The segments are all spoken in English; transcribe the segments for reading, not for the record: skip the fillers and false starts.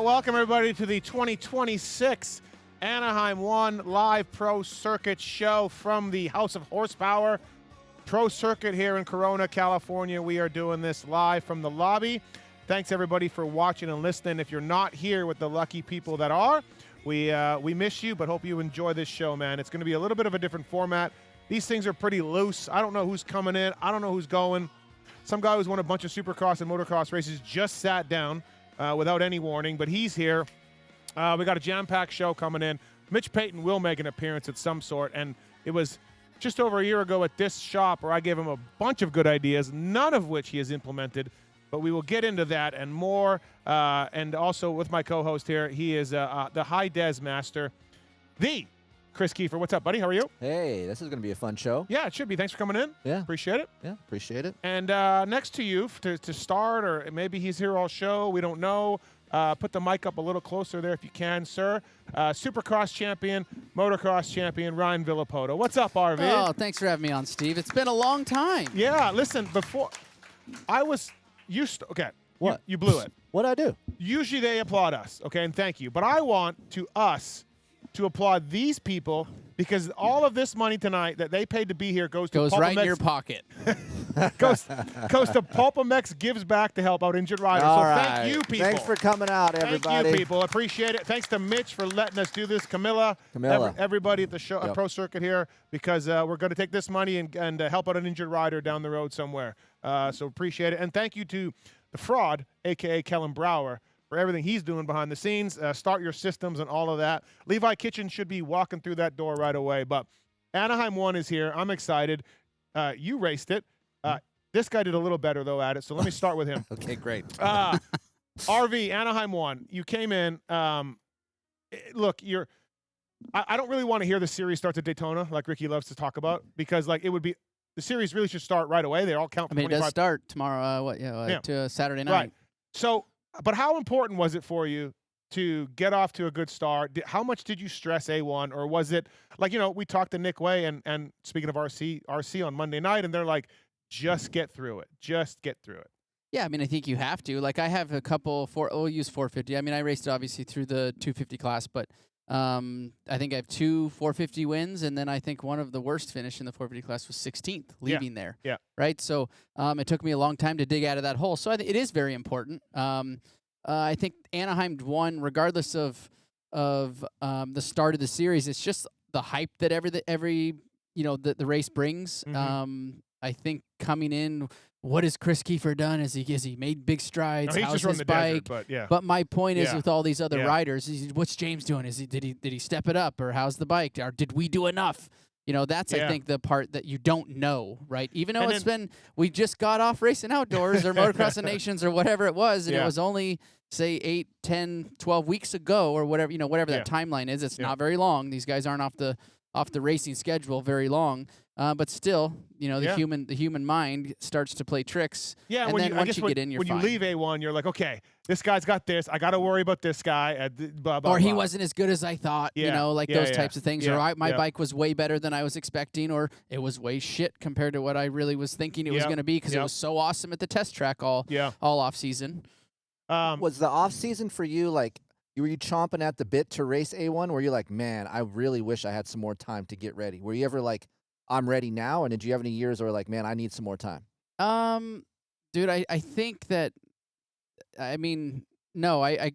Welcome, everybody, to the 2026 Anaheim 1 Live Pro Circuit show from the House of Horsepower Pro Circuit here in Corona, California. We are doing this live from the lobby. Thanks, everybody, for watching and listening. If you're not here with the lucky people that are, we miss you, but hope you enjoy this show, man. It's going to be a little bit of a different format. These things are pretty loose. I don't know who's coming in. I don't know who's going. Some guy who's won a bunch of Supercross and motocross races just sat down without any warning, but he's here. We got a jam-packed show coming in. Mitch Payton will make an appearance of some sort, and it was just over a year ago at this shop where I gave him a bunch of good ideas, none of which he has implemented, but we will get into that and more. And also with my co-host here, he is the High Des Master, the Kris Keefer. What's up, buddy? How are you? Hey, this is going to be a fun show. Yeah, it should be. Thanks for coming in. Yeah. Appreciate it. Yeah, appreciate it. And next to you to start, or maybe he's here all show, we don't know. Put the mic up a little closer there if you can, sir. Supercross champion, motocross champion, Ryan Villopoto. What's up, RV? Oh, thanks for having me on, Steve. It's been a long time. Yeah, listen, before I was used to, okay, What? You blew it. What'd I do? Usually they applaud us, okay, and thank you. But I want us to applaud these people because all of this money tonight that they paid to be here goes to right in your pocket. goes to Pulpamex gives back to help out injured riders. All so right. thank you, people. Thanks for coming out, everybody. Thank you, people. Appreciate it. Thanks to Mitch for letting us do this. Camilla. Everybody at the show, Yep. Pro Circuit here, because we're going to take this money and help out an injured rider down the road somewhere. So appreciate it. And thank you to the fraud, a.k.a. Kellen Brower, for everything he's doing behind the scenes. Start your systems and all of that. Levi Kitchen should be walking through that door right away. But Anaheim 1 is here. I'm excited. You raced it. This guy did a little better, though, at it. So let me start with him. Okay, great. RV, Anaheim 1. You came in. Look, I don't really want to hear the series starts at Daytona, like Ricky loves to talk about, because like it would be the series really should start right away. They all count for 25. It does start tomorrow. To Saturday night. Right. So, but how important was it for you to get off to a good start? How much did you stress A1, or was it like, we talked to Nick Way and speaking of RC on Monday night, and they're like, just get through it. Just get through it. Yeah, I mean, I think you have to. Like, I have a couple we'll use 450. I mean, I raced obviously through the 250 class, but I think I have 2 450 wins, and then I think one of the worst finish in the 450 class was 16th, leaving there. Yeah. Right? So it took me a long time to dig out of that hole. So I think it is very important. I think Anaheim won regardless of the start of the series. It's just the hype that every the race brings. Mm-hmm. I think coming in, what has Kris Keefer done? Has he made big strides? No, he's How's just run his the bike? desert, but yeah. But my point is, Yeah. with all these other Yeah. riders, what's James doing? Did he step it up, or how's the bike? Or did we do enough? That's Yeah. I think the part that you don't know, right? Even though And we just got off Racing Outdoors or Motocross of Nations or whatever it was, and Yeah. it was only say 8, 10, 12 weeks ago or whatever, whatever that timeline is. It's Yeah. not very long. These guys aren't off the racing schedule very long. But still, the human mind starts to play tricks. Yeah, and when then once you get in, you're when fine. you leave A1, you're like, okay, this guy's got this. I got to worry about this guy. Blah, blah, Or he blah. wasn't as good as I thought, Yeah. those Yeah. types of things. Yeah. Or my Yeah. bike was way better than I was expecting, or it was way shit compared to what I really was thinking it was going to be because it was so awesome at the test track all off season. Was the off season for you like? Were you chomping at the bit to race A1? Were you like, man, I really wish I had some more time to get ready? Were you ever like, I'm ready now? And did you have any years where like, man, I need some more time? Dude, I think that, I mean, no, I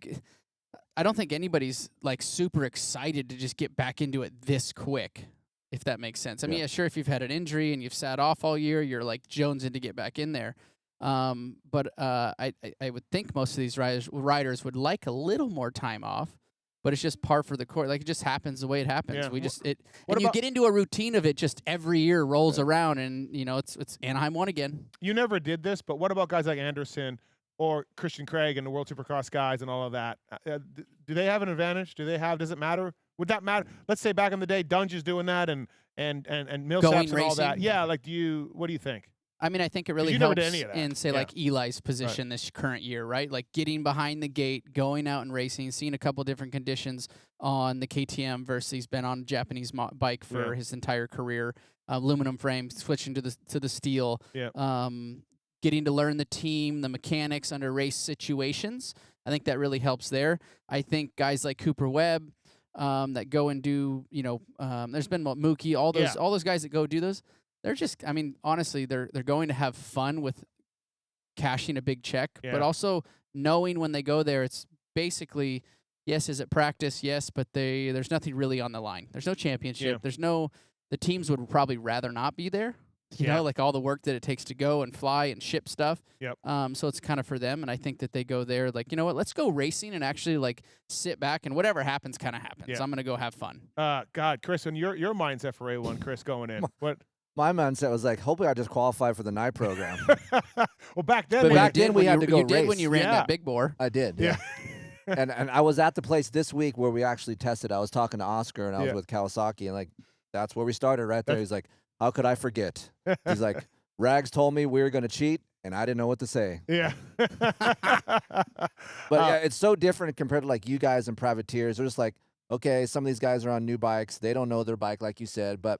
don't think anybody's like super excited to just get back into it this quick, if that makes sense. I mean, yeah, sure, if you've had an injury and you've sat off all year, you're like jonesing to get back in there. But I would think most of these riders would like a little more time off, but it's just par for the course. Like, it just happens the way it happens. Yeah. You get into a routine of it just every year rolls around, and it's Anaheim 1 again. You never did this, but what about guys like Anderson or Christian Craig and the World Supercross guys and all of that? Do they have an advantage? Does it matter? Would that matter? Let's say back in the day, Dunge is doing that and Millsaps and all that. Yeah, like what do you think? I mean, I think it really helps in, say, like Eli's position this current year, right? Like getting behind the gate, going out and racing, seeing a couple different conditions on the KTM versus he's been on a Japanese bike for his entire career, aluminum frame, switching to the steel. Yeah. getting to learn the team, the mechanics under race situations. I think that really helps there. I think guys like Cooper Webb that go and do, there's been Mookie, all those guys that go do those. They're just, honestly, they're going to have fun with cashing a big check, but also knowing when they go there, it's basically, yes, is it practice? Yes, but there's nothing really on the line. There's no championship. The teams would probably rather not be there. You know, like all the work that it takes to go and fly and ship stuff. Yep. So it's kind of for them, and I think that they go there like, you know what, let's go racing and actually like sit back and whatever happens kind of happens. Yeah. I'm gonna go have fun. God, Kris, and your mindset for A1, Kris, going in. What? My mindset was like, hopefully I just qualify for the night program. Well, back then, But back then we had to go You did race. when you ran that big bore. I did. Yeah. and I was at the place this week where we actually tested. I was talking to Oscar and I was with Kawasaki, and like that's where we started right there. He's like, how could I forget? He's like, Rags told me we were going to cheat, and I didn't know what to say. Yeah. But it's so different compared to like you guys and privateers. They're just like, okay, some of these guys are on new bikes. They don't know their bike, like you said, but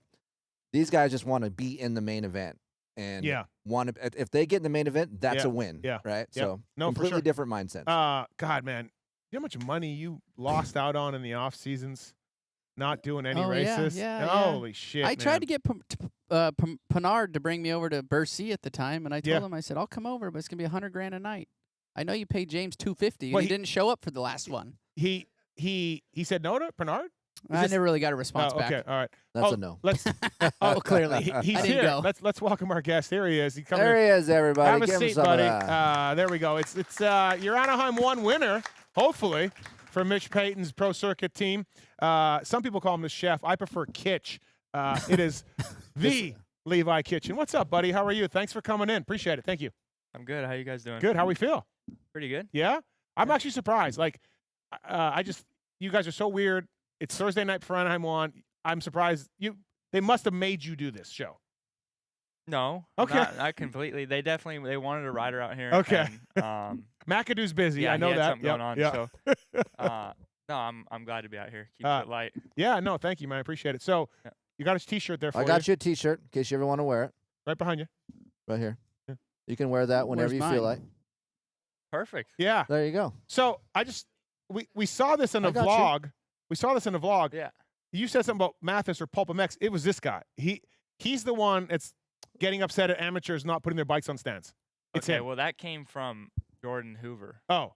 these guys just want to be in the main event. And want to, if they get in the main event, that's a win. Yeah. Right. Yeah. So No, for completely sure. different mindsets. God, man, you know how much money you lost out on in the off seasons, not doing any races. Yeah. Holy shit! I tried to get Pinard to bring me over to Bercy at the time, and I told him, I said, I'll come over, but it's gonna be $100,000 a night. I know you paid James $250, and he didn't show up for the last one. He said no to Pinard. I never really got a response back. Okay, all right. That's a no. Let's. Clearly, he's I didn't here. go. Let's welcome our guest. There he is. There he is, everybody. Have a Give him seat, some buddy. of that. There we go. It's your Anaheim 1 winner, hopefully, for Mitch Payton's Pro Circuit team. Some people call him the chef. I prefer Kitch. It is the Levi Kitchen. What's up, buddy? How are you? Thanks for coming in. Appreciate it. Thank you. I'm good. How you guys doing? Good. How we feel? Pretty good. Yeah? I'm actually surprised. Like, you guys are so weird. It's Thursday night for Anaheim 1. I'm surprised. They must have made you do this show. No. Okay. Not completely. They wanted a rider out here. Okay. And, McAdoo's busy. yeah, I know he had that. something going on. Yeah. So, no, I'm glad to be out here. Keeps it light. Yeah, no, thank you, man. I appreciate it. So, you got his T-shirt there for I got you a T-shirt in case you ever want to wear it. Right behind you. Right here. Yeah. You can wear that whenever Where's you mine? feel like. Perfect. Yeah. There you go. So, we saw this in a I got you. vlog. We saw this in a vlog. Yeah. You said something about Matthes or Pulp MX. It was this guy. He's the one that's getting upset at amateurs not putting their bikes on stands. It's Okay. him. Well, that came from Jordan Hoover. Oh.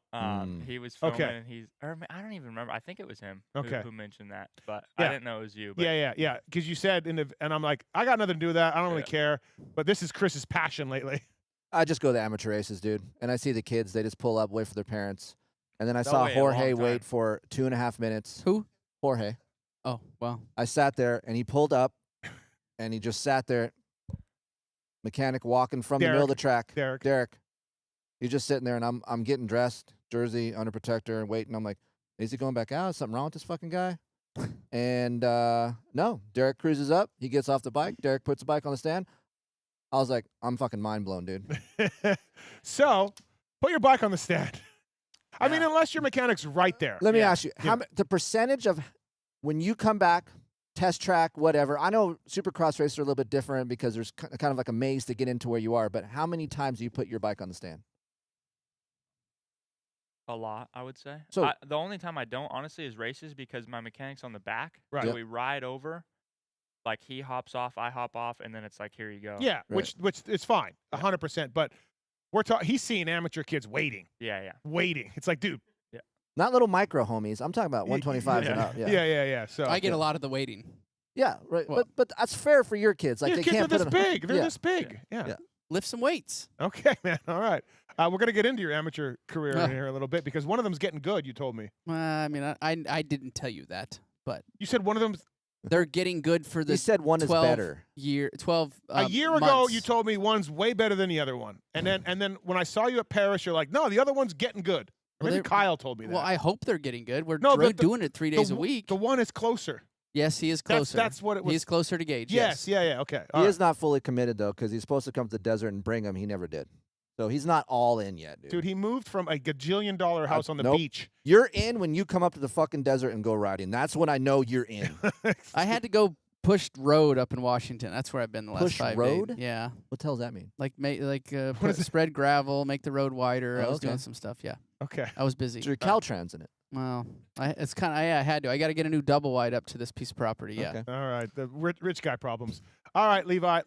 He was filming, Okay. and I don't even remember. I think it was him Okay. who mentioned that, but Yeah. I didn't know it was you. But Yeah. Because you said and I'm like, I got nothing to do with that. I don't really care. But this is Chris's passion lately. I just go to amateur races, dude, and I see the kids. They just pull up, wait for their parents, and then I They'll saw wait a long Jorge time. wait for 2.5 minutes. Who? Jorge. Oh, well. I sat there, and he pulled up, and he just sat there. Mechanic walking from the middle of the track. Derek. He's just sitting there, and I'm getting dressed, jersey, under protector, and waiting. I'm like, is he going back out? Is something wrong with this fucking guy? And no, Derek cruises up. He gets off the bike. Derek puts the bike on the stand. I was like, I'm fucking mind blown, dude. So, put your bike on the stand. I mean, unless your mechanic's right there. Let me ask you, the percentage of when you come back, test track, whatever. I know Supercross races are a little bit different because there's kind of like a maze to get into where you are, but how many times do you put your bike on the stand? a lot, I would say. So the only time I don't, honestly, is races because my mechanic's on the back. Right. So Yep. we ride over. Like, he hops off, I hop off, and then it's like, here you go. Yeah, Right. which is fine, 100%. But we're talking. He's seeing amateur kids waiting. Yeah. It's like, dude. not little micro homies. I'm talking about 125s and up. Yeah. So I get a lot of the waiting. Yeah, right. Well- but that's fair for your kids. Like your they kids are can't this put big. They're yeah. this big. Yeah. Yeah. Lift some weights. Okay, man. All right. We're gonna get into your amateur career in Yeah. here a little bit because one of them's getting good. You told me. I mean, I didn't tell you that, but You said one of them's they're getting good for You the said one is 12 better. 12 a year ago. months. You told me one's way better than the other one, and then when I saw you at Paris, you're like, no, the other one's getting good. Or Well, maybe they're- Kyle told me that. Well, I hope they're getting good. We're No, but doing it 3 days a w- week. The one is closer. Yes, he is closer. That's what it was. He is closer to Gage. Yes. Yeah. Okay. He is not fully committed though, because he's supposed to come to the desert and bring him. He never did. So he's not all in yet, dude. Dude, he moved from a gajillion-dollar house on the nope. beach. You're in when you come up to the fucking desert and go riding. That's when I know you're in. I had to go pushed road up in Washington. That's where I've been the last Pushed 5 road? days. Yeah, What the hell does that mean? like What is it? spread gravel, make the road wider. Oh, I was okay. doing some stuff. Yeah, Okay. I was busy. So you're Caltrans in it. Well, it's kind of I had to. I got to get a new double wide up to this piece of property. Yeah. Okay. All right. The rich guy problems. All right, Levi.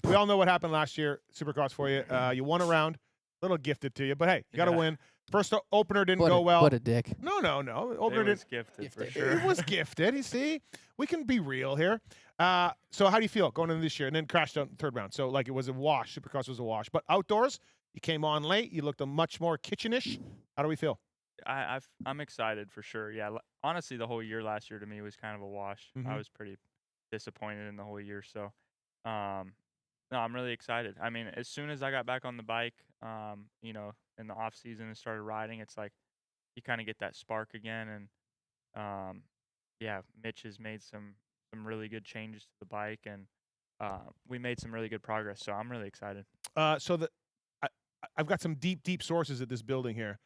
We all know what happened last year, Supercross for you. You won a round. A little gifted to you, but hey, you got to win. First opener didn't go well. What a dick. No. Opener It didn't. was gifted for Gifted. sure. It was gifted. You see, we can be real here. So how do you feel going into this year? And then crashed out in the third round. So like it was a wash. Supercross was a wash. But outdoors, you came on late. You looked a much more kitchenish. How do we feel? I'm excited for sure. Yeah, honestly, the whole year last year to me was kind of a wash. Mhm. I was pretty disappointed in the whole year. So, no, I'm really excited. I mean, as soon as I got back on the bike, you know, in the off season and started riding, it's like you kind of get that spark again. And yeah, Mitch has made some really good changes to the bike, and we made some really good progress. So I'm really excited. I've got some deep sources at this building here,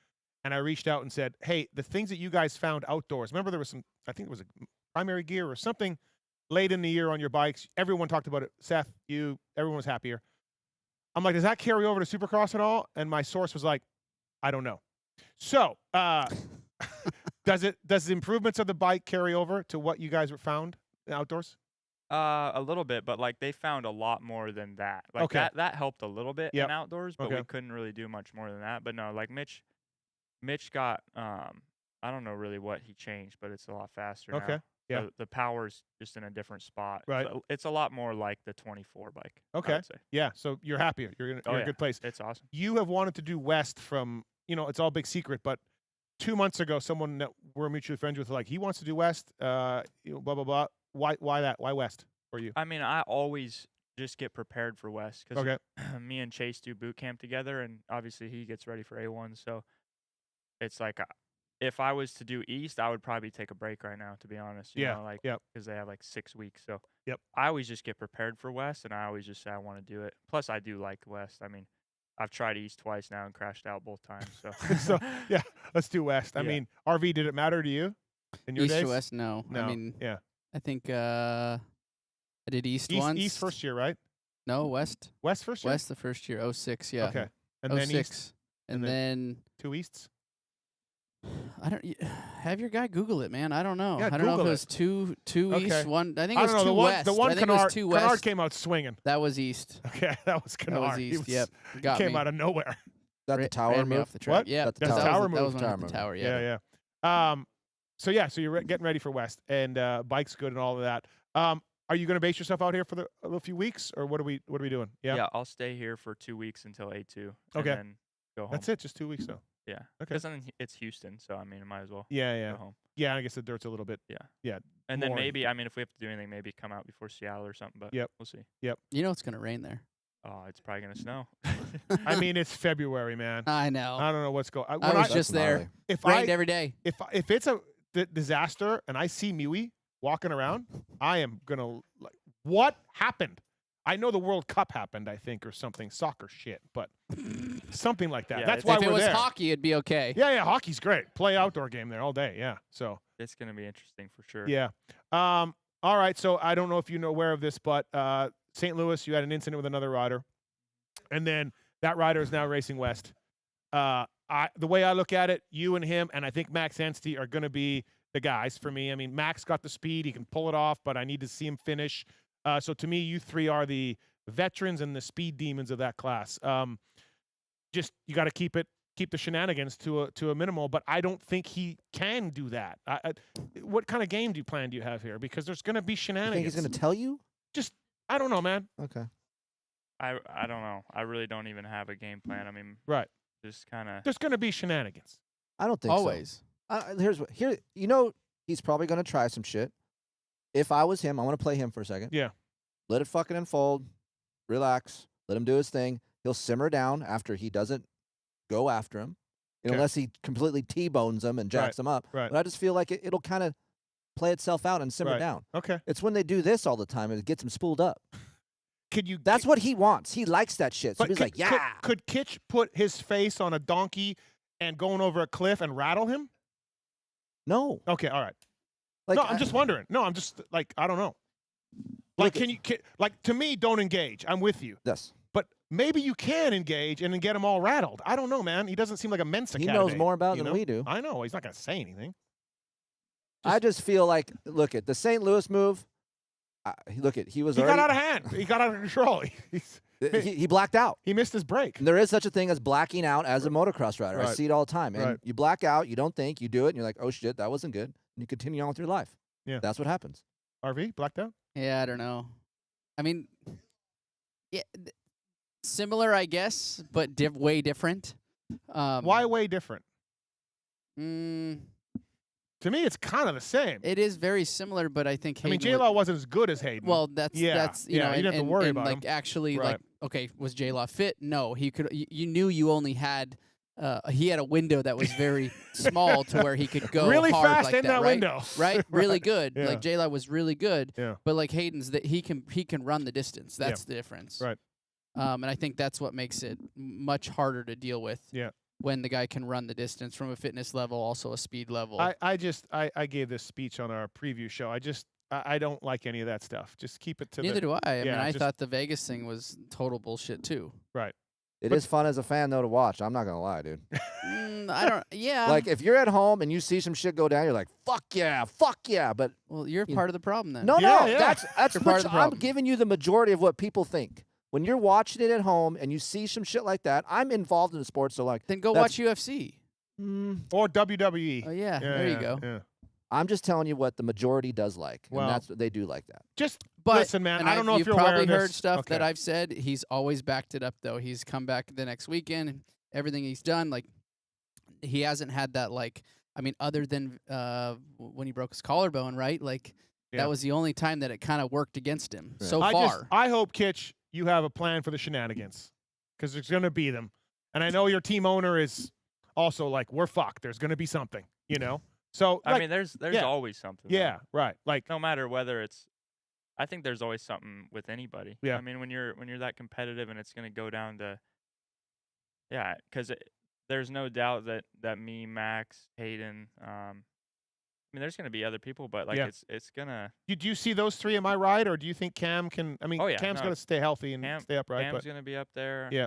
and I reached out and said, "Hey, the things that you guys found outdoors. Remember, there was some. I think it was a primary gear or something late in the year on your bikes. Everyone talked about it. Seth, everyone was happier. I'm like, does that carry over to Supercross at all? And my source was like, I don't know. So, does the improvements of the bike carry over to what you guys found outdoors? A little bit, but like they found a lot more than that. Like Okay. that helped a little bit Yep. in outdoors, but Okay. we couldn't really do much more than that. But no, like Mitch got I don't know really what he changed, but it's a lot faster Okay. now. Yeah. The power's just in a different spot. Right. So it's a lot more like the 24 bike. I Okay. would say. Yeah. So you're happier. You're in a good place. It's awesome. You have wanted to do West from, it's all big secret, but 2 months ago, someone that we're mutually friends with, like, he wants to do West, blah, blah, blah. Why that? Why West for you? I mean, I always just get prepared for West because Okay. me and Chase do boot camp together, and obviously he gets ready for A1. So it's like if I was to do East, I would probably take a break right now, to be honest. You know, like, Yep. because they have like 6 weeks. So Yep. I always just get prepared for West, and I always just say I want to do it. Plus, I do like West. I mean, I've tried East twice now and crashed out both times. So, So, yeah, let's do West. I Yeah. mean, RV, did it matter to you in your East days? to West, no. No. I mean, Yeah. I think I did East once. East first year, right? No, West. West first year? West the first year, 06, yeah. Okay. And then 06. East, And and then two Easts? I don't have your guy Google it, man. I don't know. Yeah, I don't know if Google it was two Okay. East, one. I think I it was don't know. two West. The one I think it was Kennard, two Kennard West. came out swinging. That was East. Okay, that was Kennard. That was He East. Yep. Got came me. out of nowhere. Is that the tower ran me move? off the track. What? Yeah, That's the That's the tower tower That move. was when I hit Tower the tower. Yeah. Yeah. So you're getting ready for West, and bike's good and all of that. Are you going to base yourself out here for a few weeks, or what are we doing? Yeah. I'll stay here for 2 weeks until A2. Okay. And then go home. That's it. Just 2 weeks though. Yeah. Okay. Because then it's Houston, so I mean, I might as well Yeah. go home. Yeah. I guess the dirt's a little bit. And then More. maybe, I mean, if we have to do anything, maybe come out before Seattle or something. But Yep. we'll see. You know it's gonna rain there. Oh, it's probably gonna snow. I mean, it's February, man. I know. I don't know what's going. I was That's just there. gnarly. If Rained every day. if it's a disaster and I see Mui walking around, I am gonna like, what happened? I know the World Cup happened, I think, or something, soccer shit, but something like that. Yeah, That's it's- why If it we're was there. hockey, it'd be okay. Yeah, hockey's great. Play outdoor game there all day. Yeah, so It's gonna be interesting for sure. yeah. All right. So I don't know if you're aware of this, but St. Louis, you had an incident with another rider, and then that rider is now racing West. The way I look at it, you and him, and I think Max Anstey are going to be the guys for me. I mean, Max got the speed; he can pull it off, but I need to see him finish. So to me, you three are the veterans and the speed demons of that class. Just you got to keep the shenanigans to a minimal, but I don't think he can do that. What kind of game do you have here? Because there's going to be You shenanigans. think he's going to tell you? I don't know, man. Okay. I don't know. I really don't even have a game plan. I mean, Right. just kind of. There's going to be shenanigans. I don't think so. Always. He's probably going to try some shit. If I was him, I want to play him for a second. Yeah. Let it fucking unfold. Relax. Let him do his thing. He'll simmer down after he doesn't go after him, Okay. unless he completely T-bones him and jacks him up. Right. But I just feel like it'll kind of play itself out and simmer Right. down. Okay. It's when they do this all the time and it gets him spooled up. Could you? That's what he wants. He likes that shit. So But he's like, yeah. Could Kitch put his face on a donkey and going over a cliff and rattle him? No. Okay. All right. Like, No, I'm just wondering. No, I'm just like I don't know. Like, like to me, don't engage. I'm with you. Yes. But maybe you can engage and then get him all rattled. I don't know, man. He doesn't seem like a Mensa He candidate. knows more about it you than know? we do. I know. He's not going to say anything. I just feel like, look at the St. Louis move. He was He already, got out of hand. He got out of control. he blacked out. He missed his break. And there is such a thing as blacking out as a motocross rider. I Right. see it all the time. And Right. you black out, you don't think, you do it, and you're like, oh shit, that wasn't good. And you continue on with your life. Yeah. That's what happens. RV, blacked out? Yeah, I don't know. I mean, yeah, similar, I guess, but way different. Why way different? Mm, To me, it's kind of the same. it is very similar, but I think I mean, Hayden J-Law wasn't as good as Hayden. Well, that's you you know, didn't have to worry and about like him. actually Right. like okay, was J-Law fit? No, he could. You knew you only had. He had a window that was very small to where he could go really hard fast like in that right? window. Right, really Right. good. Yeah. Like J-Law was really good. Yeah. But like Hayden's, that he can run the distance. That's the difference. Right. And I think that's what makes it much harder to deal with. Yeah. When the guy can run the distance from a fitness level, also a speed level. I gave this speech on our preview show. I don't like any of that stuff. Just keep it to Neither do I. I mean, yeah, I just- thought the Vegas thing was total bullshit too. Right. It is fun as a fan, though, to watch. I'm not going to lie, dude. I don't. Yeah. Like, if you're at home and you see some shit go down, you're like, fuck yeah. But well, you're part of the problem then. no, Yeah. that's You're part of the I'm problem. giving you the majority of what people think. When you're watching it at home and you see some shit like that, I'm involved in the sport, so like, Then go that's- watch UFC. Or WWE. Oh yeah, there you go. Yeah. I'm just telling you what the majority does like, Well- and that's what they do like that. Just But listen, man. and I don't know if you've you're aware probably of heard this. stuff Okay. that I've said. He's always backed it up though. He's come back the next weekend and everything he's done. Like he hasn't had that like. I mean, other than when he broke his collarbone, right? Like Yeah. that was the only time that it kind of worked against him so I far. hope, Kitch, you have a plan for the shenanigans because there's going to be them. And I know your team owner is also like, we're fucked. There's going to be something, you know? So, I like, mean, there's yeah. always something. though. yeah, right. Like, No matter whether it's, I think there's always something with anybody. Yeah. I mean, when you're that competitive and it's going to go down to, yeah, because there's no doubt that me, Max, Hayden, I mean, there's going to be other people, but like Yeah. it's gonna. do you see those three? Am I right? Or do you think Cam can? I mean, Oh, yeah, Cam's no. got to stay healthy and Cam- stay upright. Cam's But going to be up there. Yeah.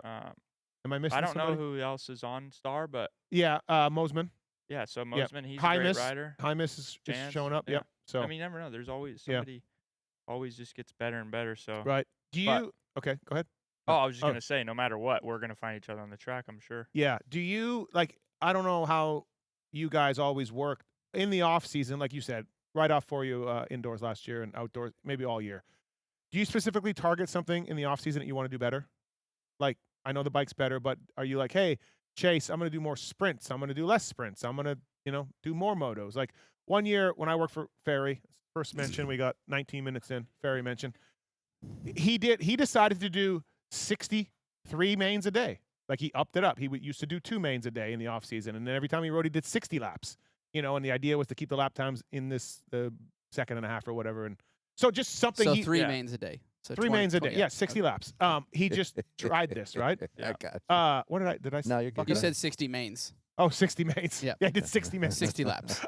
am I missing I don't know somebody? who else is on Star, but Yeah, Mosman. yeah. So Yeah. Mosman, he's a Hymus. great rider. Hymus is just Chance, showing up. yeah. Yep. So, I mean, you never know. There's always Yeah. somebody. Always just gets better and better. So. right. Do you? but- Okay, go ahead. Oh, I was just Oh. gonna say, no matter what, we're gonna find each other on the track. I'm sure. Yeah. Do you like? I don't know how you guys always work in the off season, like you said, right off for you indoors last year and outdoors maybe all year. Do you specifically target something in the off season that you want to do better? Like, I know the bike's better, but are you like, hey, Chase, I'm going to do more sprints. I'm going to do less sprints. I'm going to, do more motos. Like one year when I worked for Ferry, first mention, we got 19 minutes in. Ferry mention. He decided to do 63 mains a day. Like he upped it up. He used to do 2 mains a day in the off season, and then every time he rode, he did 60 laps. And the idea was to keep the lap times in this second and a half or whatever. And so just something. So he, 3 yeah. mains a day. So 3 20 mains a day. 20 Yeah, 60 laps. He just tried this, right? Yeah. I got What did I? No, you're fuck good. You it up? said 60 mains, Oh, 60 mains. Yeah. Yeah, I did 60 mains. 60 laps.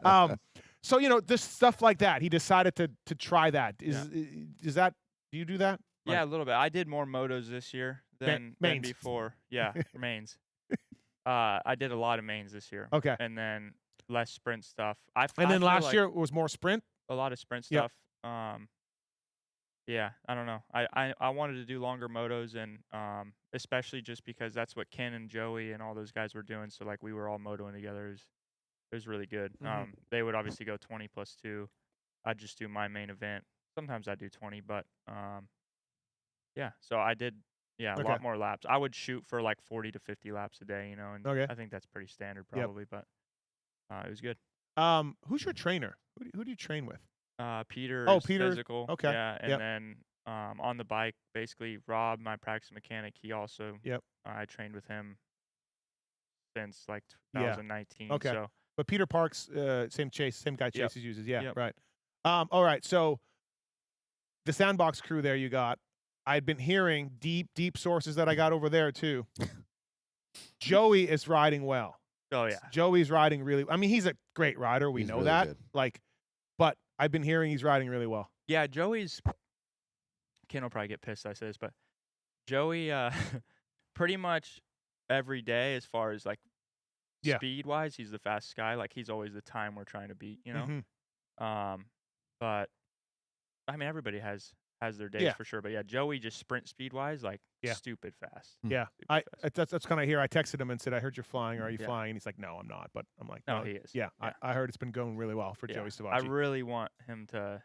So this stuff like that. He decided to try that. Is that? Do you do that? Yeah, a little bit. I did more motos this year than mains. before. Yeah, mains. I did a lot of mains this year. Okay. And then less sprint stuff. And then feel last like year it was more sprint. a lot of sprint Yep. stuff. Yeah, I don't know. I wanted to do longer motos and especially just because that's what Ken and Joey and all those guys were doing. So like we were all motoing together. It was really good. Mhm. They would obviously go 20 plus 2. I'd just do my main event. Sometimes I do 20, but yeah. So I did a Okay. lot more laps. I would shoot for like 40 to 50 laps a day, and Okay. I think that's pretty standard Yep. probably, but it was good. Who's your trainer? Who do you train with? Peter Oh, is Peter. physical. Okay. Yeah, and Yep. then on the bike, basically Rob, my practice mechanic, he also Yep. I trained with him since like Yeah. 2019. Okay. So But Peter Parks, same guy Yep. Chase uses. Yeah, Yep. right. All right. So the Sandbox crew there you got. I'd been hearing deep sources that I got over there too. Joey is riding well. oh yeah. Joey's riding really. I mean, he's a great rider. We He's know really that. good. Like, but I've been hearing he's riding really well. Yeah, Joey's Ken will probably get pissed I say this, but Joey, pretty much every day, as far as like Yeah. speed wise, he's the fastest guy. Like he's always the time we're trying to beat, you know. Mhm. But I mean, everybody has their days Yeah. for sure. But yeah, Joey just sprint speed wise, like Yeah. stupid fast. Yeah, Stupid fast. that's kind of here. I texted him and said, "I heard you're flying. Are you Yeah. flying?" And he's like, "No, I'm not." But I'm like, No, he is. Yeah, Yeah. I heard it's been going really well for Yeah. Joey I Stavacci. really want him to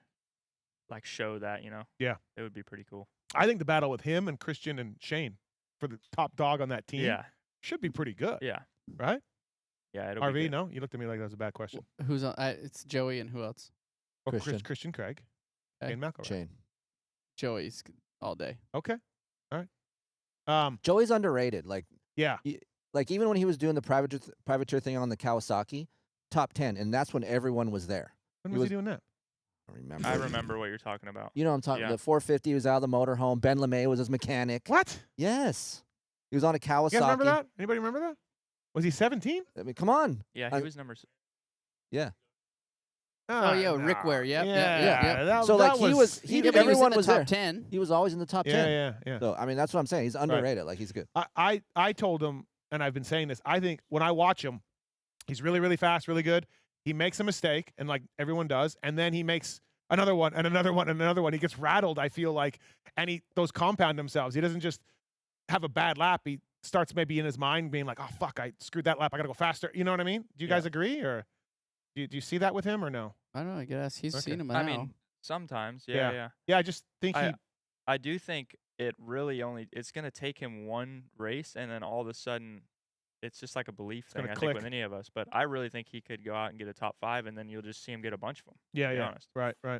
like show that, you know. Yeah. It would be pretty cool. I think the battle with him and Christian and Shane for the top dog on that team Yeah. should be pretty good, Yeah. right? Yeah. It'll be RV, good. no, you looked at me like that was a bad question. Who's on? It's Joey and who else? Oh, Christian. Christian Craig, Okay. Shane McElroy. Shane. Joey's all day. Okay, all right. Joey's underrated. Like Yeah, even when he was doing the privateer thing on the Kawasaki, top 10, and that's when everyone was there. when He was was- he doing that? I remember. I remember what you're talking about. You know what I'm talking. Yeah. The 450 was out of the motorhome. Ben LeMay was his mechanic. What? Yes, he was on a Kawasaki. You guys remember that? Anybody remember that? Was he 17? I mean, come on. Yeah, I- he was number. Oh yeah, Rick nah. Ware. Yep. Yeah, that- So, that like, he was he- Yeah, but he everyone was in was the there. top 10. He was always in the top 10. yeah. So I mean, that's what I'm saying. He's underrated. Like he's good. I told him, and I've been saying this. I think when I watch him, he's really, really fast, really good. He makes a mistake, and like everyone does, and then he makes another one, and another one, and another one. He gets rattled, I feel like, and those compound themselves. He doesn't just have a bad lap. He starts maybe in his mind being like, "Oh fuck, I screwed that lap. I gotta go faster." You know what I mean? Do you guys agree, or do you see that with him, or no? I don't know. I guess he's Okay. seen him now. I mean, sometimes. Yeah. Yeah. Yeah, I just think he. I do think it really it's gonna take him one race, and then all of a sudden, it's just like a belief thing. gonna I think click. with any of us, but I really think he could go out and get a top 5, and then you'll just see him get a bunch of them. Yeah, to be yeah. honest. Right. Yeah,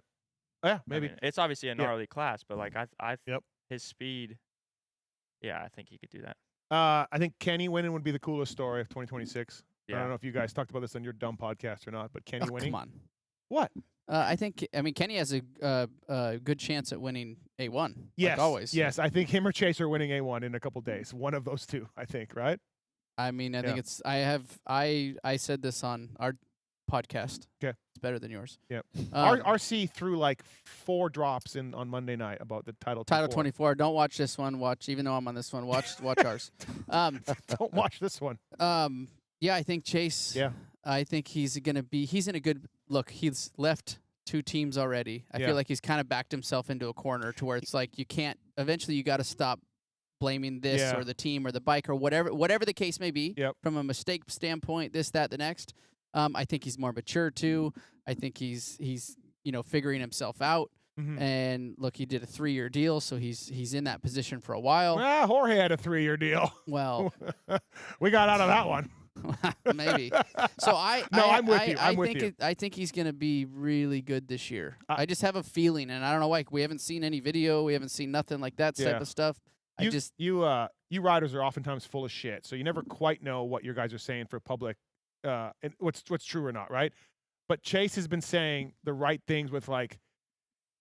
I maybe. mean, it's obviously a gnarly class, but like Yep. his speed. Yeah, I think he could do that. I think Kenny winning would be the coolest story of 2026. I Yeah. don't know if you guys talked about this on your dumb podcast or not, but Kenny Oh, winning. come on. What? I mean, Kenny has a good chance at winning A1. Yes, like always. Yes, I think him or Chase are winning A1 in a couple days. One of those two, I think. Right? I mean, I think it's. I said this on our podcast. 'Kay. It's better than yours. Yep. Um, RC threw like 4 drops on Monday night about the title. Title 24. Don't watch this one. Even though I'm on this one, watch ours. Don't watch this one. Yeah, I think Chase. Yeah. I think he's in a good look. He's left 2 teams already. I Yeah. feel like he's kind of backed himself into a corner to where it's like you can't. Eventually, you got to stop blaming this Yeah. or the team or the bike or whatever the case may be. Yep. From a mistake standpoint, this, that, the next. I think he's more mature too. I think he's figuring himself out. Mhm. And look, he did a 3-year deal, so he's in that position for a while. Well, Jorge had a 3-year deal. Well, We got out of that one. maybe. So I'm with you. I'm with you. I think he's going to be really good this year. I- I just have a feeling, and I don't know why. We haven't seen any video. We haven't seen nothing like that type Yeah. of stuff. You riders are oftentimes full of shit, so you never quite know what your guys are saying for public, and what's true or not, right? But Chase has been saying the right things with like,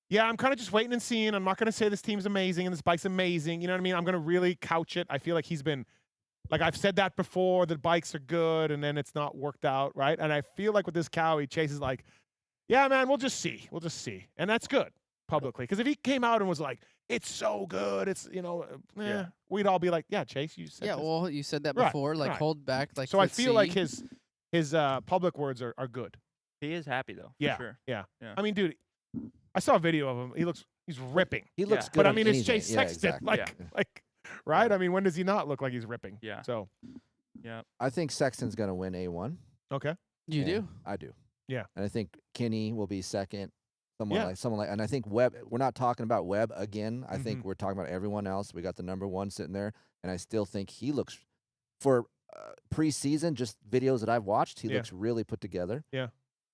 yeah, I'm kind of just waiting and seeing. I'm not going to say this team's amazing and this bike's amazing. You know what I mean? I'm going to really couch it. I feel like he's been, like I've said that before, the bikes are good, and then it's not worked out, right? And I feel like with this Cowie, Chase is like, yeah, man, we'll just see. And that's good publicly. Because if he came out and was like, it's so good, it's, Yeah. we'd all be like, yeah, Chase, you said Yeah, this. well, you said that Right, before. Like, right. hold back. Like, So I let's feel like see. his public words are good. He is happy though. Yeah, For sure. yeah. Yeah. I mean, dude, I saw a video of him. He's ripping. He looks Yeah. good. But I on mean, it's anything. Chase Yeah, Sexton. exactly. Like, right? I mean, when does he not look like he's ripping? Yeah. So, Yeah. I think Sexton's gonna win A1. okay. You do? and I do. Yeah. And I think Kenny will be second. Yeah. Someone like, and I think Webb. We're not talking about Webb again. I Mhm. think we're talking about everyone else. We got the number 1 sitting there, and I still think he looks, for preseason, just videos that I've watched, he Yeah. looks really put together. Yeah.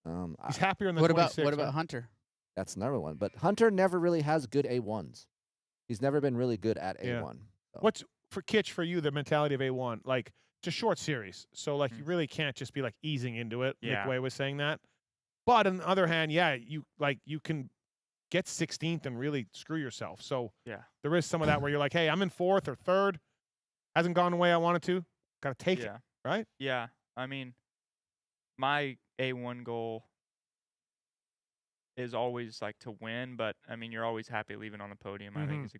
I- He's happier in the What about 26, right? Hunter? that's another one. But Hunter never really has good A1s. He's never been really good at Yeah. A1. So. What's for Kitch for you the mentality of A1? Like it's a short series, so like you really can't just be like easing into it. Yeah. Nick Way was saying that. But on the other hand, yeah, you can get 16th and really screw yourself. So Yeah. there is some of that where you're like, hey, I'm in 4th or 3rd, hasn't gone the way I wanted to, gotta take it, Yeah. right? Yeah. I mean, my A1 goal is always like to win, but I mean, you're always happy leaving on the podium. I think Mhm. it's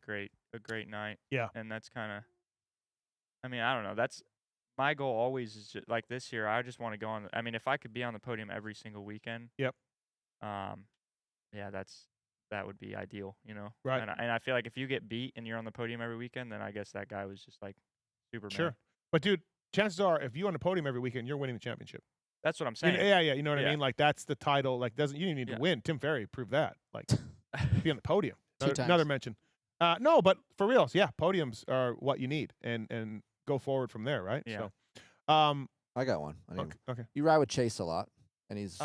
a great night. Yeah. And that's kind of, I mean, I don't know. That's my goal always is just, like this year. I just want to go on. I mean, if I could be on the podium every single weekend. Yep. Yeah, that would be ideal, you know. Right. And I feel like if you get beat and you're on the podium every weekend, then I guess that guy was just like Superman. Sure. But dude, chances are, if you're on the podium every weekend, you're winning the championship. That's what I'm You saying. know, yeah. You know what I Yeah. mean? Like that's the title. Like you don't need to Yeah. win. Tim Ferry proved that. Like be on the podium. Two Another times. mention. No, but for reals, yeah, podiums are what you need, and go forward from there, right? Yeah. So, I got one. I mean, okay. you ride with Chase a lot, and he's.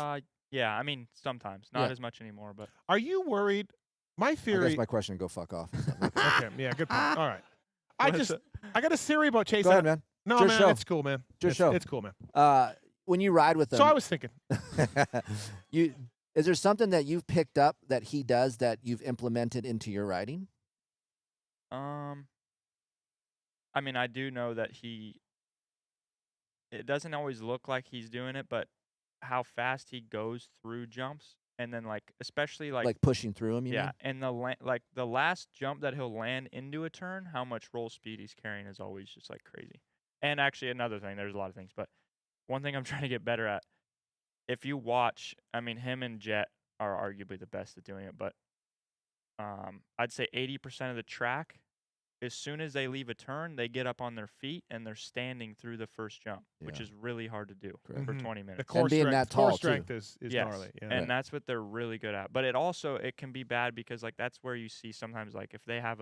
Yeah, I mean, sometimes. Not Yeah. as much anymore, but Are you worried? My I theory. guess my question go fuck off. Okay, yeah, good point. All right. I got a theory about Chase. Go ahead, man. No, It's your man, show. it's cool, man. It's your show. It's cool, man. When you ride with him, So I was thinking, is there something that you've picked up that he does that you've implemented into your riding? I mean, I do know that it doesn't always look like he's doing it, but how fast he goes through jumps, and then like especially Like pushing through him, you yeah, mean? and the last jump that he'll land into a turn, how much roll speed he's carrying is always just like crazy. And actually another thing, there's a lot of things, but one thing I'm trying to get better at, if you watch, I mean, him and Jet are arguably the best at doing it, but I'd say 80% of the track, as soon as they leave a turn, they get up on their feet and they're standing through the first jump, which Yeah. is really hard to do Correct. for Mhm. 20 the minutes. core being strength, that tall, core too. strength is Yes, gnarly. Yeah. and that's what they're really good at. But it can be bad because like that's where you see sometimes like if they have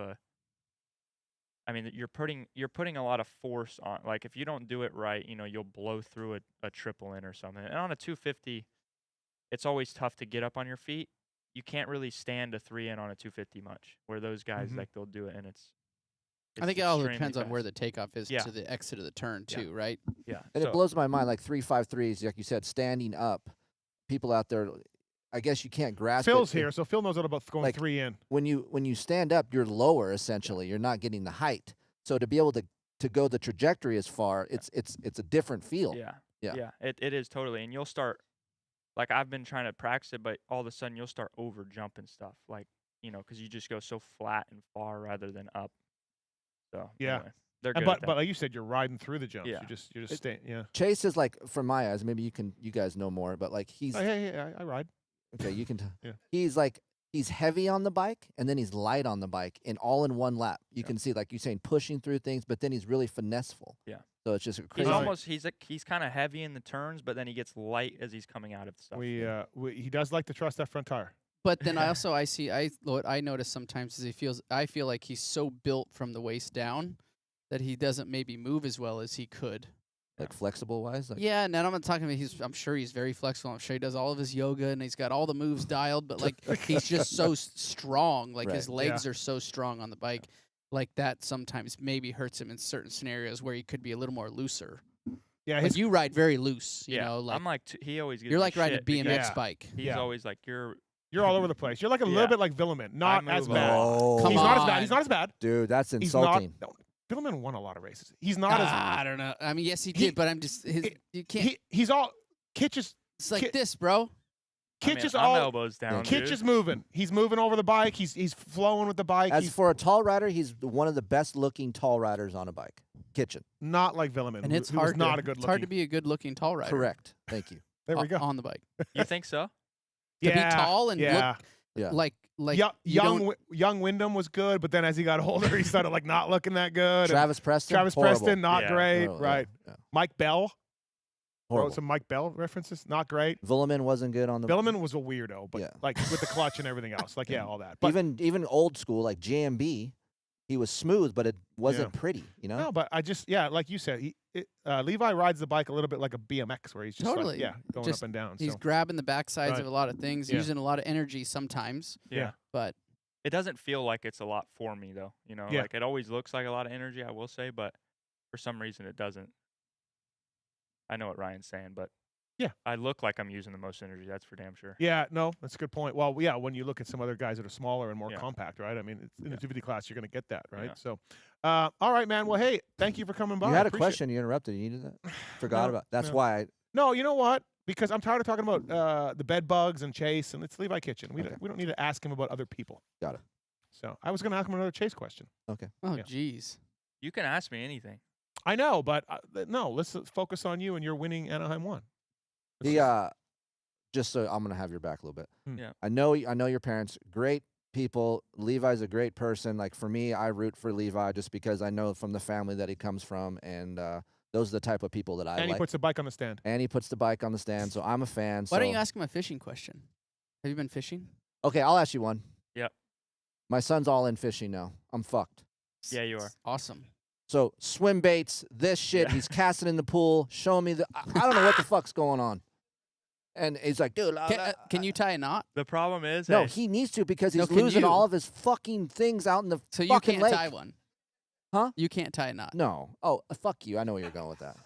I mean you're putting a lot of force on. Like if you don't do it right, you know, you'll blow through a triple in or something. And on a 250, it's always tough to get up on your feet. You can't really stand a 3 in on a 250 much. Where those guys Mhm. like they'll do it and it's I think it all extremely depends on where fast. the takeoff is Yeah. to the exit of the turn Yeah. too, right? Yeah. And so, it blows my mind, like 353s, like you said, standing up. People out there, I guess you can't grasp it. Phil's here, so Phil knows all about going Like, 3 in. When you stand up, you're lower essentially. You're not getting the height. So to be able to go the trajectory as far, it's a different feel. Yeah. Yeah. Yeah. It is totally. And you'll start like I've been trying to practice it, but all of a sudden you'll start over jumping stuff. Like, you know, because you just go so flat and far rather than up. So Yeah. anyway, they're And good. at but that. like you said, you're riding through the jumps. Yeah. You're just staying. Yeah. Chase is like, from my eyes, maybe you guys know more, but like he's Oh, yeah, I ride. okay. You can. Yeah. He's heavy on the bike and then he's light on the bike and all in one lap. You Yeah. can see, like you're saying, pushing through things, but then he's really finesseful. Yeah. So it's just a He's crazy. almost he's kind of heavy in the turns, but then he gets light as he's coming out of stuff. He does like to trust that front tire. But then what I notice sometimes is I feel like he's so built from the waist down that he doesn't maybe move as well as he could. like flexible wise. Like, Yeah, and I'm not talking about I'm sure he's very flexible. I'm sure he does all of his yoga and he's got all the moves dialed, but like he's just so strong. Like his Right. legs are so strong on the bike. Like that sometimes maybe hurts him in certain scenarios where he could be a little more looser. Yeah, Like you ride very loose, you yeah, know, like I'm like he always gives you're me like riding a shit because BMX Yeah. bike. He's Yeah. always like you're all over the place. You're like a Yeah. little bit like Villeman, not I as move bad. Oh, Come He's not as bad. on. He's not as bad. dude, that's He's insulting. not. No, Villeman won a lot of races. He's not as. I don't know. I mean, yes, he He- did, but I'm just you can't. He's all. Kitch is It's like Ki- this, bro. Kitch is I'm all. elbows down. Kitch dude. is moving. He's moving over the bike. He's flowing with the bike. As He's for a tall rider, he's one of the best looking tall riders on a bike. Kitchen. not like Villeman. And it's who was hard. not to, a good it's hard to looking. be a good-looking tall rider. Correct. Thank you. There we go. On the bike. You think so? To be tall and yeah. Yeah. like Young you don't- young Wyndham was good, but then as he got older, he started like not looking that good. And Travis Preston. Travis horrible. Preston, not Yeah. great. Horrible, Right. Yeah. Mike Bell. Horrible. Some Mike Bell references. Not great. Villeman wasn't good on the. Villeman was a weirdo, but Yeah. like with the clutch and everything else. Like yeah, all that. But even old school like JMB, he was smooth, but it wasn't pretty. You know. no, but I just like you said, Levi rides the bike a little bit like a BMX, where he's just Totally. like, going Just- up and down. he's So grabbing the backsides Right. of a lot of things, Yeah. using a lot of energy sometimes. Yeah. But It doesn't feel like it's a lot for me though. You know, Yeah. like it always looks like a lot of energy, I will say, but for some reason it doesn't. I know what Ryan's saying, but Yeah. I look like I'm using the most energy. That's for damn sure. yeah, no, that's a good point. Well, yeah, when you look at some other guys that are smaller and more Yeah. compact, right? I mean, it's, in the Yeah. 250 class, you're going to get that, right? Yeah. So, all right, man. Well, hey, thank you for coming by. You had a Appreciate it. question. You interrupted. You needed that. Forgot No, about. That's no. why. No, you know what? because I'm tired of talking about the bed bugs and Chase, and it's Levi Kitchen. We Okay. don't need to ask him about other people. Got it. So I was going to ask him another Chase question. Okay. Oh, Yeah. jeez. You can ask me anything. I know, but no, let's focus on you and you're winning Anaheim 1. Just so I'm gonna have your back a little bit. Yeah. I know your parents, great people. Levi's a great person. Like for me, I root for Levi just because I know from the family that he comes from, and those are the type of people that I And like. he puts the bike on the stand. And he puts the bike on the stand, so I'm a fan. Why don't so- you ask him a fishing question? Have you been fishing? Okay, I'll ask you one. Yep. My son's all in fishing now. I'm fucked. Yeah, you are. Awesome. So swim baits, this shit. Yeah. He's casting in the pool, showing me I don't know what the fuck's going on. And he's like, dude, Can you tie a knot? The problem is, No, hey, he needs to because No, he's can losing you? all of his fucking things out in the So you fucking can't lake. tie one. Huh? You can't tie a knot. No. Oh, fuck you. I know where you're going with that.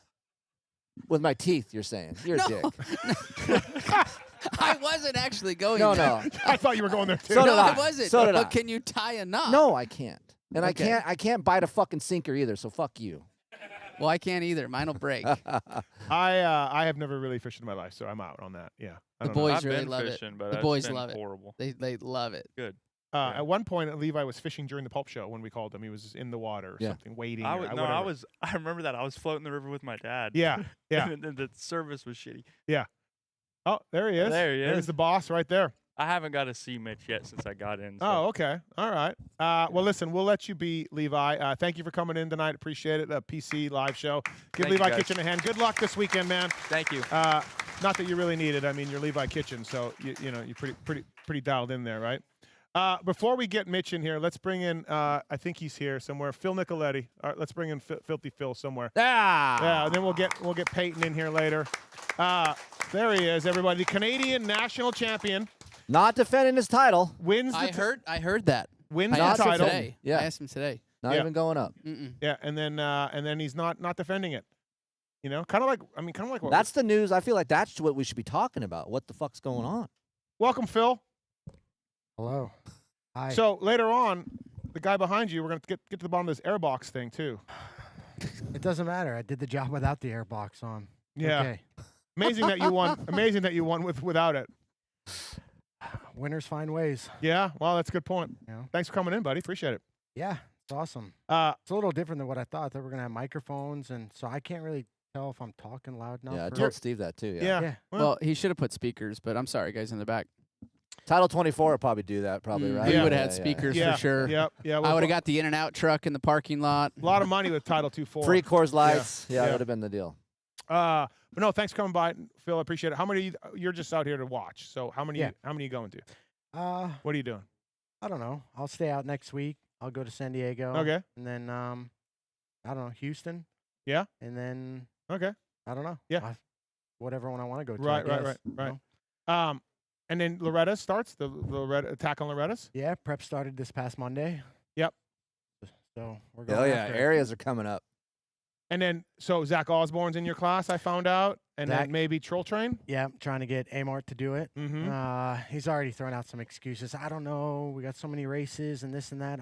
With my teeth, you're saying. You're a dick. I wasn't actually going No, there. no. I thought you were going there too. So no, did I. I wasn't. So did but I. can you tie a knot? No, I can't. And Okay. I can't bite a fucking sinker either, so fuck you. Well, I can't either. Mine will break. I have never really fished in my life, so I'm out on that. Yeah. I The don't know. boys I've really been love it. fishing, but The it's boys been love it. horrible. They love it. Good. At one point, Levi was fishing during the pulp show when we called him. He was in the water or Yeah. something, waiting. I or was, no, whatever. I remember that. I was floating the river with my dad. Yeah, yeah. and the service was shitty. Oh, there he is. There he There's is. the boss right there. I haven't got to see Mitch yet since I got in. So. Oh, okay. All right. Well, listen, we'll let you be, Levi. Thank you for coming in tonight. Appreciate it. PC live show. Give Thank you, Levi guys. Kitchen a hand. Good luck this weekend, man. Thank you. Not that you really need it. I mean, you're Levi Kitchen, so you know you're pretty dialed in there, right? Before we get Mitch in here, let's bring in. I think he's here somewhere. Phil Nicoletti. All right, let's bring in Filthy Phil somewhere. Yeah. And then we'll get Payton in here later. There he is, everybody. The Canadian national champion Not defending his title. wins the I heard that. wins I the asked him title. today. Yeah. I asked him today. Not Yeah. even going up. Mm-mm. Yeah, and then he's not defending it. You know, kind of like what. That's the news. I feel like that's what we should be talking about. What the fuck's going on? Welcome, Phil. Hello. Hi. So later on, the guy behind you, we're gonna get to the bottom of this airbox thing too. It doesn't matter. I did the job without the airbox on. Yeah. Okay. Amazing that you won. Amazing that you won without it. Winners find ways. Yeah. Well, that's a good point. You know? Thanks for coming in, buddy. Appreciate it. Yeah, it's awesome. Uh, It's a little different than what I thought. That we're gonna have microphones, and so I can't really tell if I'm talking loud enough. Yeah, I or- told Steve that too. yeah. Yeah. Well, he should have put speakers, but I'm sorry, guys in the back. Title 24 will probably do that, probably, Mm, right? We Yeah. would have had speakers Yeah. for sure. Yep. Yeah. I would have got the In-N-Out truck in the parking lot. a lot of money with Title 2-4. Free Coors Lights. Yeah, Yeah. that would have been the deal. But no, thanks for coming by, Phil. I appreciate it. How many? You're just out here to watch. So how many? Yeah. How many are you going to? I What are you doing? don't know. I'll stay out next week. I'll go to San Diego. Okay. And then I don't know, Houston. Yeah. And then Okay. I don't know. Yeah. Whatever one I want to go to. Right. I guess, you Right. know? And then Loretta starts the Loretta attack on Loretta's. Yeah. Prep started this past Monday. Yep. So we're going. Oh, yeah. after it. Areas are coming up. And then so Zach Osborne's in your class, I found out, and Zach- then maybe Troll Train. Yeah, I'm trying to get Amart to do it. Mm-hmm. He's already thrown out some excuses. I don't know. We got so many races and this and that.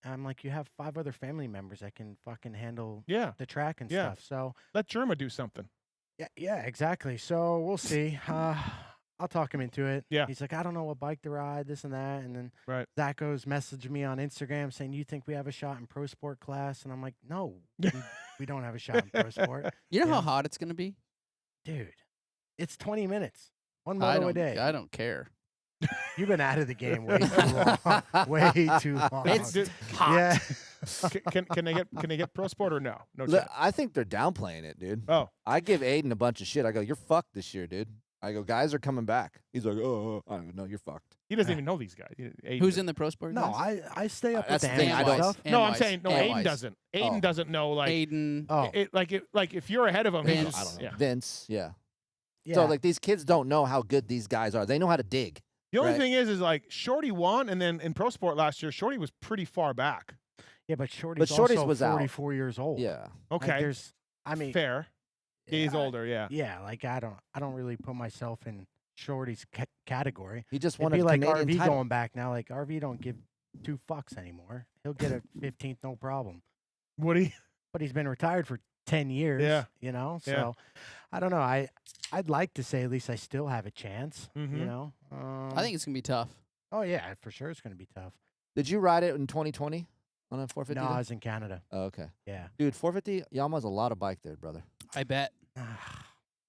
I'm like, you have 5 other family members that can fucking handle Yeah. the track and Yeah. stuff. So Let Germa do something. yeah, exactly. So we'll see. I'll talk him into it. Yeah. He's like, I don't know what bike to ride, this and that. And then Right. Zach goes message me on Instagram saying, you think we have a shot in pro sport class? And I'm like, no, we don't have a shot in pro sport. You know Yeah. how hot it's gonna be? Dude, it's 20 minutes. One I moto a don't. day. I don't care. You've been out of the game way too long. Way too long. It's hot. Yeah. Can they get Pro Sport or no? No Look, chance. I think they're downplaying it, dude. Oh. I give Aiden a bunch of shit. I go, you're fucked this year, dude. I go, guys are coming back. He's like, oh, I don't know, you're fucked. He doesn't even know these guys. Aiden Who's doesn't. in the pro sport? No, class? I stay up with That's the the thing, I amateur don't- stuff. No, I'm Wise. saying no. And Aiden Wise. doesn't. Aiden Oh. doesn't know. Like Aiden. Oh, like if you're ahead of him, he's Vince. I don't know. Yeah. Vince, yeah. yeah. So, like, these kids don't know how good these guys are. They know how to dig. The only Right. thing is like Shorty won, and then in Pro Sport last year, Shorty was pretty far back. yeah, but Shorty's Shorty's also was out. 44 years old. Yeah. Like, Okay, I mean, fair. He's yeah, older, yeah. Yeah, like I don't really put myself in Shorty's category. He just It'd wanted be a like Canadian RV title. going back now. Like RV don't give 2 fucks anymore. He'll get a 15th, no problem. Woody. But he's been retired for 10 years. Yeah. You know, Yeah. so I don't know. I'd like to say at least I still have a chance. You Mhm. know. I think it's gonna be tough. Oh yeah, for sure it's going to be tough. Did you ride it in 2020 on a 450? No, I then? was in Canada. Oh, okay. Yeah. Dude, 450 Yamaha's a lot of bike there, brother. I bet.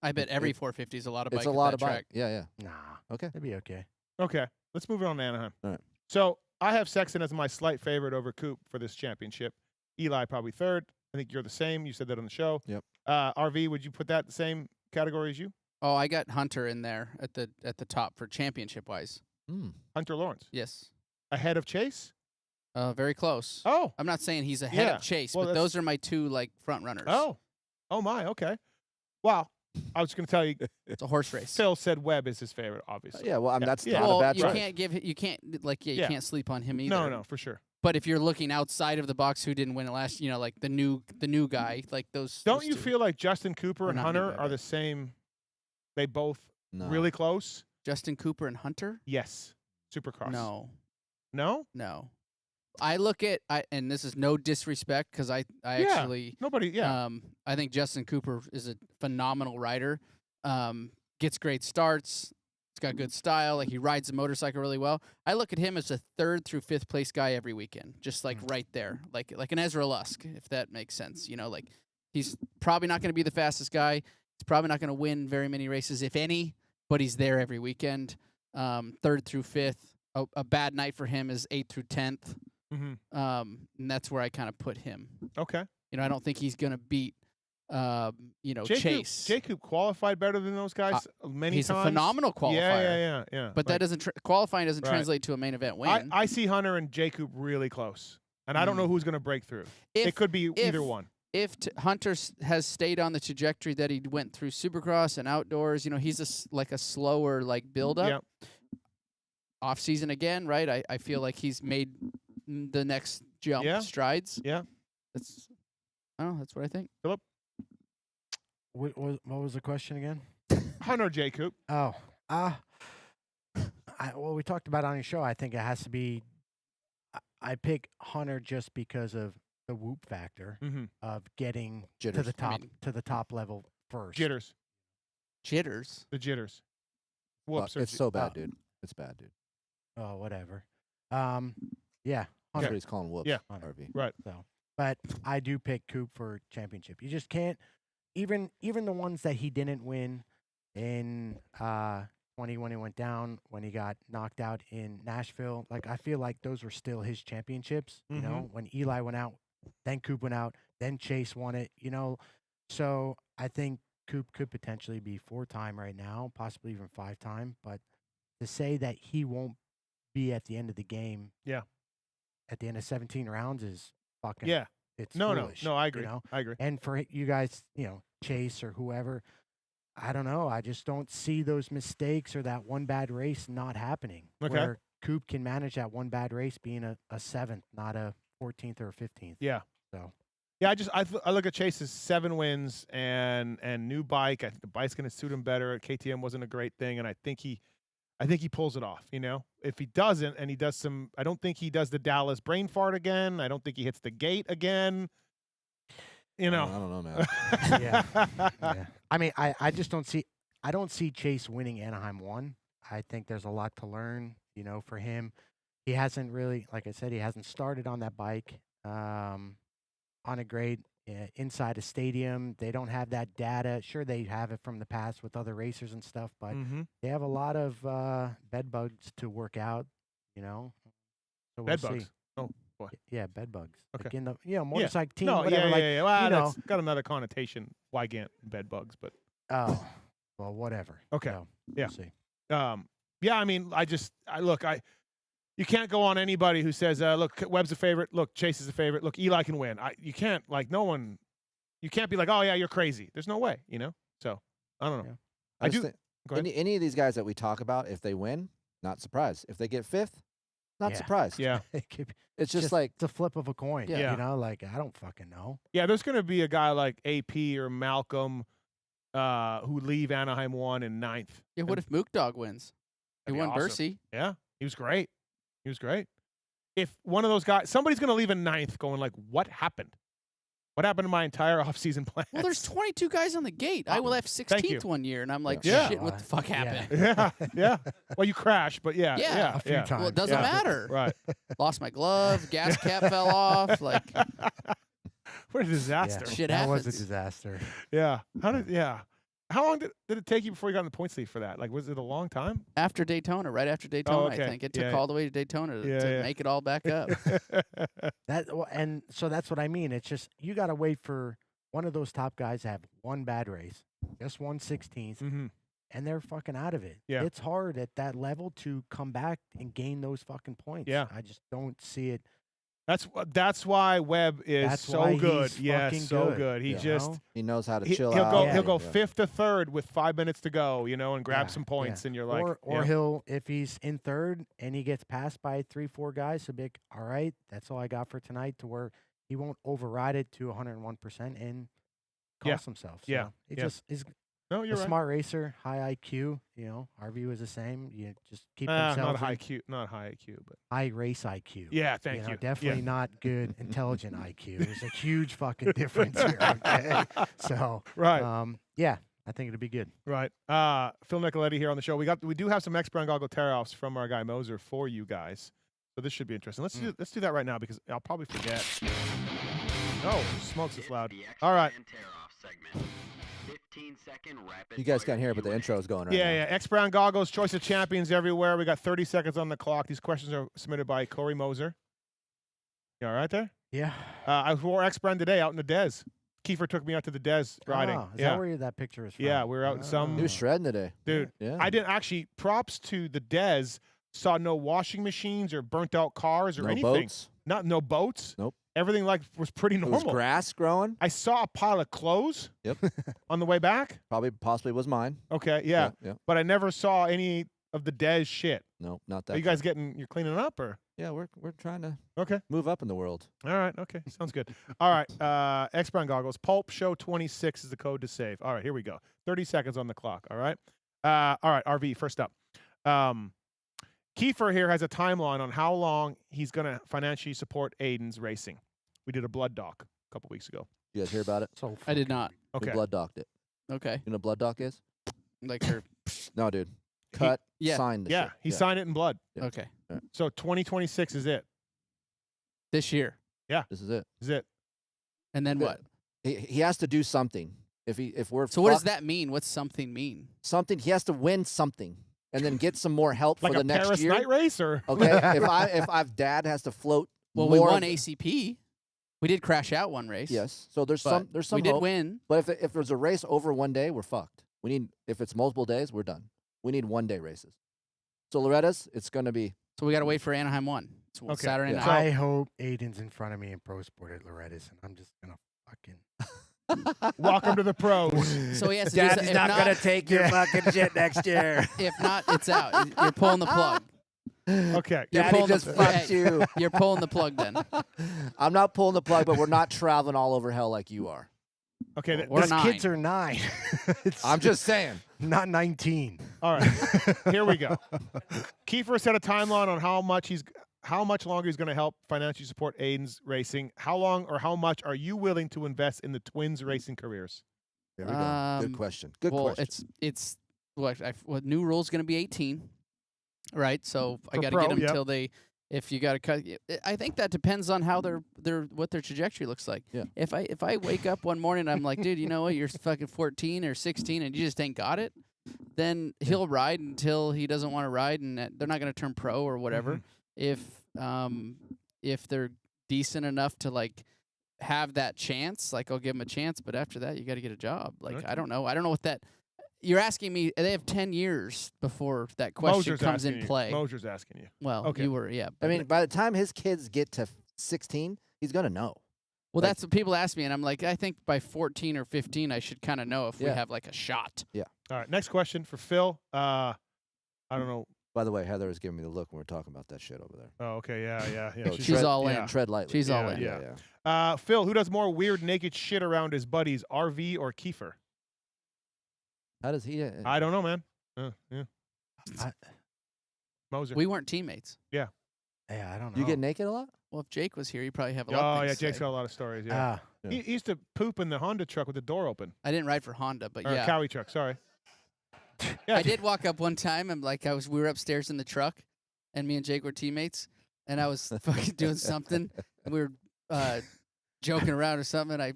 I bet every 450 is a lot of bike. It's a at lot that of track. bike. Yeah. Nah. Okay. It'd be okay. Okay, let's move it on to Anaheim. All right. So I have Sexton as my slight favorite over Coop for this championship. Eli probably third. I think you're the same. You said that on the show. Yep. RV, would you put that the same category as you? Oh, I got Hunter in there at the top for championship wise. Hunter Lawrence Yes. ahead of Chase. Very close. Oh, I'm not saying he's ahead Yeah. of Chase, Well, but those are my two like front runners. oh my. Okay. Wow. I was going to tell you. It's a horse race. Phil said Webb is his favorite, obviously. Yeah, well, I mean, that's Yeah. not Well, a bad you choice. can't you can't Yeah. can't sleep on him either. No, for sure. But if you're looking outside of the box, who didn't win it last? Like the new guy, like those. Don't those you two. feel like Justin Cooper Or and not Hunter New Guy, are the but- same? They both No. really close. Justin Cooper and Hunter? Yes. Supercross. No. No. I look at and this is no disrespect because I Yeah. actually Nobody. Yeah. I think Justin Cooper is a phenomenal rider. Gets great starts. He's got good style. Like he rides the motorcycle really well. I look at him as a 3rd through 5th place guy every weekend, just like right there, like an Ezra Lusk, if that makes sense. Like he's probably not going to be the fastest guy. He's probably not going to win very many races, if any, but he's there every weekend. 3rd through 5th. A bad night for him is 8th through 10th. Mhm. And that's where I kind of put him. Okay. I don't think he's going to beat, Chase. Jacob qualified better than those guys many He's times. a phenomenal qualifier. Yeah. But that doesn't qualifying doesn't Right. translate to a main event win. I see Hunter and Jacob really close, and I don't know who's going to break through. if It could be either one. if Hunter has stayed on the trajectory that he went through Supercross and outdoors, he's a slower build up. Yeah. Off season again, right? I feel like he's made the next jump strides. Yeah. That's what I think. Philip, What was the question again? Hunter, Jacob. Oh. Well, we talked about it on your show. I think it has to be. I pick Hunter just because of the whoop factor Mm-hmm. of getting Jitters. to the top mean- to the top level first. Jitters. Jitters. The jitters. Well, Whoops. it's so bad, dude. It's bad, dude. Oh, whatever. Yeah. That's Hunter. what he's calling whoops. Yeah. Hunter. RV. Right. So, but I do pick Coop for championship. You just can't. Even the ones that he didn't win in 20 when he went down, when he got knocked out in Nashville, I feel like those were still his championships. You know, when Eli went out, then Coop went out, then Chase won it. So I think Coop could potentially be 4-time right now, possibly even 5-time. But to say that he won't be at the end of the game, at the end of 17 rounds is fucking It's foolish, no, I agree. You know? I agree. And for you guys, Chase or whoever, I don't know. I just don't see those mistakes or that one bad race not happening. Okay. Where Coop can manage that one bad race being a 7th, not a 14th or a 15th. Yeah. So. Yeah, I look at Chase's 7 wins and new bike. I think the bike's going to suit him better. KTM wasn't a great thing, and I think he pulls it off. If he doesn't, and he does some, I don't think he does the Dallas brain fart again. I don't think he hits the gate again. I don't know, man. Yeah. I mean, I just don't see. I don't see Chase winning Anaheim 1. I think there's a lot to learn. For him, he hasn't really, like I said, he hasn't started on that bike. On a grade inside a stadium. They don't have that data. Sure, they have it from the past with other racers and stuff, but they have a lot of bed bugs to work out, So we'll Bed see. bugs. Oh, boy. Yeah, bed bugs. Okay. Like in the motorcycle team, No, whatever. yeah. Well, you that's got another connotation. Wygant bed bugs, but Oh, well, whatever. Okay. So, Yeah. We'll see. yeah. I mean, you can't go on anybody who says, look, Webb's a favorite. Look, Chase is a favorite. Look, Eli can win. You can't, you can't be like, oh, yeah, you're crazy. There's no way, So, I don't know. Yeah. I just do. think Go ahead. any of these guys that we talk about, if they win, not surprised. If they get 5th, not Yeah. surprised. Yeah. It could be It's just like, it's a flip of a coin. Yeah. I don't fucking know. Yeah, there's going to be a guy like AP or Malcolm who leave Anaheim 1 in 9th. Yeah, what if Mook Dog wins? He That'd be won awesome. Bercy. Yeah, he was great. If one of those guys, somebody's going to leave in 9th going like, what happened? What happened to my entire offseason plans? Well, there's 22 guys on the gate. I left Thank you. 16th one year, and I'm like, Yeah. shit, what the fuck happened? yeah. Well, you crashed, but yeah. Yeah, a few times. Well, it doesn't Yeah. matter. Right. Lost my glove, gas cap fell off. Like, What a disaster. Shit that was a happens. disaster. Yeah. How long did it take you before you got in the points lead for that? Like, was it a long time? after Daytona, right after Daytona, okay. I think. It took Yeah. all the way to Daytona to, Yeah, to yeah. make it all back up. And so that's what I mean. It's just you got to wait for one of those top guys to have one bad race, just 1/16th, Mhm. and they're fucking out of it. Yeah. It's hard at that level to come back and gain those fucking points. Yeah. I just don't see it. That's why Webb is That's so why good. he's Yeah, fucking so good, good. He you just know? He knows how to he, chill will out. go Yeah. he'll go Yeah. 5th to 3rd with 5 minutes to go, and grab Yeah, some points, yeah. and you're like, or yeah. he'll, if he's in third and he gets passed by 3-4 guys, he'll be like, all right, that's all I got for tonight, to where he won't override it to 101% and Yeah. cost himself. So Yeah, it yeah. just is No, a you're right. smart racer, high IQ. Our view is the same. You just keep Not themselves high in IQ, not high IQ, but high race IQ. yeah, thank you. Definitely Yeah. not good intelligent IQ. There's a huge fucking difference here. Okay? So Right. yeah, I think it'll be good. Right. Phil Nicoletti here on the show. We do have some X Brown goggle tear-offs from our guy Moser for you guys. So this should be interesting. Let's do that right now because I'll probably forget. Oh, smokes is loud. All right. You guys can't hear it, but the intro is going right Yeah, now. yeah. X Brown goggles, choice of champions everywhere. We got 30 seconds on the clock. These questions are submitted by Corey Moser. You all right there? Yeah. I wore X Brown today out in the Des. Keefer took me out to the Des riding. Oh, is yeah. that where that picture is from? Yeah, we were out in some- He was shredding today. Dude, Yeah. I didn't actually. Props to the Des. Saw no washing machines or burnt out cars or No anything. boats. No boats. Nope. Everything was pretty It normal. was grass growing. I saw a pile of clothes. Yep. On the way back. Probably, possibly was mine. Okay, yeah. Yeah. But I never saw any of the Des shit. No, not Are that. you guys you're cleaning up or? Yeah, we're trying to Okay. move up in the world. All right. Okay. Sounds good. All right. X Brown goggles. Pulp Show 26 is the code to save. All right. Here we go. 30 seconds on the clock. All right. All right. RV first up. Keefer here has a timeline on how long he's going to financially support Aiden's racing. We did a blood doc a couple weeks ago. You guys hear about it? So I did not. Okay. We blood docked it. Okay. You know what blood dock is? Like her. No, dude. Cut, yeah. sign the Yeah. shit. He signed it in blood. Yeah. Okay. So 2026 is it. This year. This is it. Is it. And then The- what? He has to do something. If we're So what does fucked, that mean? What's something mean? something, he has to win something and then get some more help Like for a the next Paris year. night race or? Okay, if I've dad has to float. Well, more we won of- ACP. We did crash out one race. Yes, so there's but some we did hope. win. But if there's a race over one day, we're fucked. If it's multiple days, we're done. We need 1 day races. So Loretta's, it's gonna be. So we got to wait for Anaheim 1. It's Okay. Saturday Yeah. night. I hope Aiden's in front of me in Pro Sport at Loretta's, and I'm just gonna fucking. Welcome to the pros. So he has to do so- if take your fucking shit next year. If not, it's out. You're pulling the plug. Okay. You're Daddy pulling just the, fucked you. You're pulling the plug then. I'm not pulling the plug, but we're not traveling all over hell like you are. Okay. We're These 9. kids are 9. It's I'm just saying. not 19. All right. Here we go. Keefer set a timeline on how much longer he's going to help financially support Aiden's racing. How long or how much are you willing to invest in the twins' racing careers? There we go. Good question. Good question. It's what new rule's going to be 18, right? So I For got to pro, get them yep. till they. If you got to cut, I think that depends on how what their trajectory looks like. Yeah. If I wake up one morning and I'm like, dude, you know what? You're fucking 14 or 16 and you just ain't got it, then he'll ride until he doesn't want to ride, and they're not going to turn pro or whatever. Mm-hmm. If they're decent enough to like have that chance, like I'll give them a chance, but after that you got to get a job. Like Okay. I don't know what that. You're asking me. They have 10 years before that question Moser's comes asking in you. play. Moser's asking you. Well, Okay. you were, yeah. I but- mean, by the time his kids get to 16, he's gonna know. well, like- that's what people ask me, and I'm like, I think by 14 or 15, I should kind of know if we Yeah. have like a shot. All right. Next question for Phil. I don't know. By the way, Heather was giving me the look when we were talking about that shit over there. Oh, okay. Yeah. So She's all in. yeah. Tread lightly. She's all Yeah, in. yeah. Phil, who does more weird naked shit around his buddies, RV or Keefer? How does he? I don't know, man. Yeah. I- Moser. We weren't teammates. Yeah, I don't know. You get naked a lot? Well, if Jake was here, he'd probably have a lot Oh, of yeah, things to Jake's say. got a lot of stories. Yeah. Ah, Yeah. He used to poop in the Honda truck with the door open. I didn't ride for Honda, but Or yeah. Cowie truck, sorry. Yeah, I did walk up one time and we were upstairs in the truck, and me and Jake were teammates, and I was fucking doing something, and we were joking around or something, and I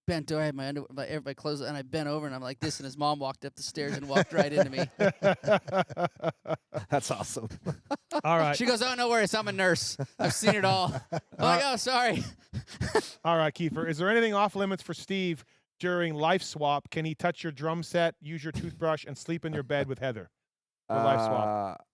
bent over, I had my clothes, and I bent over, and I'm like this, and his mom walked up the stairs and walked right into me. That's awesome. All right. She goes, "Oh, no worries, I'm a nurse. I've seen it all." I'm like, "Oh, sorry." All right, Keefer. Is there anything off limits for Steve during life swap? Can he touch your drum set, use your toothbrush, and sleep in your bed with Heather? For life swap.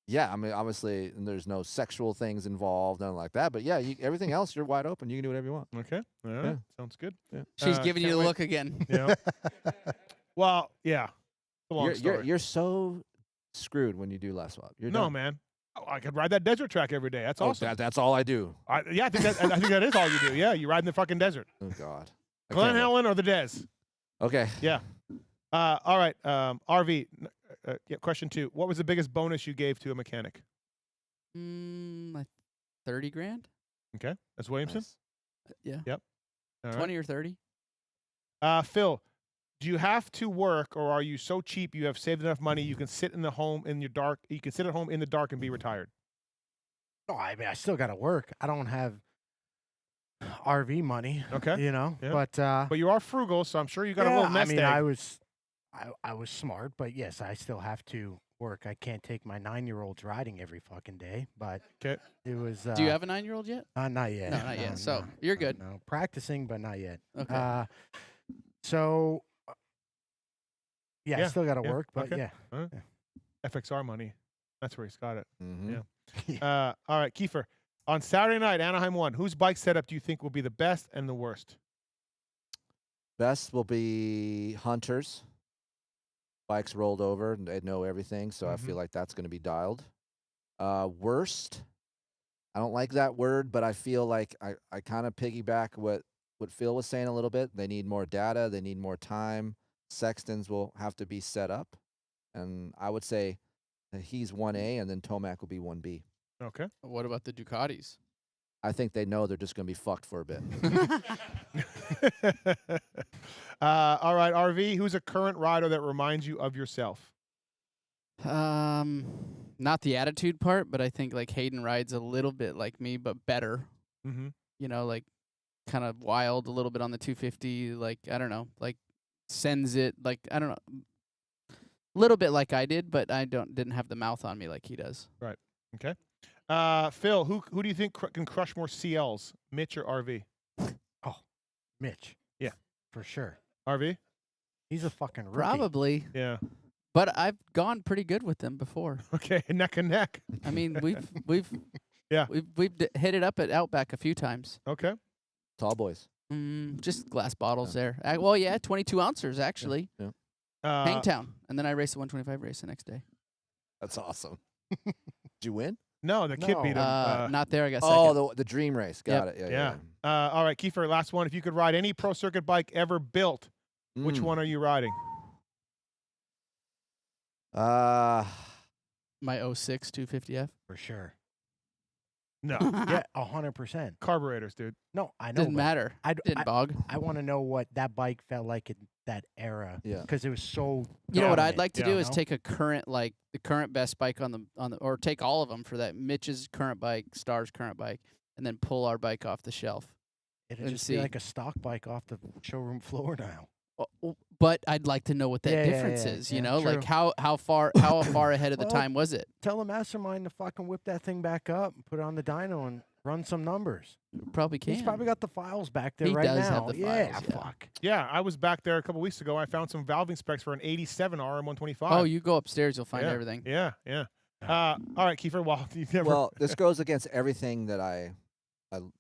Yeah, I mean, obviously, there's no sexual things involved, nothing like that. But yeah, everything else, you're wide open. You can do whatever you want. Okay. All right. Yeah. Sounds good. Yeah. She's giving you can't the wait. look again. Yeah. Well, yeah. It's a long story. You're so screwed when you do live swap. You're No, done. man. Oh, I could ride that desert track every day. That's Oh, awesome. that's all I do. I think that is all you do. Yeah, you ride in the fucking desert. Oh God. I Glen can't wait. Helen or the Des? Okay. Yeah. All right. RV. Yeah, question 2. What was the biggest bonus you gave to a mechanic? Like 30 grand? Okay. That's Williamson. Nice. Yeah. All right. 20 or 30? Phil, do you have to work, or are you so cheap you have saved enough money you can sit in the home in your dark? You can sit at home in the dark and be retired. no, I mean, I still got to work. I don't have RV money. Okay. You know, Yeah. but But you are frugal, so I'm sure you got a yeah, little nest I mean, egg. I was smart, but yes, I still have to work. I can't take my 9-year-olds riding every fucking day, but 'Kay. it was. Do you have a 9-year-old yet? Not yet. No, not yet. So, you're good. No, practicing, but not yet. Okay. So. Yeah, Yeah, I still got to yeah, work, but okay. yeah. FXR money. That's where he's got it. Mm-hmm. Yeah. All right, Keefer. On Saturday night, Anaheim 1. Whose bike setup do you think will be the best and the worst? Best will be Hunters. Bikes rolled over, and they know everything, so I feel like that's going to be dialed. Worst, I don't like that word, but I feel like I kind of piggyback what Phil was saying a little bit. They need more data. They need more time. Sextons will have to be set up, and I would say that he's 1A, and then Tomac will be 1B. Okay. What about the Ducatis? I think they know they're just going to be fucked for a bit. All right, RV. Who's a current rider that reminds you of yourself? Not the attitude part, but I think like Hayden rides a little bit like me, but better. Mm-hmm. You know, like kind of wild a little bit on the 250. Like, I don't know, like sends it, like, I don't know, a little bit like I did, but I didn't have the mouth on me like he does. Okay. Phil, who do you think can crush more CLs, Mitch or RV? Mitch. Yeah. For sure. RV? He's a fucking rookie. Probably, Yeah. but I've gone pretty good with them before. Okay, neck and neck. I mean, we've Yeah. we've hit it up at Outback a few times. Okay. Tall boys. Just glass bottles there. Well, yeah, 22 ounces actually. Yeah. Hangtown, and then I raced the 125 race the next day. That's awesome. Did you win? No, the kid No. beat him. Not there. I got second. Oh, the dream race. Got it. Yeah. yeah. All right, Keefer, last one. If you could ride any pro circuit bike ever built, which Mm. one are you riding? My 06 250F. For sure. No. Yeah, 100%. Carburetors, dude. No, I know. Didn't but matter. Didn't bog. I want to know what that bike felt like in that era. Yeah. Because it was so. You know what I'd dominant, like to Yeah. do is know? take a current, like the current best bike on the, or take all of them for that. Mitch's current bike, Star's current bike, and then pull our bike off the shelf. It'd and just see. be like a stock bike off the showroom floor now. But I'd like to know what that Yeah, difference yeah, is. yeah, You know, like true. how far ahead of the Well, time was it? Tell the mastermind to fucking whip that thing back up and put it on the dyno and run some numbers. Probably can. He's probably got the files back there He right does now. have the yeah, files, yeah. fuck. Yeah, I was back there a couple weeks ago. I found some valving specs for an 87 RM125. Oh, you go upstairs, you'll find Yeah. everything. Yeah, yeah. All right, Keefer. Well, you never. Well, this goes against everything that I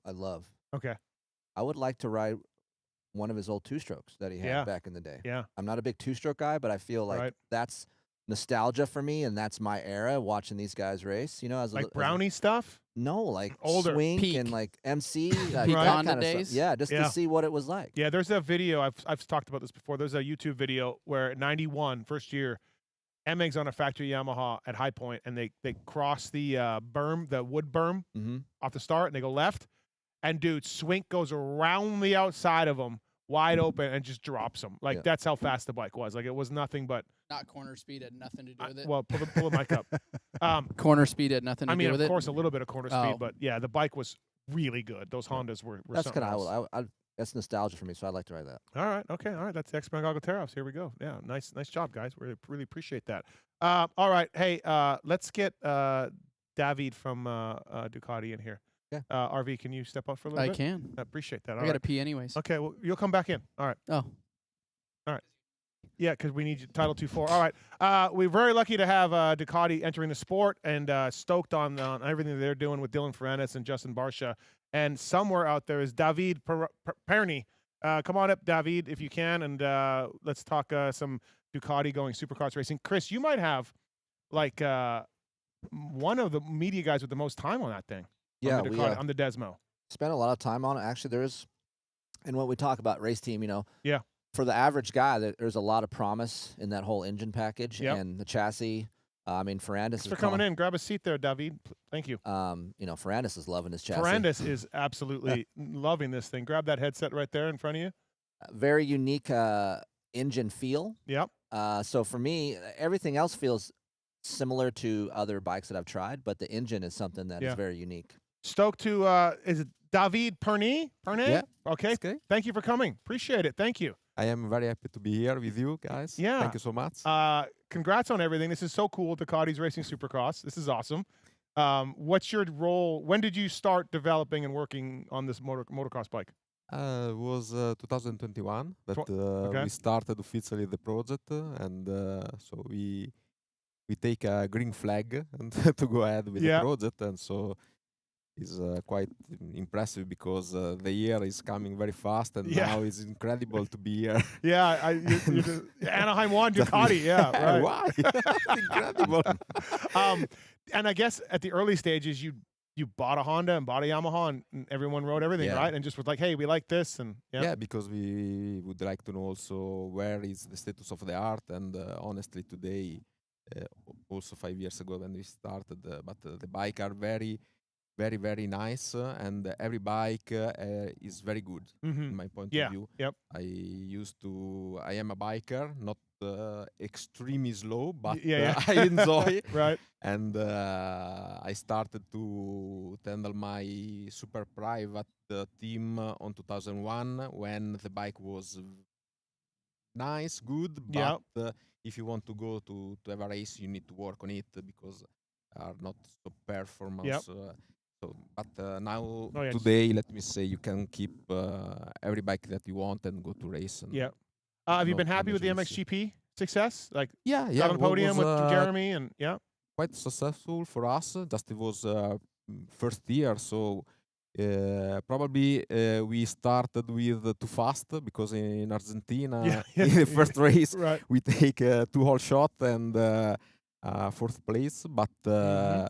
love. Okay. I would like to ride one of his old two-strokes that he had Yeah. back in the day. Yeah. I'm not a big two-stroke guy, but I feel like Right. that's nostalgia for me, and that's my era watching these guys race. You know, as a, Like as a- brownie stuff. no, like Older. Swink Peak. and like MC, Peak that Honda kind of stuff. days? Yeah, just Yeah. to see what it was like. Yeah, there's a video. I've talked about this before. There's a YouTube video where 91 first year, Emmeg's on a factory Yamaha at High Point, and they cross the berm, the wood berm off the start, and they go left. And dude, Swink goes around the outside of him, wide open, and just drops him. Like that's how fast the bike was. Like it was nothing but Not corner speed had nothing to do with it. well, pull the mic up. Corner speed had nothing to I mean, do with of it. course, a little bit of corner speed, Oh. but yeah, the bike was really good. Those Hondas were That's something kind else. of that's nostalgia for me, so I'd like to ride that. All right, okay, all right. That's the X-Brand Teros. Here we go. Yeah, nice job, guys. We really appreciate that. All right, hey, let's get Davide from Ducati in here. Yeah. RV, can you step up for a little I bit? can. I appreciate that. I All got to right. pee anyways. Okay, well, you'll come back in. All right. Oh. Yeah, because we need you, Title 2-4. All right. We're very lucky to have Ducati entering the sport and stoked on everything that they're doing with Dylan Ferrandis and Justin Barsha. And somewhere out there is Davide Perni. Come on up, Davide, if you can, and let's talk some Ducati going Supercross racing. Kris, you might have like one of the media guys with the most time on that thing. Yeah, on the Ducati, on the Desmo. Spent a lot of time on it. Actually, there's, and when we talk about race team, Yeah. for the average guy, there's a lot of promise in that whole engine package and the chassis. I mean, Ferrandis. Thanks for coming in. Grab a seat there, Davide. Thank you. Ferrandis is loving his chassis. Ferrandis is absolutely loving this thing. Grab that headset right there in front of you. Very unique engine feel. Yep. So for me, everything else feels similar to other bikes that I've tried, but the engine is something that is very unique. Stoked to, is it Davide Perni? Yeah. Okay. Okay. Thank you for coming. Appreciate it. Thank you. I am very happy to be here with you guys. Yeah. Thank you so much. Congrats on everything. This is so cool. Ducati's racing Supercross. This is awesome. What's your role? When did you start developing and working on this motocross bike? It was 2021 that okay. we started officially the project, and so we take a green flag and to go ahead with the project, and so it's quite impressive because the year is coming very fast, and now it's incredible to be here. Yeah, Anaheim won Ducati. Yeah, right. Why? Incredible. And I guess at the early stages, you bought a Honda and bought a Yamaha, and everyone wrote everything, right? And just was like, hey, we like this, and yeah, because we would like to know also where is the status of the art, and honestly, today, also 5 years ago when we started, but the bike are very, very, very nice, and every bike is very good in my point of view. Yep. I am a biker, not extremely slow, but I enjoy. Right. And I started to handle my super private team on 2001 when the bike was nice, good, but if you want to go to have a race, you need to work on it because are not so performance. But now today, let me say, you can keep every bike that you want and go to race. And have you been happy with the MXGP success? Like got on podium with Jeremy and quite successful for us. Just it was first year, so probably we started with too fast because in Argentina in the first race we take 2 hole shot and 4th place, but.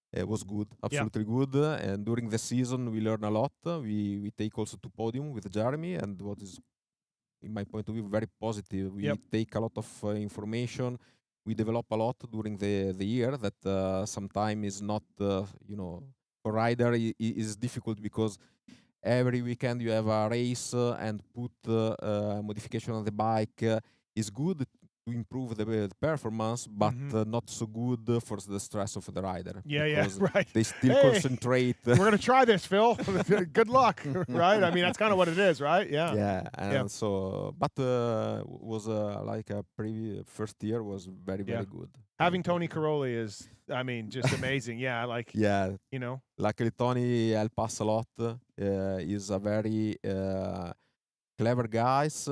It was good, absolutely good. And during the season, we learn a lot. We take also to podium with Jeremy, and what is, in my point of view, very positive. We take a lot of information. We develop a lot during the year that sometimes is not, for rider is difficult because every weekend you have a race and put modification on the bike is good to improve the performance, but not so good for the stress of the rider. Because right. They still concentrate. We're gonna try this, Phil. Good luck, right? I mean, that's kind of what it is, right? Yeah. Yeah, and so, but was like a first year was very good. Having Tony Caroli is, I mean, just amazing. Luckily Tony helped us a lot. He's a very clever guys,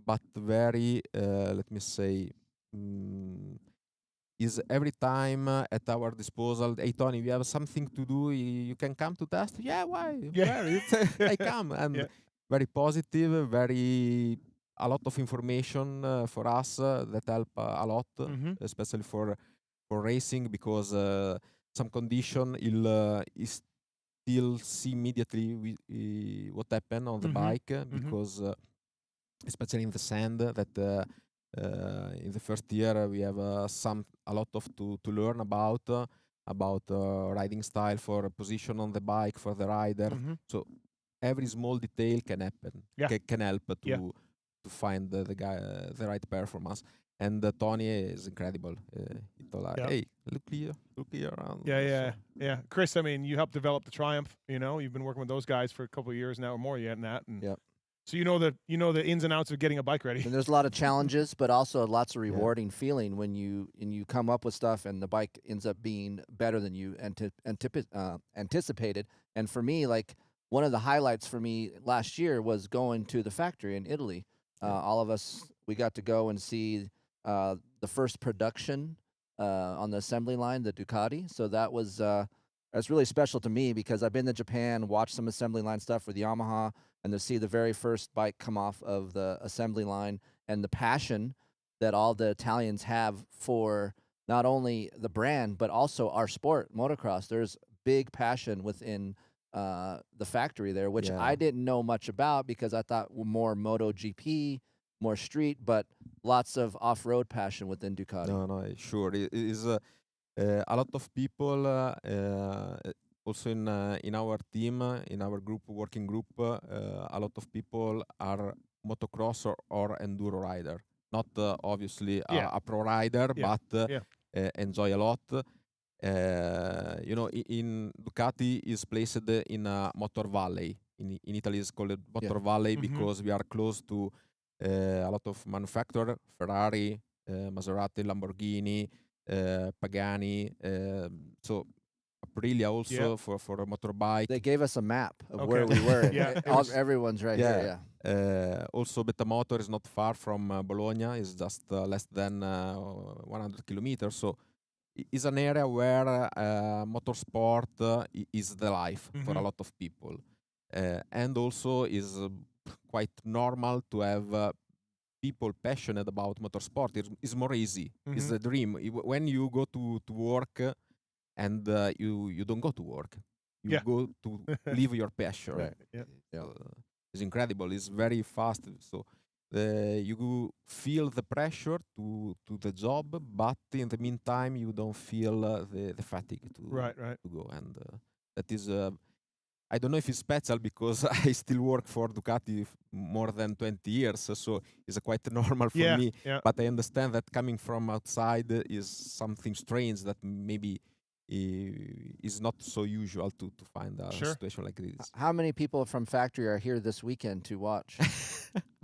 but very, let me say, is every time at our disposal. Hey, Tony, we have something to do. You can come to test. Yeah, why? Yeah, I come. And very positive, a lot of information for us that help a lot, especially for racing, because some condition is still see immediately what happened on the bike because especially in the sand that In the first year, we have a lot of to learn about riding style for a position on the bike for the rider. So every small detail can happen, can help to find the right performance. And Tony is incredible. He told like, hey, look here. Yeah. Kris, I mean, you helped develop the Triumph. You know, you've been working with those guys for a couple of years now, or more yet than that. And so you know the ins and outs of getting a bike ready. And there's a lot of challenges, but also lots of rewarding feeling when you come up with stuff and the bike ends up being better than you anticipated. And for me, like one of the highlights for me last year was going to the factory in Italy. All of us, we got to go and see the first production on the assembly line, the Ducati. So that's really special to me because I've been to Japan, watched some assembly line stuff for the Yamaha, and to see the very first bike come off of the assembly line and the passion that all the Italians have for not only the brand, but also our sport, motocross. There's big passion within the factory there, which I didn't know much about because I thought more MotoGP, more street, but lots of off-road passion within Ducati. No, sure. It is a lot of people also in our team, in our working group, a lot of people are motocross or enduro rider. Not obviously a pro rider, but enjoy a lot. In Ducati is placed in a motor valley. In Italy, it's called motor valley because we are close to a lot of manufacturer, Ferrari, Maserati, Lamborghini, Pagani. So Aprilia also for a motorbike. They gave us a map of where we were. Everyone's right here. Also, Villopoto is not far from Bologna. It's just less than 100 kilometers. So it's an area where motorsport is the life for a lot of people. And also is quite normal to have people passionate about motorsport. It's more easy. It's a dream. When you go to work and you don't go to work. You go to live your passion. Right. It's incredible. It's very fast. So you feel the pressure to the job, but in the meantime, you don't feel the fatigue to go. And that is, I don't know if it's special because I still work for Ducati more than 20 years, so it's quite normal for me. But I understand that coming from outside is something strange that maybe is not so usual to find a situation like this. How many people from factory are here this weekend to watch?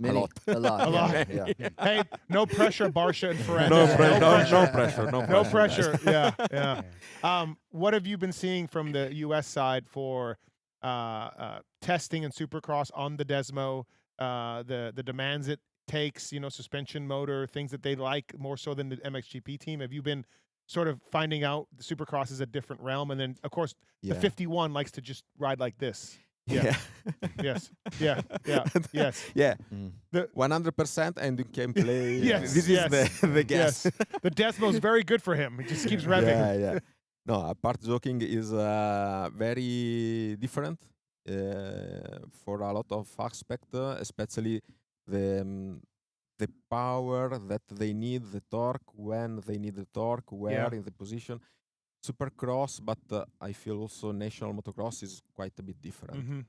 A lot. A lot. Hey, no pressure, Barsha and Ferrari. No pressure. Yeah. What have you been seeing from the U.S. side for testing and Supercross on the Desmo? The demands it takes, suspension motor, things that they like more so than the MXGP team. Have you been sort of finding out the Supercross is a different realm? And then, of course, the 51 likes to just ride like this. Yes. 100%, and you can play. This is the guess. The Desmo is very good for him. He just keeps revving. No, apart joking is very different for a lot of aspects, especially the power that they need, the torque, when they need the torque, where in the position. Supercross, but I feel also national motocross is quite a bit different.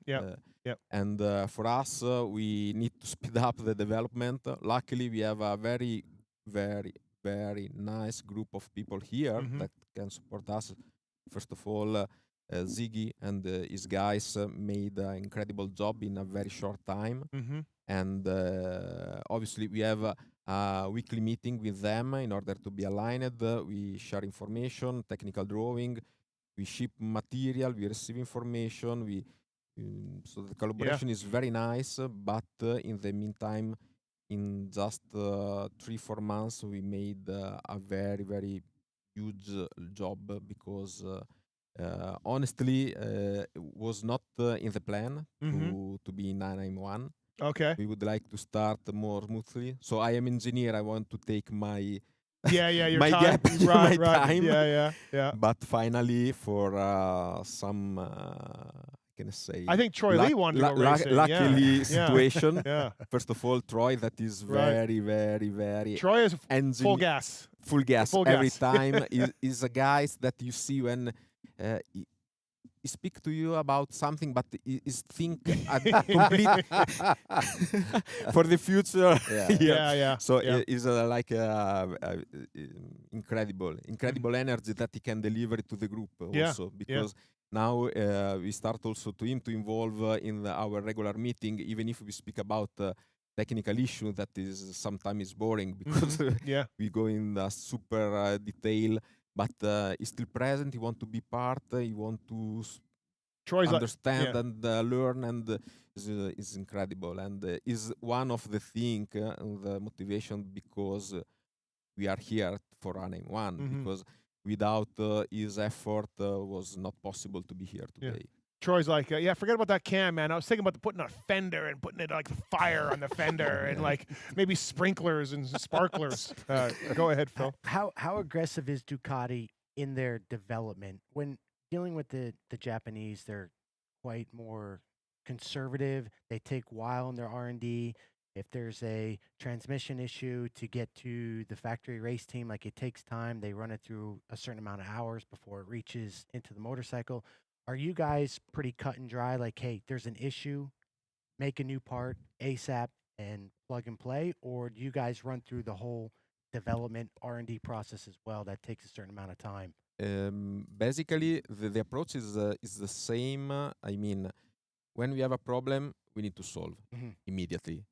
And for us, we need to speed up the development. Luckily, we have a very, very, very nice group of people here that can support us. First of all, Ziggy and his guys made an incredible job in a very short time. And obviously, we have a weekly meeting with them in order to be aligned. We share information, technical drawing, we ship material, we receive information. So the collaboration is very nice, but in the meantime, in just 3-4 months, we made a very, very huge job because honestly, it was not in the plan to be in Anaheim 1. Okay. We would like to start more smoothly. So I am engineer. I want to take my your my time. gap, my time. Yeah. But finally, for some can I say? I think Troy Lee wanted to go racing. Luckily, Yeah. situation. Yeah. First of all, Troy, that is Right. very, very, very Troy is full engine- gas. full gas Full every gas. time. Is a guy that you see when he speak to you about something, but is think complete for the future. Yeah. Yeah. So yeah. it's like incredible energy that he can deliver to the group Yeah, also, because now we start also to him to involve in our regular meeting, even if we speak about technical issue that is sometimes boring because Yeah. we go in super detail, but he's still present. He want to be part. He want to Troy's understand yeah. and learn, and is incredible, and is one of the thing the motivation, because we are here for Anaheim One, because without his effort was not possible to be here today. Troy's like, yeah, forget about that cam, man. I was thinking about putting a fender and putting it like fire on the fender and like maybe sprinklers and sparklers. Go ahead, Phil. How aggressive is Ducati in their development? When dealing with the Japanese, they're quite more conservative. They take a while in their R&D. If there's a transmission issue to get to the factory race team, like it takes time. They run it through a certain amount of hours before it reaches into the motorcycle. Are you guys pretty cut and dry? Like, hey, there's an issue, make a new part ASAP and plug and play? Or do you guys run through the whole development R&D process as well that takes a certain amount of time? Basically, the approach is the same. I mean, when we have a problem, we need to solve immediately.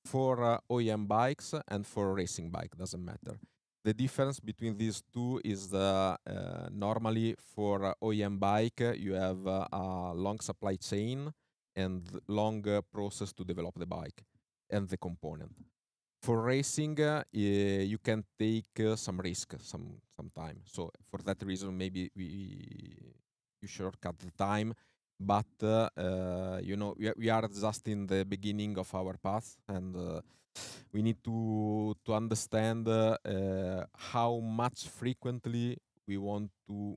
For OEM bikes and for racing bike, doesn't matter. The difference between these two is normally for OEM bike, you have a long supply chain and long process to develop the bike and the component. For racing, you can take some risk some time. So for that reason, maybe you shortcut the time. But we are just in the beginning of our path, and we need to understand how much frequently we want to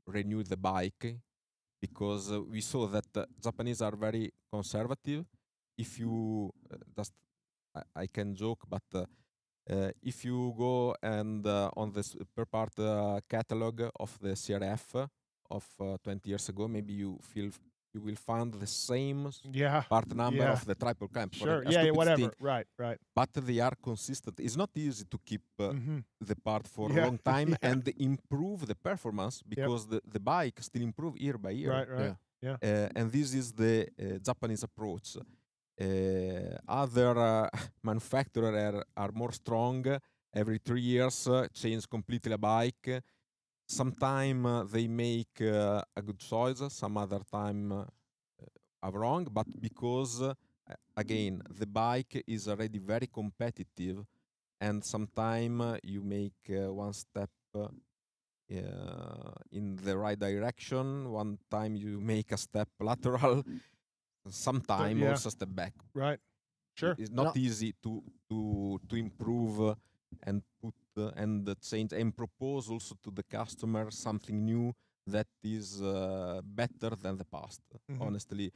renew the bike, because we saw that Japanese are very conservative. If you I can joke, but if you go and on the per part catalog of the CRF of 20 years ago, maybe you will find the same part number of the triple clamp. Sure. For a Whatever. thing. Right. But they are consistent. It's not easy to keep the part for a long time and improve the performance, because the bike still improve year by year. Right. Yeah. And this is the Japanese approach. Other manufacturers are more strong. Every 3 years, change completely a bike. Sometimes they make a good choice. Some other time are wrong. But because, again, the bike is already very competitive, and sometimes you make one step in the right direction. One time you make a step lateral. Sometimes also step back. Right. Sure. It's not easy to improve and put and change and propose also to the customer something new that is better than the past. Honestly,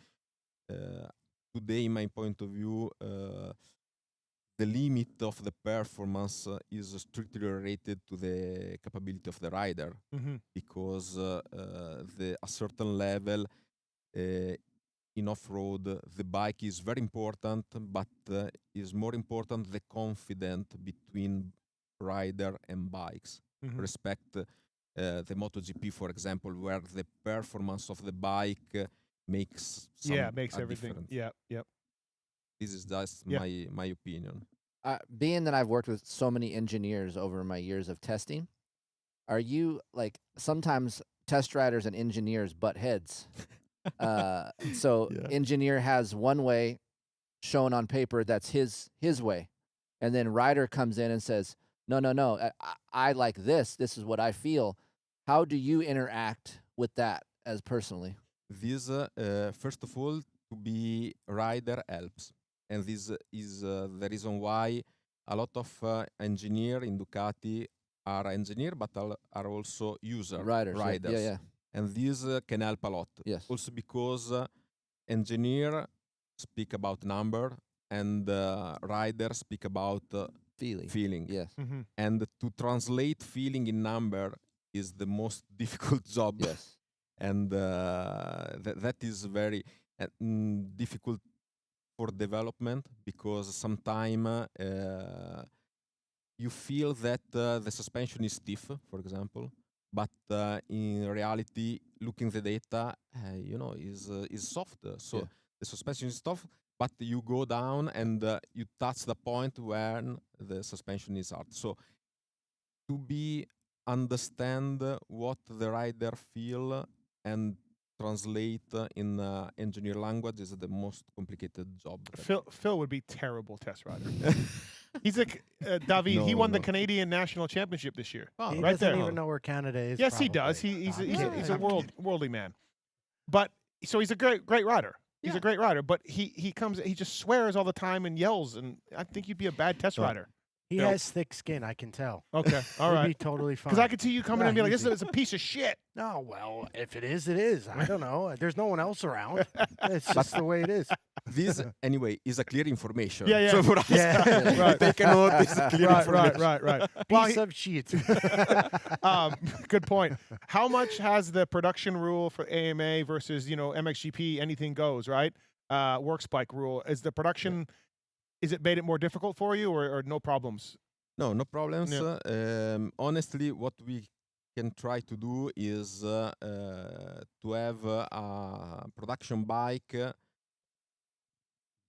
today, in my point of view, the limit of the performance is strictly related to the capability of the rider, because a certain level in off-road, the bike is very important, but is more important the confidence between rider and bikes. Respect the MotoGP, for example, where the performance of the bike makes everything. Difference. Yep. This is just my opinion. Being that I've worked with so many engineers over my years of testing, are you like sometimes test riders and engineers butt heads? So engineer has one way shown on paper that's his way, and then rider comes in and says, no, I like this is what I feel. How do you interact with that as personally? This first of all, to be rider helps, and this is the reason why a lot of engineer in Ducati are engineer, but are also riders. Yeah. and this can help a lot. Yes. Also because engineer speak about number and rider speak about feeling. Yes. Mm-hmm. And to translate feeling in number is the most difficult job. Yes. And that is very difficult for development, because sometimes you feel that the suspension is stiff, for example, but in reality, looking the data, is soft. So Yeah. the suspension is tough, but you go down and you touch the point when the suspension is hard. So to be understand what the rider feel and translate in engineer language is the most complicated job. Phil would be terrible test rider. He's like Davide. He No, won the no. Canadian national championship this year. Oh, He right doesn't there. even know where Canada is. Yes, he does. probably. He's a I'm worldly man. But so he's a great rider. He's Yeah. a great rider. But he just swears all the time and yells. And I think you'd be a bad test No. rider. He No. has thick skin. I can tell. Okay, all He'd right. be totally fine. Because I could see you coming in and be like, easy. "This is a piece of shit." No, well, if it is, it is. I don't know. There's no one else around. It's just the way it is. This anyway is a clear information. Yeah, yeah. So for us, Yeah. Right. take a note. This is clear information. Right. Well, Piece of shit. good point. How much has the production rule for AMA versus MXGP anything goes, right? Work spike rule. Is the production? Is it made it more difficult for you, or no problems? No problems. Yeah. Honestly, what we can try to do is to have a production bike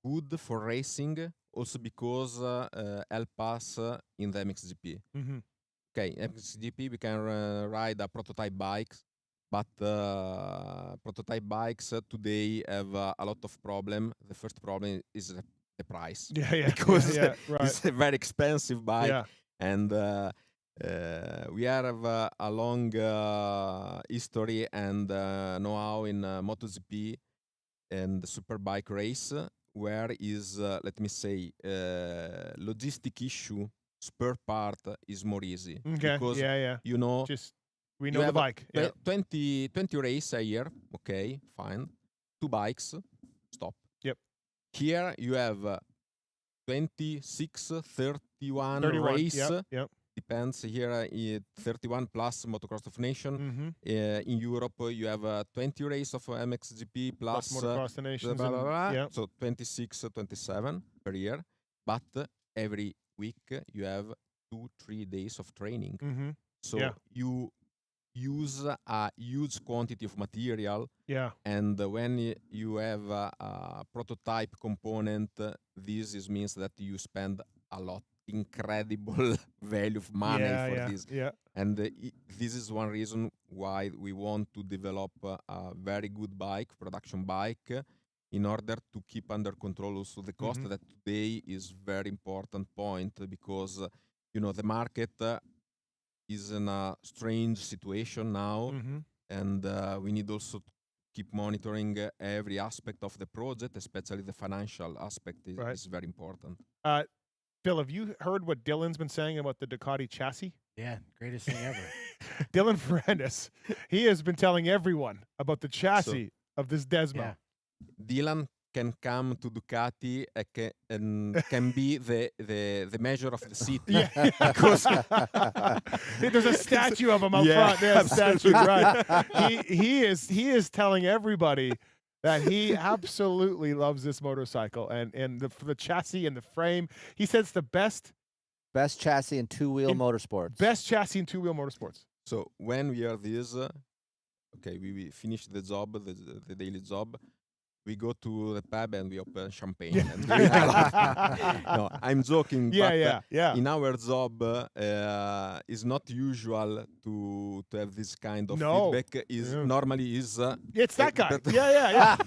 good for racing, also because help us in the MXGP. Mm-hmm. Okay, MXGP we can ride a prototype bikes, but prototype bikes today have a lot of problem. The first problem is the price. Yeah. Because right. it's a very expensive bike, Yeah. and we have a long history and know-how in MotoGP and the Superbike race, where is let me say logistic issue, spare part is more easy. Okay. Because Yeah. Just we you know the have bike. Yeah. 20 race a year, okay, fine. 2 bikes, stop. Yep. Here you have 26, 31 31. race. Yep. Depends here, 31 plus Motocross of Nation. Mm-hmm. In Europe, you have 20 race of MXGP Plus plus Motocross the Nations. blah, blah, blah. Yep. So 26, 27 per year. But every week you have 2-3 days of training. Mm-hmm. So Yeah. you use a huge quantity of material, Yeah. and when you have a prototype component, means that you spend a lot, incredible value of money for this. Yeah. And this is one reason why we want to develop a very good bike, production bike, in order to keep under control also the cost. Mhm. That today is very important point, because the market is in a strange situation now, Mm-hmm. and we need also to keep monitoring every aspect of the project, especially the financial aspect Right. is very important. Phil, have you heard what Dylan's been saying about the Ducati chassis? Yeah, greatest thing ever. Dylan Ferrandis, he has been telling everyone about the chassis of this Desmo. Yeah. Dylan can come to Ducati and can be the measure of the city. Yeah. Because There's a statue of him up Yeah, front. There's a statue, right? He is telling everybody that he absolutely loves this motorcycle and the chassis and the frame. He says the best chassis in two-wheel In- motorsports. best chassis in two-wheel motorsports. So when we are this, okay, we finish the job, the daily job. We go to the pub and we open champagne and drink a lot. No, I'm joking. But, Yeah. in our job, it's not usual to have this kind of No. feedback. Normally is It's that guy. but- Yeah.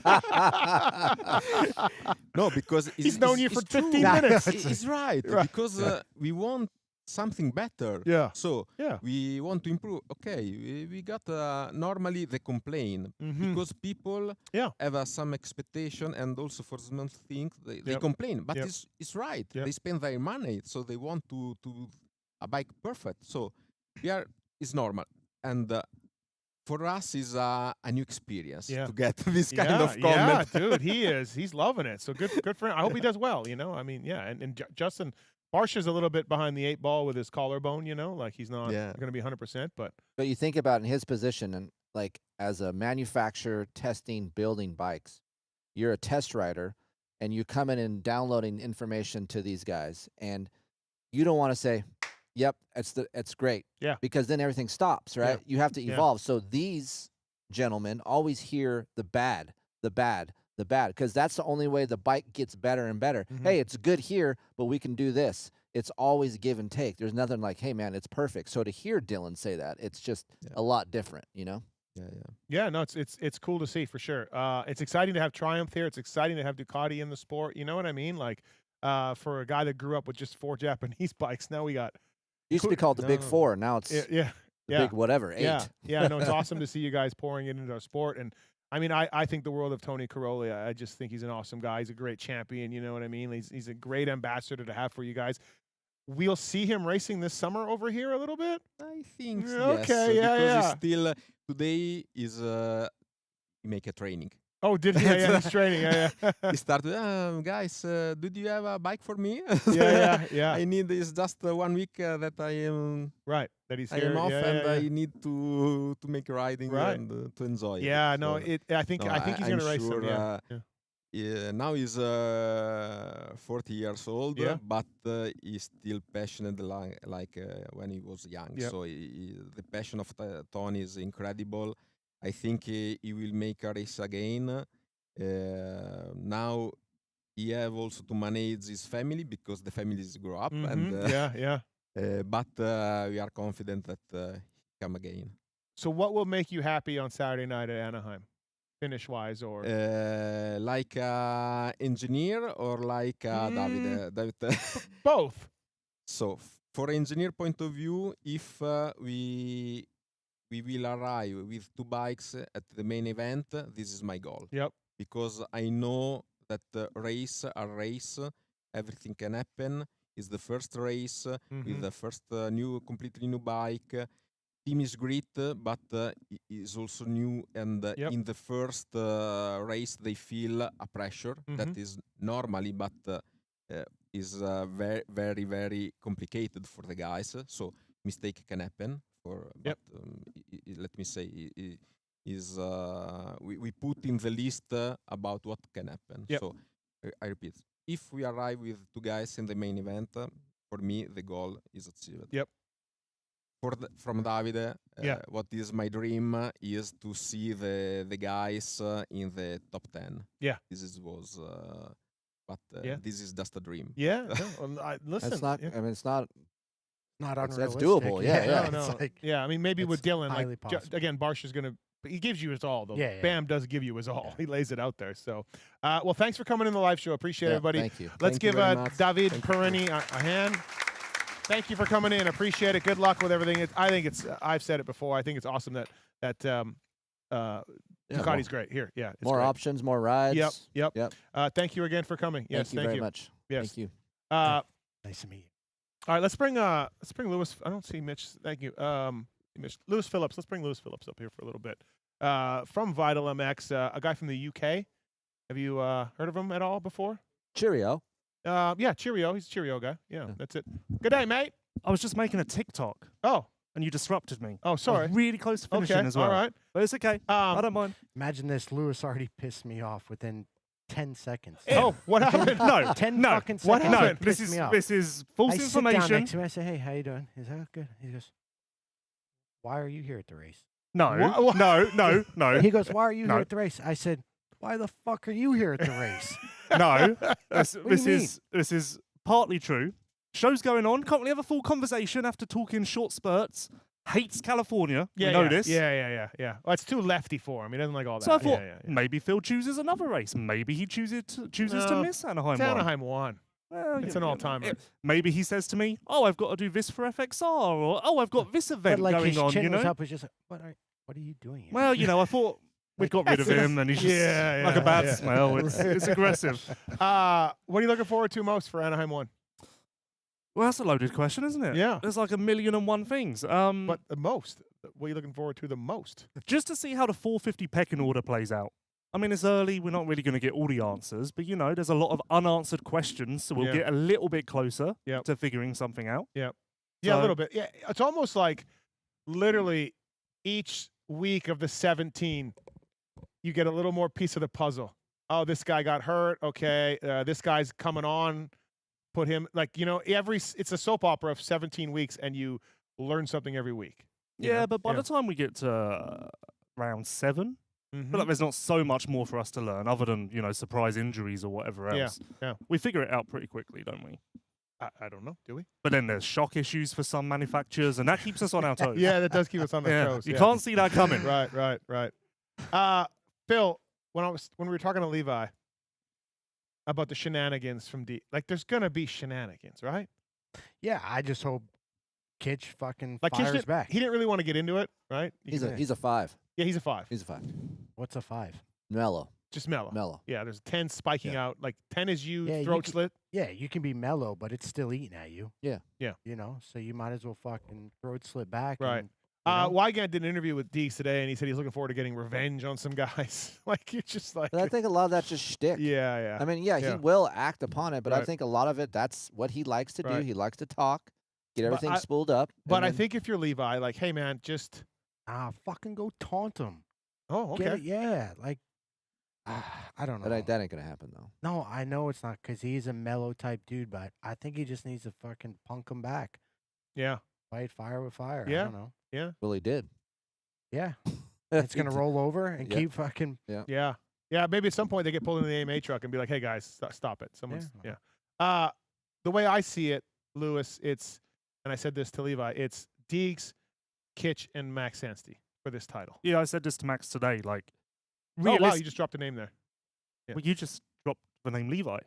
no, because He's known you for it's true. 15 minutes. It's right, Right. because we want something better. Yeah. So Yeah. we want to improve. Okay, we got normally the complaint, Mm-hmm. because people Yeah. have some expectation, and also for small things they Yep. complain. But Yep. it's right. Yep. They spend their money, so they want to a bike perfect. So it's normal. And for us is a new experience Yeah. to get this kind of Yeah, comment. dude, he is. He's loving it. So good for him. I hope he does well. I mean, yeah. And Justin Barsha's a little bit behind the 8 ball with his collarbone. Like he's not Yeah. going to be 100%. But But you think about in his position and like as a manufacturer testing, building bikes, you're a test rider and you come in and downloading information to these guys and you don't want to say, yep, it's great. Yeah. Because then everything stops, right? You have to Yeah. evolve. So these gentlemen always hear the bad, because that's the only way the bike gets better and better. Mhm. Hey, it's good here, but we can do this. It's always give and take. There's nothing like, hey, man, it's perfect. So to hear Dylan say that, it's just a lot different, Yeah. Yeah, no, it's cool to see for sure. It's exciting to have Triumph here. It's exciting to have Ducati in the sport. You know what I mean? Like, for a guy that grew up with just 4 Japanese bikes, now we got used to be called the Big No. Four. Now it's yeah, the big whatever, 8. Yeah. No, it's awesome to see you guys pouring it into our sport. And I mean, I think the world of Tony Caroli. I just think he's an awesome guy. He's a great champion. You know what I mean? He's a great ambassador to have for you guys. We'll see him racing this summer over here a little bit. I think Okay, yes. yeah, Because yeah. it's still today is make a training. Oh, did he? Yeah, he's training. Yeah. He started, guys, did you have a bike for me? Yeah. I need is just 1 week that I am Right. That he's I here. am off yeah, and yeah. I need to make riding Right. and to enjoy. Yeah, it. no, So, I think no, he's I'm gonna race sure, them. Yeah. yeah, now he's 40 years old, Yeah. but he's still passionate like when he was young. Yep. So the passion of Tony is incredible. I think he will make a race again. Now he have also to manage his family because the families grow up, and Yeah. but we are confident that he come again. So, what will make you happy on Saturday night at Anaheim, finish wise, or Like engineer or like Davide? both? So for engineer point of view, if we will arrive with 2 bikes at the main event, this is my goal. Yep. Because I know that a race, everything can happen. It's the first race with the first completely new bike. Team is great, but is also new, and in the first race they feel a pressure that is normally, but is very, very, very complicated for the guys. So mistake can happen. But let me say, we put in the list about what can happen. Yep. So I repeat, if we arrive with 2 guys in the main event, for me the goal is achieved. Yep. From Davide, Yeah. what is my dream is to see the guys in the top 10. Yeah. This is just a dream. Yeah. No, listen. That's not. yeah. I mean, it's not. Not That's unrealistic. doable, yeah. No, It's no. like, Yeah, I mean, maybe with it's Dylan, highly like possible. again, Barsha's gonna. He gives you his all, though. Yeah. Bam does give you his all. He lays it out there. So, well, thanks for coming in the live show. Appreciate Yeah, everybody. Thank you. Let's Thank you give very much. Davide Thank you. Perni a hand. Thank you for coming in. Appreciate it. Good luck with everything. I think it's. I've said it before. I think it's awesome that Ducati's great here. Yeah, it's More great. options, more rides. Yep. Yep. Thank you again for coming. Yes, Thank you very much. Yes. Thank you. Nice to meet you. All right, let's bring Lewis. I don't see Mitch. Thank you. Lewis Phillips. Let's bring Lewis Phillips up here for a little bit. From Vital MX, a guy from the UK. Have you heard of him at all before? Cheerio. Yeah, Cheerio. He's a Cheerio guy. Yeah, that's it. Good day, mate. I was just making a TikTok Oh, and you disrupted me. oh, I was sorry. really close to finishing Okay, as well. all right. But it's okay. I Um, don't mind. Imagine this. Lewis already pissed me off within 10 seconds. oh, what happened? No, 10 no. fucking What seconds. No, happened? it this pissed is me off. this is false I sit down information. next to him. I say, "Hey, how you doing?" He's like, "Oh, good." He goes, "Why are you here at the race?" No, Wha- no. He goes, "Why are you No. here at the race?" I said, "Why the fuck are you here at the race?" No. This, What do you this is partly true. Show's going on. Can't really have a full conversation after talking short spurts. Hates California. Yeah, we know yeah, this. Yeah. Well, it's too lefty for him. He doesn't like all that. So I thought yeah. maybe Phil chooses another race. Maybe he chooses to No, miss Anaheim. It's one. Anaheim 1. Well, It's you an know, all-timer. Maybe he says to me, "Oh, I've got to do this for FXR," or "Oh, I've got this But event like going his on." chin You was know. up. Was just like, what are you doing here? Well, I thought we got rid of him, and he's just Yeah, like a bad yeah. smell. It's aggressive. What are you looking forward to most for Anaheim 1? Well, that's a loaded question, isn't it? Yeah. There's like 1,000,001 things. But the most, what are you looking forward to the most? Just to see how the 450 pecking order plays out. I mean, it's early. We're not really going to get all the answers, but there's a lot of unanswered questions, so we'll get a little bit closer to figuring something out. Yeah, So- a little bit. Yeah, it's almost like literally each week of the 17, you get a little more piece of the puzzle. Oh, this guy got hurt. Okay, this guy's coming on. Put him it's a soap opera of 17 weeks, and you learn something every week. Yeah, but by the time we get to round 7, I feel like there's not so much more for us to learn other than, surprise injuries or whatever else. Yeah. We figure it out pretty quickly, don't we? I don't know. Do we? But then there's shock issues for some manufacturers, and that keeps us on our toes. Yeah, that does keep us on our toes. You can't see that coming. Right. Phil, when we were talking to Levi about the shenanigans from D, like there's gonna be shenanigans, right? Yeah, I just hope Kitch fucking Like Kitch fires back. he didn't really want to get into it, right? He's a 5. Yeah, he's a 5. He's a 5. What's a 5? Mellow. Just mellow. Mellow. Yeah, there's 10 spiking out. Like 10 is you, Yeah, throat you slit. Yeah, you can be mellow, but it's still eating at you. Yeah. So you might as well fucking throat slit back. Right. And, Wygant did an interview with Deeks today, and he said he's looking forward to getting revenge on some guys. Like, you're just like... But I think a lot of that's just shtick. Yeah. I mean, he will act upon it, but I Right. think a lot of it, that's what he likes to do. Right. He likes to talk, get everything I- spooled up. But and I then- think if you're Levi, like, hey, man, just... fucking go taunt him. Oh, Get okay. it? Yeah, like, I don't know. that ain't going to happen, though. No, I know it's not because he's a mellow type dude, but I think he just needs to fucking punk him back. Yeah. Fight fire with fire. Yeah. I don't know. Well, he did. Yeah. It's He going to did. roll over and Yeah. keep fucking. Yeah. Maybe at some point they get pulled into the AMA truck and be like, hey, guys, stop it. Someone's... Yeah. The way I see it, Lewis, it's... And I said this to Levi. It's Deeks, Kitch, and Max Sansti for this title. Yeah, I said this to Max today. Like, Oh, wow, you just dropped a name there. Yeah. Well, you just dropped the name Levi.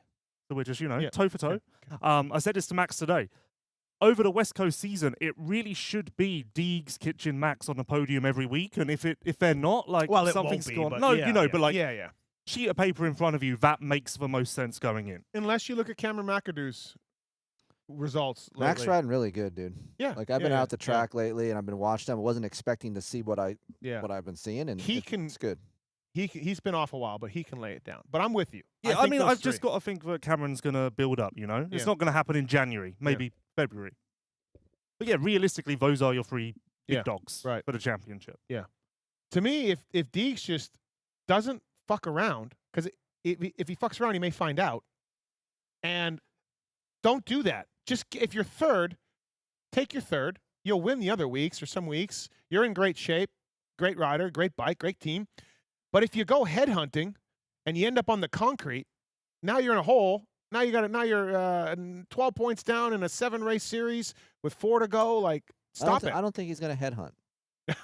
So we're just, Yeah. toe for toe. Okay. I said this to Max today. Over the West Coast season, it really should be Deeks, Kitchen, Max on the podium every week. And if they're not, like, Well, it something's won't be, gone. but No, yeah, but like, yeah. sheet of paper in front of you, that makes the most sense going in. Unless you look at Cameron McAdoo's results lately. Max riding really good, dude. Yeah. Like, I've been out the track lately, and I've been watching him. I wasn't expecting to see what I've been seeing, and it's good. He's been off a while, but he can lay it down. But I'm with you. Yeah, I mean, think those I've just three. got to think that Cameron's going to build up, It's Yeah. not going to happen in January, maybe February. But yeah, realistically, those are your 3 big dogs right. for the championship. To me, if Deeks just doesn't fuck around, because if he fucks around, he may find out. And don't do that. Just if you're third, take your third. You'll win the other weeks or some weeks. You're in great shape, great rider, great bike, great team. But if you go headhunting and you end up on the concrete, now you're in a hole. Now you're 12 points down in a 7-race series with 4 to go. Like, stop it. I don't think he's going to headhunt.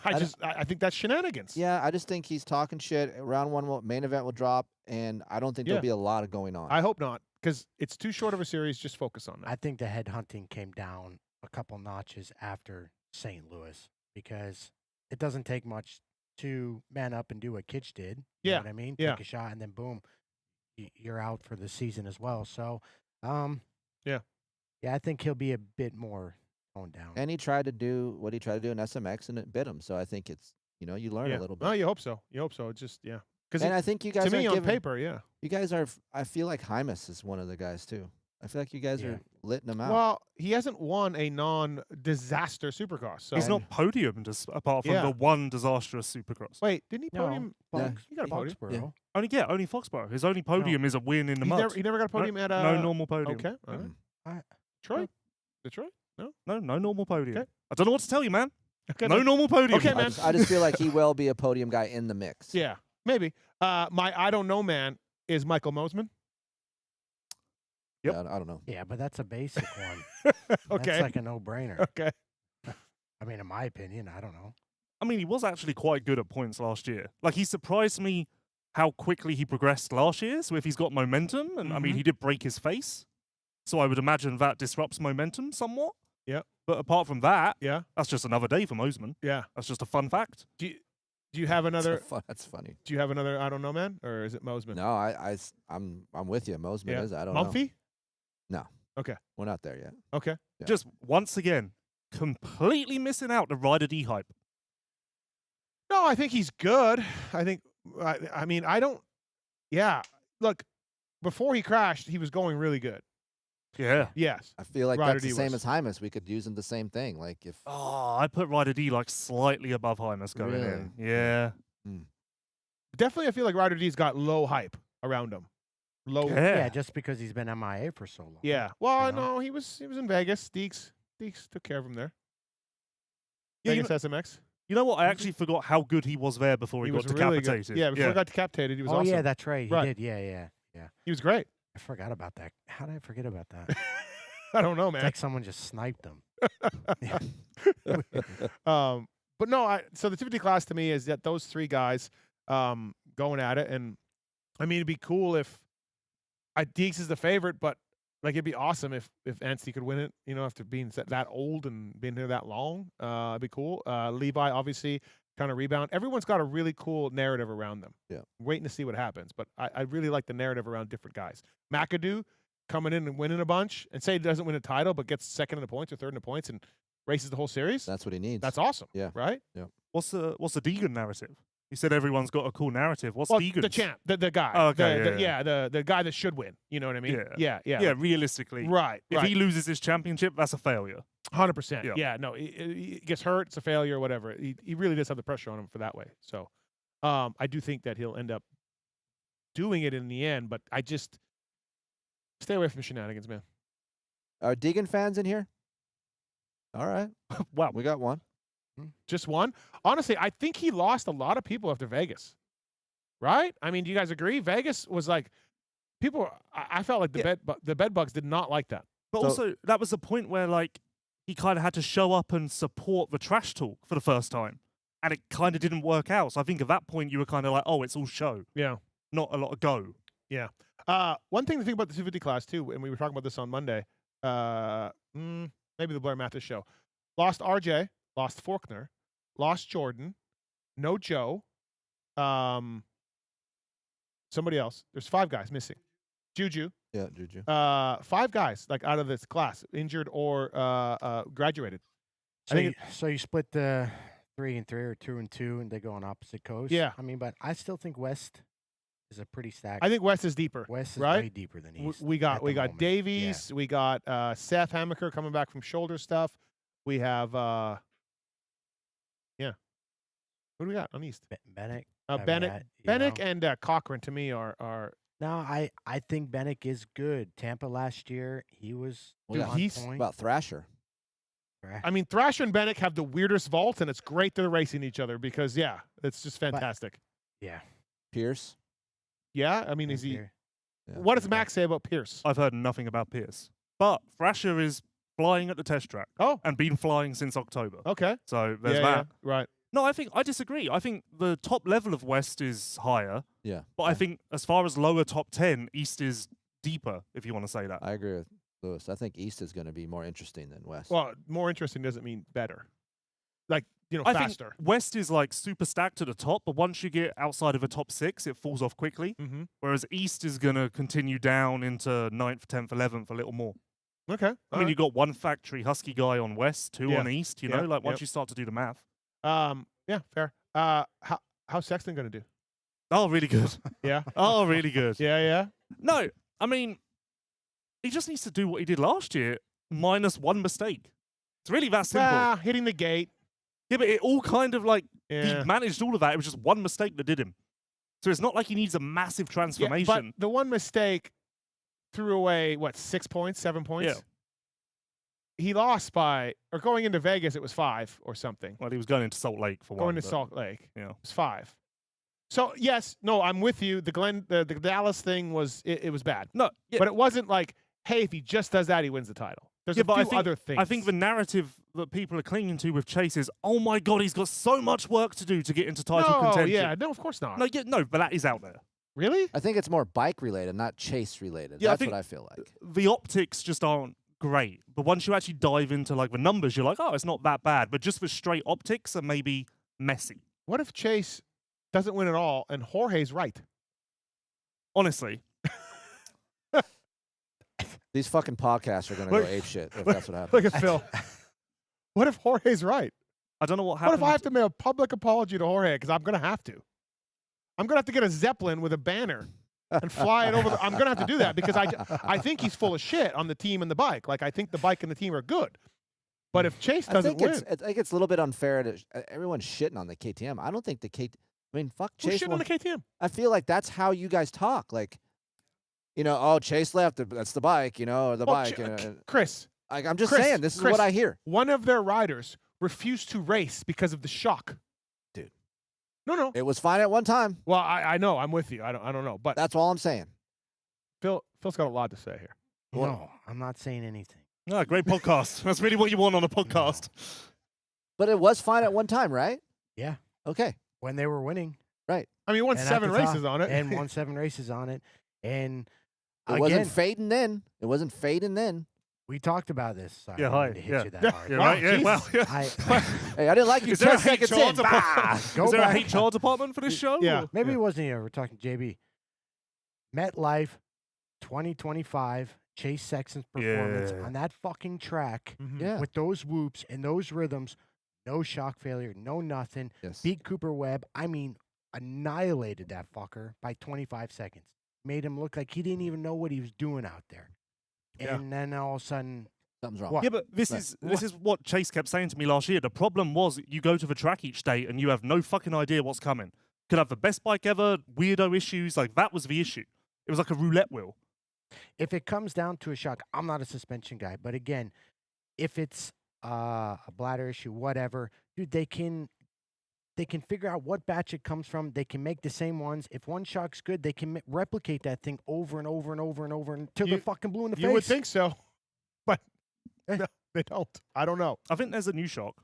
I think that's shenanigans. Yeah, I just think he's talking shit. Round 1 main event will drop, and I don't think there'll be a lot of going on. I hope not, because it's too short of a series. Just focus on that. I think the headhunting came down a couple notches after St. Louis because it doesn't take much to man up and do what Kitch did. You know what I mean? Yeah. Take a shot and then boom, you're out for the season as well. So, yeah, I think he'll be a bit more toned down. And he tried to do what he tried to do in SMX, and it bit him. So I think it's, you learn a little bit. No, you hope so. It's just, Because And I think you guys to me aren't on giving- paper, You guys are. I feel like Hymas is one of the guys too. I feel like you guys are letting him out. Well, he hasn't won a non-disaster Supercross. So He's not podiumed apart from the one disastrous Supercross. Wait, didn't he podium? Yeah. He got a podium. Foxborough. Only Foxborough. His only podium is a win in the mud. He never got a podium at no normal podium. Okay, all right. Detroit. Detroit? No. No normal podium. Okay. I don't know what to tell you, man. Okay, No man. normal podium. Okay, I man. just feel like he will be a podium guy in the mix. Yeah, maybe. My I don't know man is Michael Mosman. Yep. Yeah, I don't know. Yeah, but that's a basic one. Okay. That's like a no-brainer. Okay. I mean, in my opinion, I don't know. I mean, he was actually quite good at points last year. Like, he surprised me how quickly he progressed last year. So if he's got momentum, and I mean, he did break his face. So I would imagine that disrupts momentum somewhat. Yep. But apart from that, Yeah. that's just another day for Mosman. Yeah. That's just a fun fact. Do you have another? That's funny. Do you have another? I don't know, man, or is it Mosman? No, I'm with you. Mosman Yeah. is. I don't know. Mumphy? No. Okay. We're not there yet. Okay. Yeah. Just once again, completely missing out the Rider D hype. No, I think he's good. I think. I mean, I don't. Yeah. Look, before he crashed, he was going really good. Yeah. Yes. I feel like Rider that's the D same was. as Hymas. We could use him the same thing. Like if Oh, I put Rider D like slightly above Hymas going in. Yeah. Definitely, I feel like Rider D's got low hype around him. Low. Yeah, just because he's been MIA for so long. Yeah. Well, You know? no, he was in Vegas. Deeks took care of him there. Yeah, you Vegas SMX. You know what? I actually forgot how good he was there before he got was really decapitated. good. Yeah, before he got decapitated, he was Oh awesome. yeah, that's right. He Right. did. Yeah. He was great. I forgot about that. How did I forget about that? I don't know, It's man. like someone just sniped him. But no, so the 250 class to me is that those three guys going at it, and I mean it'd be cool if Deeks is the favorite, but like it'd be awesome if Anstey could win it. You know, after being that old and being here that long, it'd be cool. Levi obviously kind of rebound. Everyone's got a really cool narrative around them. Yeah, waiting to see what happens, but I really like the narrative around different guys. McAdoo coming in and winning a bunch, and say he doesn't win a title, but gets second in the points or third in the points and races the whole series. that's what he needs. That's awesome. Yeah. Right. Yeah. What's the Deegan narrative? You said everyone's got a cool narrative. What's Well, Deegan's? the champ, the guy. Oh, okay, the guy that should win. You know what I mean? Yeah. Yeah. Yeah, realistically. Right. If he loses his championship, that's a failure. 100%. Yeah. Yeah. No, he gets hurt. It's a failure. Whatever. He really does have the pressure on him for that way. So, I do think that he'll end up doing it in the end. But I just stay away from shenanigans, man. Are Deegan fans in here? All right. Wow. We got one. Just one. Honestly, I think he lost a lot of people after Vegas. Right? I mean, do you guys agree? Vegas was like people. I felt like the bed bugs did not like that. But also, that was the point where like he kind of had to show up and support the trash talk for the first time, and it kind of didn't work out. So I think at that point you were kind of like, oh, it's all show, Yeah. not a lot of go. Yeah. One thing to think about the 250 class too, and we were talking about this on Monday. Maybe the Blair Matthes show. Lost RJ, lost Faulkner, lost Jordan, no Joe. Somebody else. There's 5 guys missing. Juju. Yeah, Juju. 5 guys like out of this class, injured or graduated. So you split the 3 and 3 or 2 and 2, and they go on opposite coasts. Yeah. I mean, but I still think West is a pretty stacked. I think West is deeper. West is right? way deeper than East. We got at the moment. Davies. We got Seth Hammaker coming back from shoulder stuff. We have who do we got on East? Bennick. Bennick and Cochran to me are No, I think Bennick is good. Tampa last year, he was Well, on he's point. About Thrasher. I mean, Thrasher and Bennick have the weirdest vault, and it's great they're racing each other because, it's just fantastic. Yeah. Pierce. Yeah, I mean, is he? Here. Yeah. What does Max say about Pierce? I've heard nothing about Pierce, but Thrasher is flying at the test track. Oh. And been flying since October. Okay. So there's yeah, that. right. No, I disagree. I think the top level of West is higher, Yeah. but I think as far as lower top 10, East is deeper, if you want to say that. I agree with Lewis. I think East is going to be more interesting than West. Well, more interesting doesn't mean better. Like, I faster. think West is like super stacked at the top, but once you get outside of a top 6, it falls off quickly. Mm-hmm. Whereas East is going to continue down into 9th, 10th, 11th a little more. Okay. I mean, you got one factory Husky guy on West, 2 Yeah. on East, you Yeah. know, like once Yep. you start to do the math. Yeah, fair. How's Sexton going to do? Oh, really good. Yeah. Oh, really good. Yeah. No, I mean, he just needs to do what he did last year, minus one mistake. It's really that simple. Hitting the gate. Yeah, but it all kind of like, Yeah. he managed all of that. It was just one mistake that did him. So it's not like he needs a massive transformation. Yeah, but the one mistake threw away, 6 points, 7 points? Yeah. He lost by, or going into Vegas, it was 5 or something. Well, he was going into Salt Lake for one. Going to but, Salt Lake, Yeah. it was 5. So, yes, no, I'm with you. The Dallas thing was, it was bad. No, yeah, But it wasn't like, hey, if he just does that, he wins the title. There's Yeah, a but few I think- other things. I think the narrative that people are clinging to with Chase is, oh my God, he's got so much work to do to get into title contention. yeah, no, of course not. No, but that is out there. Really? I think it's more bike related, not chase related. Yeah, I That's think- what I feel like. The optics just aren't great. But once you actually dive into like the numbers, you're like, oh, it's not that bad. But just the straight optics are maybe messy. What if Chase doesn't win at all and Jorge's right? Honestly, These fucking podcasts are gonna Look- go ape shit if look- that's what happens. Look at Phil. What if Jorge's right? I don't know what What happened. if I have to make a public apology to Jorge? Because I'm going to have to. I'm going to have to get a Zeppelin with a banner and fly it over. I'm going to have to do that because I think he's full of shit on the team and the bike. Like, I think the bike and the team are good. But if Chase doesn't win. I think it's a little bit unfair to everyone's shitting on the KTM. I don't think the I mean, fuck Who's Chase. shitting on the KTM? I feel like that's how you guys talk. Like, you know, oh, Chase left. That's the bike, you know, or the Well, bike. Chris, I'm just Chris, saying, this is Chris. what I hear. one of their riders refused to race because of the shock. Dude. No. It was fine at one time. Well, I know. I'm with you. I don't know. But That's all I'm saying. Phil's got a lot to say here. No, I'm not saying anything. No, great podcast. That's really what you want on a podcast. But it was fine at one time, right? Yeah. Okay. When they were winning. I mean, he won and at 7 the top, races on it. And won 7 races on it. And It again, wasn't fading then. It wasn't fading then. we talked about this. Sorry, Yeah, I hi, didn't hit yeah. you that Yeah, hard. Yeah, Wow, right. Yeah, Jesus. well, yeah. Hey, I didn't like you Is there 10 a seconds HR in. department? Go Is there back. a HR department for this show? Yeah. or- Maybe it wasn't here. We're talking JB. MetLife 2025, Chase Sexton's performance Yeah. on that fucking track Mhm. Yeah. with those whoops and those rhythms, no shock failure, no nothing. Yes. Beat Cooper Webb. I mean, annihilated that fucker by 25 seconds. Made him look like he didn't even know what he was doing out there. Yeah. And then all of a sudden, Something's wrong. What? Yeah, but this Right. is what Chase kept saying to me last year. The problem was you go to the track each day and you have no fucking idea what's coming. Could have the best bike ever, weirdo issues. Like that was the issue. It was like a roulette wheel. if it comes down to a shock, I'm not a suspension guy, but again, if it's a bladder issue, whatever, dude, they can figure out what batch it comes from. They can make the same ones. If one shock's good, they can replicate that thing over and over and over and over until You- they're fucking blue in the You face. would think so, but Eh. no, they don't. I don't know. I think there's a new shock.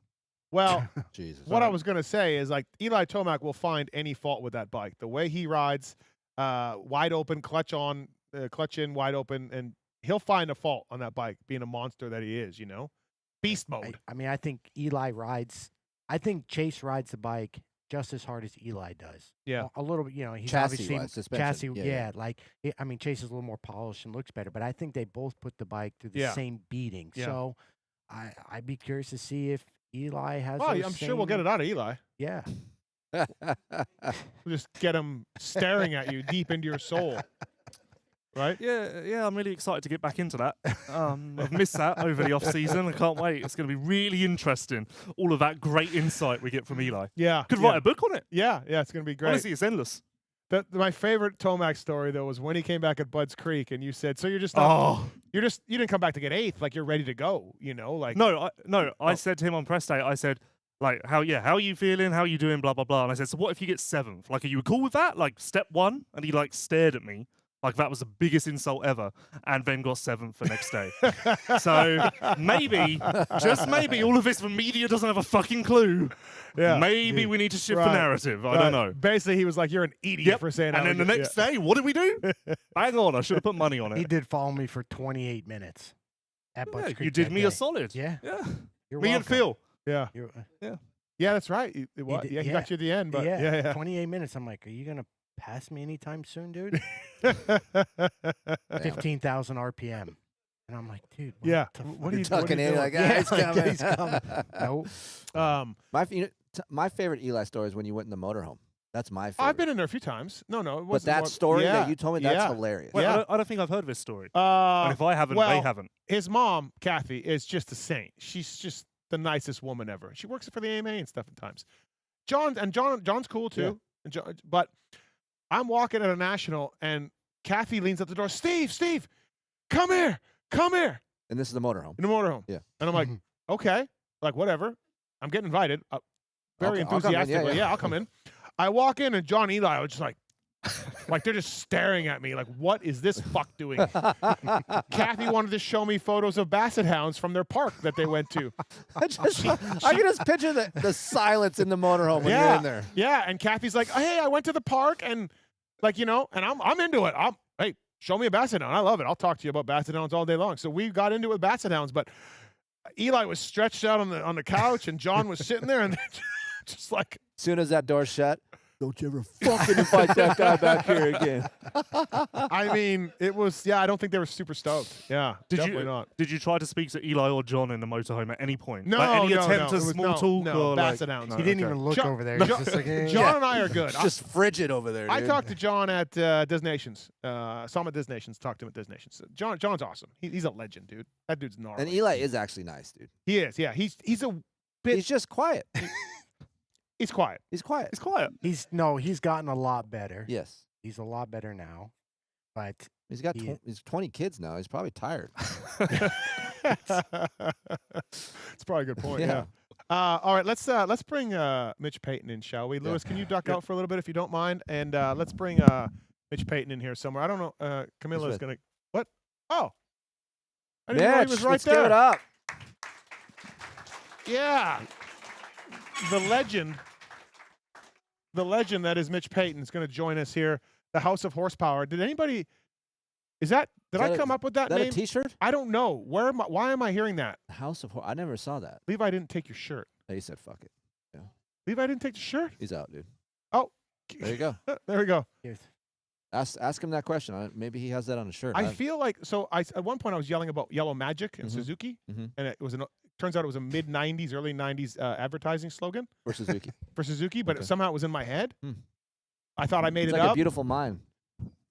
Well, Jesus. what I was going to say is like Eli Tomac will find any fault with that bike. The way he rides, wide open, clutch on, clutch in, wide open, and he'll find a fault on that bike, being a monster that he is, you know? Beast mode. I mean, I think Chase rides the bike just as hard as Eli does. Yeah. A little bit, you know, he's Chassis obviously wise, suspension. chassis, Yeah. like I mean, Chase is a little more polished and looks better, but I think they both put the bike through the Yeah. same beating. Yeah. So I'd be curious to see if Eli has. Well, those I'm sure we'll get same- it out of Eli. Yeah, We'll just get him staring at you deep into your soul. Right? Yeah, I'm really excited to get back into that. I've missed that over the off season. I can't wait. It's going to be really interesting. All of that great insight we get from Eli. Yeah. Could yeah. write a book on it. Yeah, it's going to be great. Honestly, it's endless. My favorite Tomac story though was when he came back at Budds Creek and you said, "So you're just not, Oh you didn't come back to get 8th, like you're ready to go, you know, like no! Oh. I said to him on press day. I said, like, how are you feeling? How are you doing? Blah blah blah. And I said, so what if you get 7th? Like, are you cool with that? Like, step 1? And he like stared at me. Like that was the biggest insult ever, and then got 7th the next day. So maybe, just maybe, all of this, the media doesn't have a fucking clue. Yeah. Maybe we need to shift Right. the narrative. I Right. don't know. Basically, he was like, "You're an idiot Yep. for saying." And I then the would- next day, what did we do? Hang on, I should have put money on he it. did follow me for 28 minutes at Butch Yeah, Creek you did that me day. a solid. Yeah, Yeah. you're Me and welcome. Phil. yeah, You're, yeah, that's right. He did- yeah, he yeah. got you at the end, but yeah, yeah. 28 minutes. I'm like, are you gonna pass me anytime soon, dude? Damn. 15,000 RPM. And I'm like, dude, what Yeah. the What fuck? are you Tucking in doing? like, Yeah, it's like, coming. he's coming. Nope. My favorite Eli story is when you went in the motorhome. That's my favorite. I've been in there a few times. No, it but wasn't that more- story yeah, that you told me, that's yeah. hilarious. Wait, Yeah. I don't think I've heard this story. And if I haven't, well, they haven't. His mom, Kathy, is just a saint. She's just the nicest woman ever. She works for the AMA and stuff at times. John's cool too. Yeah. And but I'm walking at a national and Kathy leans up the door. Steve, come here. And this is the motorhome. In the motorhome. Yeah. And I'm like, okay, like whatever. I'm getting invited. Very I'll come in, yeah, enthusiastically. yeah. I'll come in. I walk in and John Eli was just like they're just staring at me like, what is this fuck doing? Kathy wanted to show me photos of basset hounds from their park that they went to. I can just picture the silence in the motorhome when you're Yeah. in there. Yeah, and Kathy's like, hey, I went to the park and like, you know, and I'm into it. Hey, show me a basset hound. I love it. I'll talk to you about basset hounds all day long. So we got into it with basset hounds, but Eli was stretched out on the couch and John was sitting there and just like As soon as that door's shut, Don't you ever fucking invite that guy back here again. I mean, it was, I don't think they were super stoked. Yeah, definitely not. Did you try to speak to Eli or John in the motorhome at any point? No, like, any no, attempt no. at It was small talk? no, or Bass like, announced. no, He didn't okay. even look John- over there. John- He's just like, John and I are good. Just frigid over there, I dude. talked to John at Nations. Saw him at Nations. Talked to him at Nations. John's awesome. He's a legend, dude. That dude's gnarly. And Eli is actually nice, dude. He is. Yeah, he's a bit. He's just quiet. He's quiet. He's quiet. It's quiet. he's gotten a lot better. Yes. He's a lot better now. But He's got He- he's 20 kids now. He's probably tired. It's probably a good point. Yeah. All right, let's bring Mitch Payton in, shall we? Yeah. Lewis, can you duck out for a little bit if you don't mind? And let's bring Mitch Payton in here somewhere. I don't know. Camilla's with? gonna what? Oh, I didn't know he Mitch, was right let's there. give it up. Yeah, the legend that is Mitch Payton is going to join us here. The House of Horsepower. Did anybody? Did Is I that come up with that Is that name? a T-shirt? I don't know. Why am I hearing that? House of Horror. I never saw that. Levi didn't take your shirt. He said, "Fuck it." Levi didn't take the shirt. He's out, dude. Oh, There you go. There we go. here's Ask him that question. Maybe he has that on his shirt. I feel like at one point I was yelling about Yellow Magic and Mhm. Suzuki, Mhm. and it was turns out it was a mid '90s, early '90s advertising slogan for Suzuki. for Suzuki, but Okay. somehow it was in my head. Hmm. I thought I made It's it like a up. beautiful mind.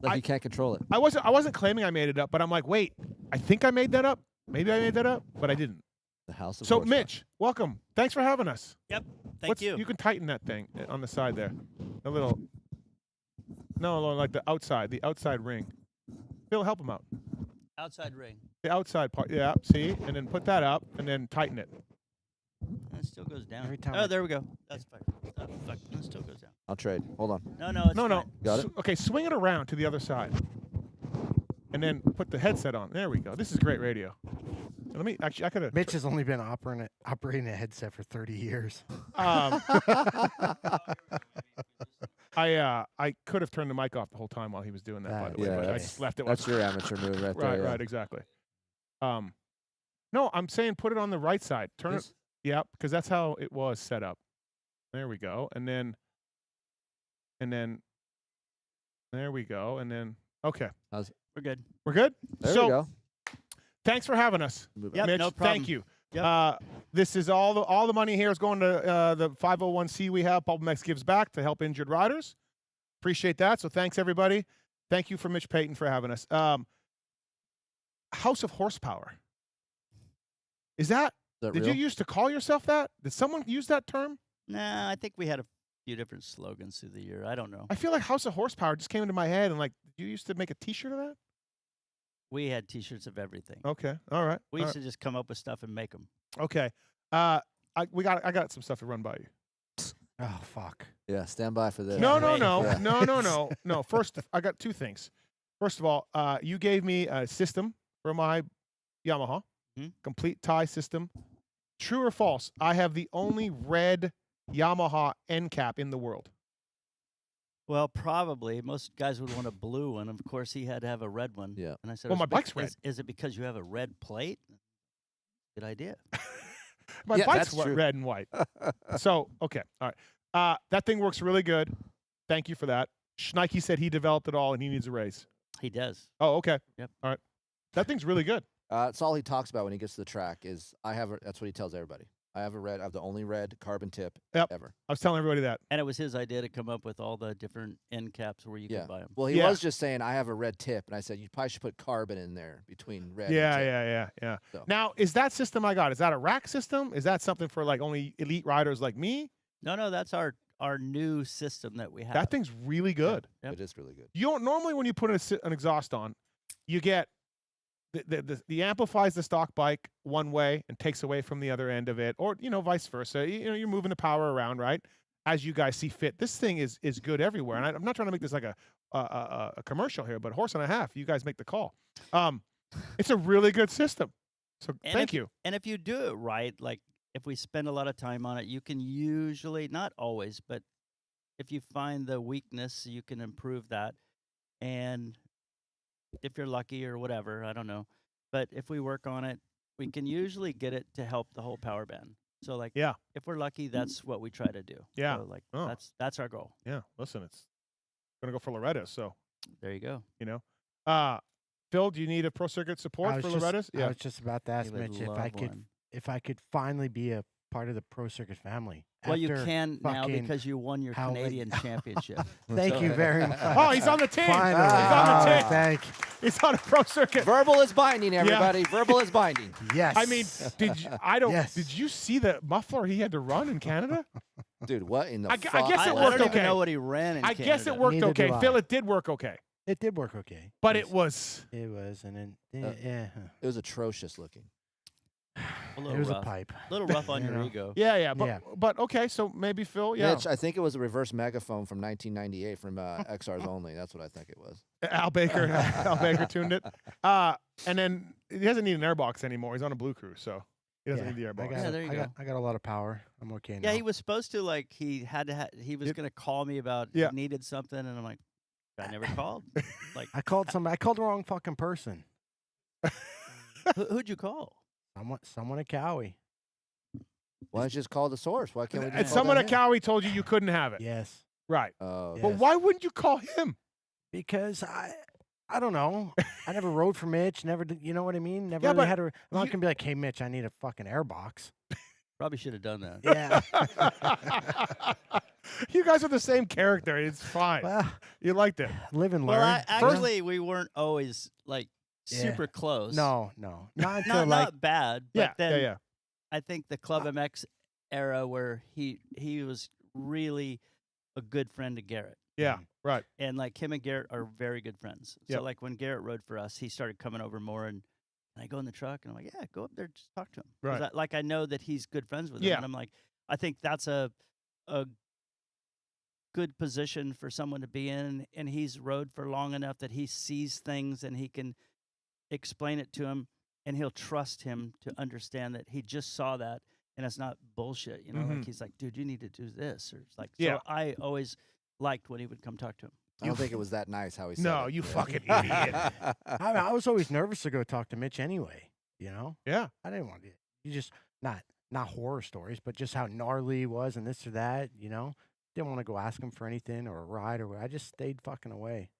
Like I- you can't control it. I wasn't claiming I made it up, but I'm like, wait, I think I made that up. Maybe I made that up, but I didn't. The House of So Horsepower. Mitch, welcome. Thanks for having us. Thank What's- you. You can tighten that thing on the side there. A little. No, like the outside ring. Phil, help him out. Outside ring. The outside part. Yeah, see? And then put that up and then tighten it. And it still goes down. Every time Oh, I- there we go. That's fine. Oh, fuck. It still goes down. I'll trade. Hold on. No, it's No. fine. Got it? Okay, swing it around to the other side. And then put the headset on. There we go. This is great radio. Let me actually I could have Mitch has only been operating a headset for 30 years. I could have turned the mic off the whole time while he was doing that, by the way, Yeah, but I that's- just left it. That's your amateur move right there. right, yeah. right, exactly. No, I'm saying put it on the right side. Turn it. This? Yeah, because that's how it was set up. There we go. And then there we go. And then okay. We're good. We're good? There so we go. thanks for having us. Move Yep, Mitch, no problem. thank you. Yep. This is all the money here is going to the 501c we have. PulpMX gives back to help injured riders. Appreciate that. So thanks everybody. Thank you for Mitch Payton for having us. House of Horsepower. Is that? Is that Did real? you used to call yourself that? Did someone use that term? Nah, I think we had a few different slogans through the year. I don't know. I feel like House of Horsepower just came into my head and like, did you used to make a T-shirt of that? We had T-shirts of everything. Okay, all right. We all used to just come up with stuff and make them. right. Okay. I got some stuff to run by you. Oh, fuck. Yeah, stand by for this. No, Can't no, wait. no, Yeah. no. First, I got two things. First of all, you gave me a system for my Yamaha, Mhm. complete tie system. True or false? I have the only red Yamaha end cap in the world. Well, probably. Most guys would want a blue one. Of course, he had to have a red one. Yeah. And I said, Well, "Is my it bec- bike's red." Is it because you have a red plate? Good idea. My Yeah, bike's that's true. red and white. So, okay, all right. That thing works really good. Thank you for that. Schneike said he developed it all and he needs a raise. He does. Oh, okay. Yep. All right. That thing's really good. That's all he talks about when he gets to the track is that's what he tells everybody. I have the only red carbon tip Yep. ever. I was telling everybody that. And it was his idea to come up with all the different end caps where you Yeah. could buy them. Well, he Yeah. was just saying I have a red tip, and I said you probably should put carbon in there between red. Yeah, and tip. yeah. So. Now, is that system I got? Is that a rack system? Is that something for like only elite riders like me? No, that's our new system that we have. That thing's really good. Yep. It is really good. You don't normally when you put an exhaust on, you get the amplifies the stock bike one way and takes away from the other end of it, or vice versa. You're moving the power around, right? As you guys see fit. This thing is good everywhere, and I'm not trying to make this like a commercial here, but horse and a half. You guys make the call. It's a really good system. So And thank you. And if you do it right, like if we spend a lot of time on it, you can usually, not always, but if you find the weakness, you can improve that. And if you're lucky or whatever, I don't know. But if we work on it, we can usually get it to help the whole power band. So like, Yeah. if we're lucky, that's what we try to do. Yeah. So like, Oh. that's our goal. Yeah. Listen, it's gonna go for Loretta's. So There you go. you know, Phil, do you need a pro circuit support for Loretta's? I was just about to He ask would Mitch love one. if I could finally be a part of the pro circuit family. Well, you After can now fucking because you won your how many- Canadian championship. Thank you very much. Oh, he's on the team. Finally. He's on the Oh, team. thank He's on a pro circuit. Verbal is binding, everybody. Verbal is binding. Yes. I mean, Yes. did you see the muffler he had to run in Canada? Dude, what in the I guess fuck? it I worked don't okay. even know what he ran in I guess it Canada. worked Neither okay. do I. Phil, it did work okay. It did work okay. But Yes. it was It was, and then Uh, yeah, It was atrocious looking. A it little was rough. a pipe. A little rough on You your know. ego. yeah, Yeah. but okay, so maybe Phil, yeah. Mitch, I think it was a reverse megaphone from 1998 from XR's Only. That's what I think it was. Al Baker tuned it. And then he doesn't need an airbox anymore. He's on a Blue Crew, so he doesn't need the I airbox. got, Yeah, there you I go. got, I got a lot of power. I'm okay now. Yeah, he was supposed to like he had to. He was Yep. going to call me about Yeah. he needed something, and I'm like, I never called. Like, I called the wrong fucking person. who'd you call? Someone at Cowie. Why don't you just call the source? Why can't we just And call someone down at here? Cowie told you couldn't have it. Yes. Right. Oh, Yeah. But Yes. why wouldn't you call him? Because I don't know. I never rode for Mitch. Never did. You know what I mean? Never Yeah, really but had a. I'm not you- gonna be like, hey Mitch, I need a fucking airbox. Probably should have done that. Yeah. You guys are the same character. It's fine. Well, You liked it. live and learn. Well, you know? actually, we weren't always like Yeah. super close. No, not until not bad. But Yeah, then yeah. I think the Club MX era where he was really a good friend to Garrett. Yeah, right. And like him and Garrett are very good friends. Yep. So like when Garrett rode for us, he started coming over more, and I go in the truck and I'm like, yeah, go up there, just talk to him. 'Cause Right. I know that he's good friends with him, Yeah. and I'm like, I think that's a good position for someone to be in, and he's rode for long enough that he sees things and he can explain it to him, and he'll trust him to understand that he just saw that and it's not bullshit. You know, Mhm. like he's like, dude, you need to do this, or it's like, Yeah. so I always liked when he would come talk to him. I don't think it was that nice how he said No, it. you Yeah. fucking idiot. I was always nervous to go talk to Mitch anyway. You know, Yeah. I didn't want to. You just not horror stories, but just how gnarly he was and this or that. You know, didn't want to go ask him for anything or a ride or what. I just stayed fucking away.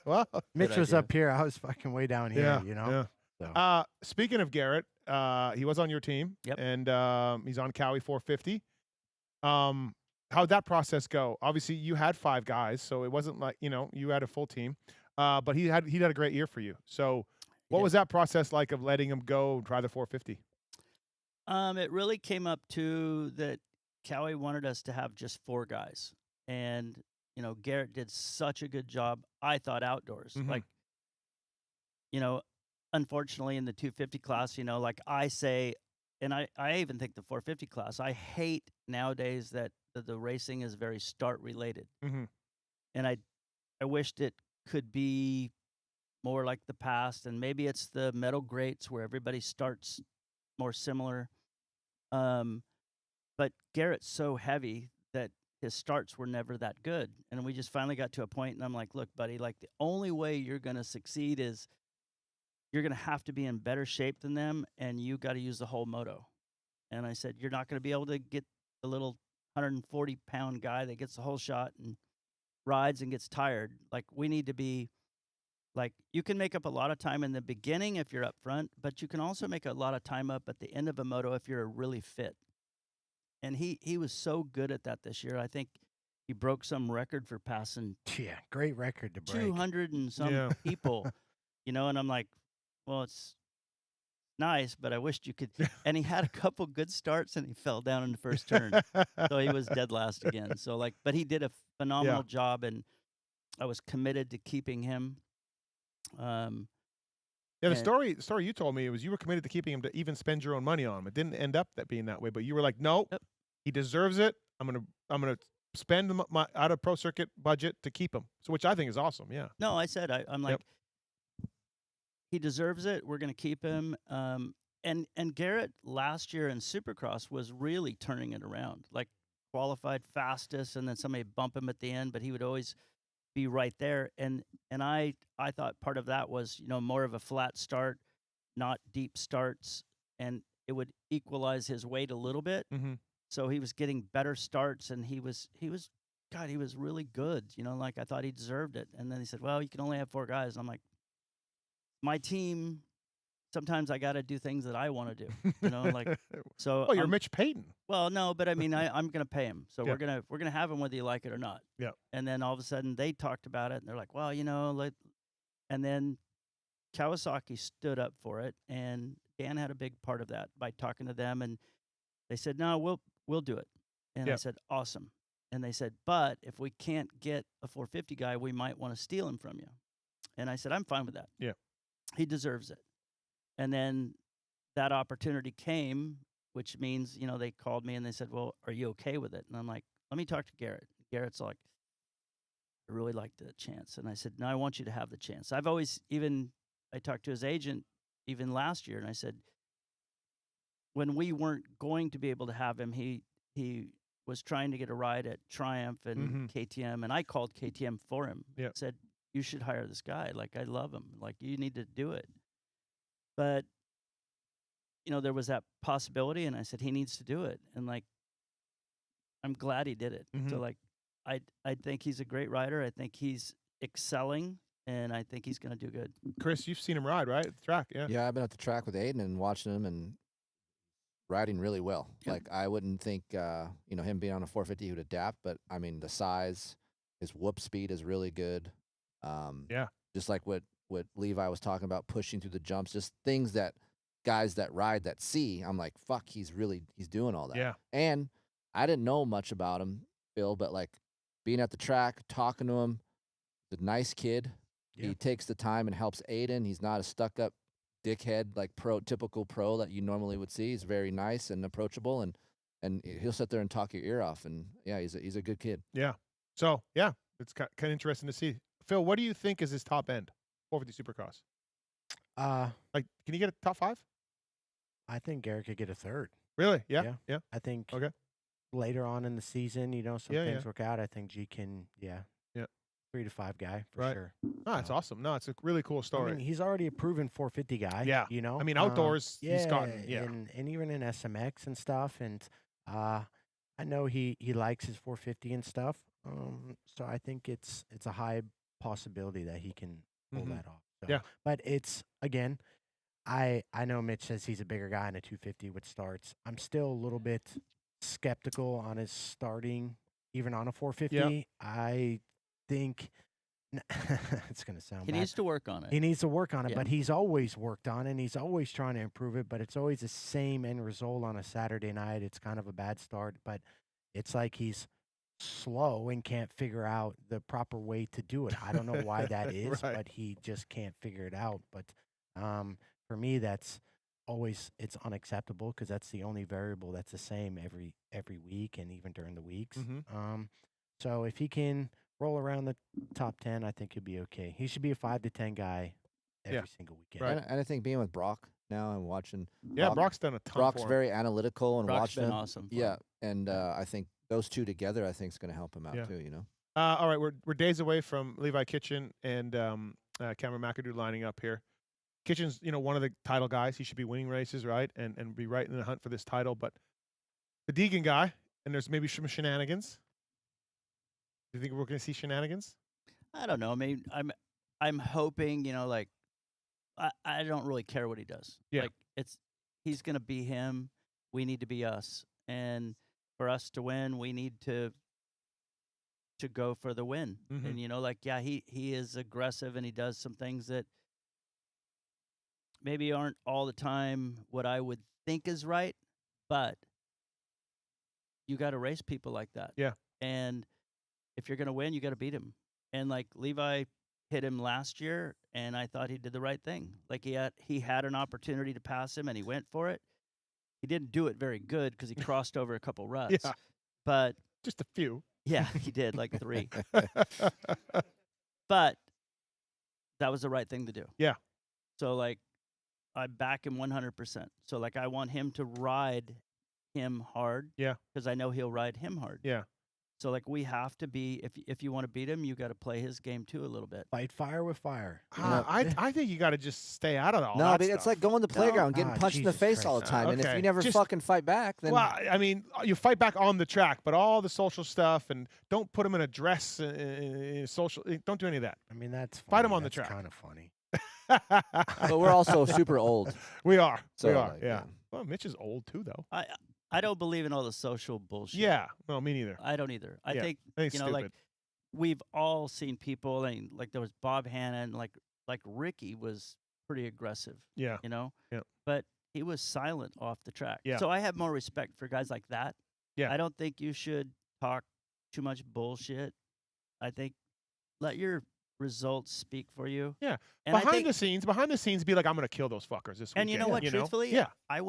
Well, Mitch was idea. up here. I was fucking way down here. yeah. You know. Yeah. So. Speaking of Garrett, he was on your team. Yep. And he's on Cowie 450. How'd that process go? Obviously, you had 5 guys, so it wasn't like you had a full team. But he had a great year for you. So, what did. was that process like of letting him go try the 450? It really came up to that Cowie wanted us to have just 4 guys. And, Garrett did such a good job, I thought, outdoors. Mhm. Like, unfortunately in the 250 class, like I say, and I even think the 450 class, I hate nowadays that the racing is very start related. Mhm. And I wished it could be more like the past, and maybe it's the metal grates where everybody starts more similar. But Garrett's so heavy that his starts were never that good. And we just finally got to a point, and I'm like, look, buddy, like the only way you're going to succeed is you're going to have to be in better shape than them, and you got to use the whole moto. And I said, you're not going to be able to get the little 140-pound guy that gets the whole shot and rides and gets tired. Like, we need to be like, you can make up a lot of time in the beginning if you're up front, but you can also make a lot of time up at the end of a moto if you're really fit. And he was so good at that this year. I think he broke some record for passing Yeah, great record to break. 200 and some Yeah. people, and I'm like, well, it's nice, but I wished you could. And he had a couple good starts, and he fell down in the first turn. So he was dead last again. So but he did a phenomenal job, and I was committed to keeping him. Yeah, And- the story you told me was you were committed to keeping him to even spend your own money on him. It didn't end up being that way, but you were like, no, Yep. he deserves it. I'm gonna spend my out of pro circuit budget to keep him. So, which I think is awesome. Yeah. No, I said I'm like, Yep. he deserves it. We're going to keep him. And Garrett last year in Supercross was really turning it around. Like, qualified fastest, and then somebody bump him at the end, but he would always be right there. And I thought part of that was more of a flat start, not deep starts, and it would equalize his weight a little bit. Mm-hmm. So he was getting better starts, and he was God, he was really good. You know, like I thought he deserved it. And then he said, "Well, you can only have 4 guys." And I'm like, my team. Sometimes I got to do things that I want to do. You know, like so. Well, you're Mitch Payton. Well, no, but I mean, I'm going to pay him. So Yeah. we're gonna have him whether you like it or not. Yeah. And then all of a sudden they talked about it, and they're like, "Well, you know," and then Kawasaki stood up for it, and Dan had a big part of that by talking to them, and they said, "No, we'll do it." And I Yeah. said, "Awesome." And they said, "But if we can't get a 450 guy, we might want to steal him from you." And I said, "I'm fine with that. Yeah. He deserves it." And then that opportunity came, which means, you know, they called me and they said, "Well, are you okay with it?" And I'm like, "Let me talk to Garrett." Garrett's like, "I really like the chance." And I said, "No, I want you to have the chance." I've always I talked to his agent even last year, and I said, when we weren't going to be able to have him, he was trying to get a ride at Triumph and KTM, and I called KTM for him. Yeah. Said, "You should hire this guy. Like, I love him. Like, you need to do it." But, you know, there was that possibility, and I said, he needs to do it. And, like, I'm glad he did it. So, like, I think he's a great rider. I think he's excelling, and I think he's going to do good. Kris, you've seen him ride, right? At the track, yeah. Yeah, I've been at the track with Aiden and watching him and riding really well. Yeah. Like, I wouldn't think, you know, him being on a 450 he would adapt, but I mean, the size, his whoop speed is really good. Yeah. Just like what Levi was talking about, pushing through the jumps, just things that guys that ride that see, I'm like, fuck, he's doing all that. Yeah. And I didn't know much about him, Phil, but like being at the track, talking to him, the nice kid. Yeah. He takes the time and helps Aiden. He's not a stuck up dickhead like typical pro that you normally would see. He's very nice and approachable, and he'll sit there and talk your ear off. And yeah, he's a good kid. Yeah. So, yeah, it's kind of interesting to see. Phil, what do you think is his top end? 450 Supercross. Like, can you get a top 5? I think Garrett could get a 3rd. Really? Yeah. Yeah. I think Okay. later on in the season, you know, some Yeah, things yeah. work out. I think G can, 3 to 5 guy for Right. sure. No, it's awesome. No, it's a really cool story. I mean, he's already a proven 450 guy. Yeah. You know? I mean, outdoors, he's yeah, gotten, yeah. And even in SMX and stuff. And I know he likes his 450 and stuff. So I think it's a high possibility that he can pull that off. So, Yeah. But it's, again, I know Mitch says he's a bigger guy in a 250 with starts. I'm still a little bit skeptical on his starting, even on a 450. I think it's going to sound He bad. needs to work on it. He needs to work on it, Yeah. but he's always worked on it, and he's always trying to improve it, but it's always the same end result on a Saturday night. It's kind of a bad start, but it's like he's slow and can't figure out the proper way to do it. I don't know why that is, Right. but he just can't figure it out. But for me, that's always, it's unacceptable because that's the only variable that's the same every week and even during the weeks. So if he can roll around the top 10, I think he'll be okay. He should be a 5 to 10 guy every single weekend. Right. And I think being with Brock now and watching. Yeah, Brock's done a ton Brock's for him. very analytical and Brock's watching been him. awesome. for Yeah, him. and I think those two together, I think, is going to help him out Yeah. too. You know. All right, we're days away from Levi Kitchen and Cameron McAdoo lining up here. Kitchen's, you know, one of the title guys. He should be winning races, right, and be right in the hunt for this title. But the Deegan guy, and there's maybe some shenanigans. Do you think we're going to see shenanigans? I don't know. I mean, I'm hoping, you know, like I don't really care what he does. Yeah. Like he's gonna be him. We need to be us. And for us to win, we need to go for the win. And you know, like, yeah, he is aggressive and he does some things that maybe aren't all the time what I would think is right, but you got to race people like that. Yeah. And if you're going to win, you got to beat him. And like Levi hit him last year, and I thought he did the right thing. Like he had an opportunity to pass him, and he went for it. He didn't do it very good because he crossed over a couple ruts. Yeah. But Just a few. yeah, he did like 3. But that was the right thing to do. Yeah. So like I back him 100%. So like I want him to ride him hard. Yeah. Because I know he'll ride him hard. Yeah. So like we have to be if you want to beat him, you got to play his game too a little bit. Fight fire with fire. I think you got to just stay out of all No, that but it's stuff. like going to the playground, getting punched in the Jesus face all the Christ. time. And if Okay. you never Just- fucking fight back, then Well, I mean, you fight back on the track, but all the social stuff and don't put them in a dress, social. Don't do any of that. I mean, that's Fight 'em on the That's track. kind of funny. but we're also super old. we are. So, we are. like, Yeah. Well, Mitch is old too, though. I don't believe in all the social bullshit. Yeah. No, me neither. I don't either. I Yeah, think I think you know, stupid. like we've all seen people, and like there was Bob Hannon, like Ricky was pretty aggressive, Yeah. you know. Yeah. But he was silent off the track. Yeah. So I have more respect for guys like that. Yeah. I don't think you should talk too much bullshit. I think let your results speak for you. Yeah. And I behind think, the scenes, be like, I'm gonna kill those fuckers this weekend. and you know what? Truthfully, Yeah. I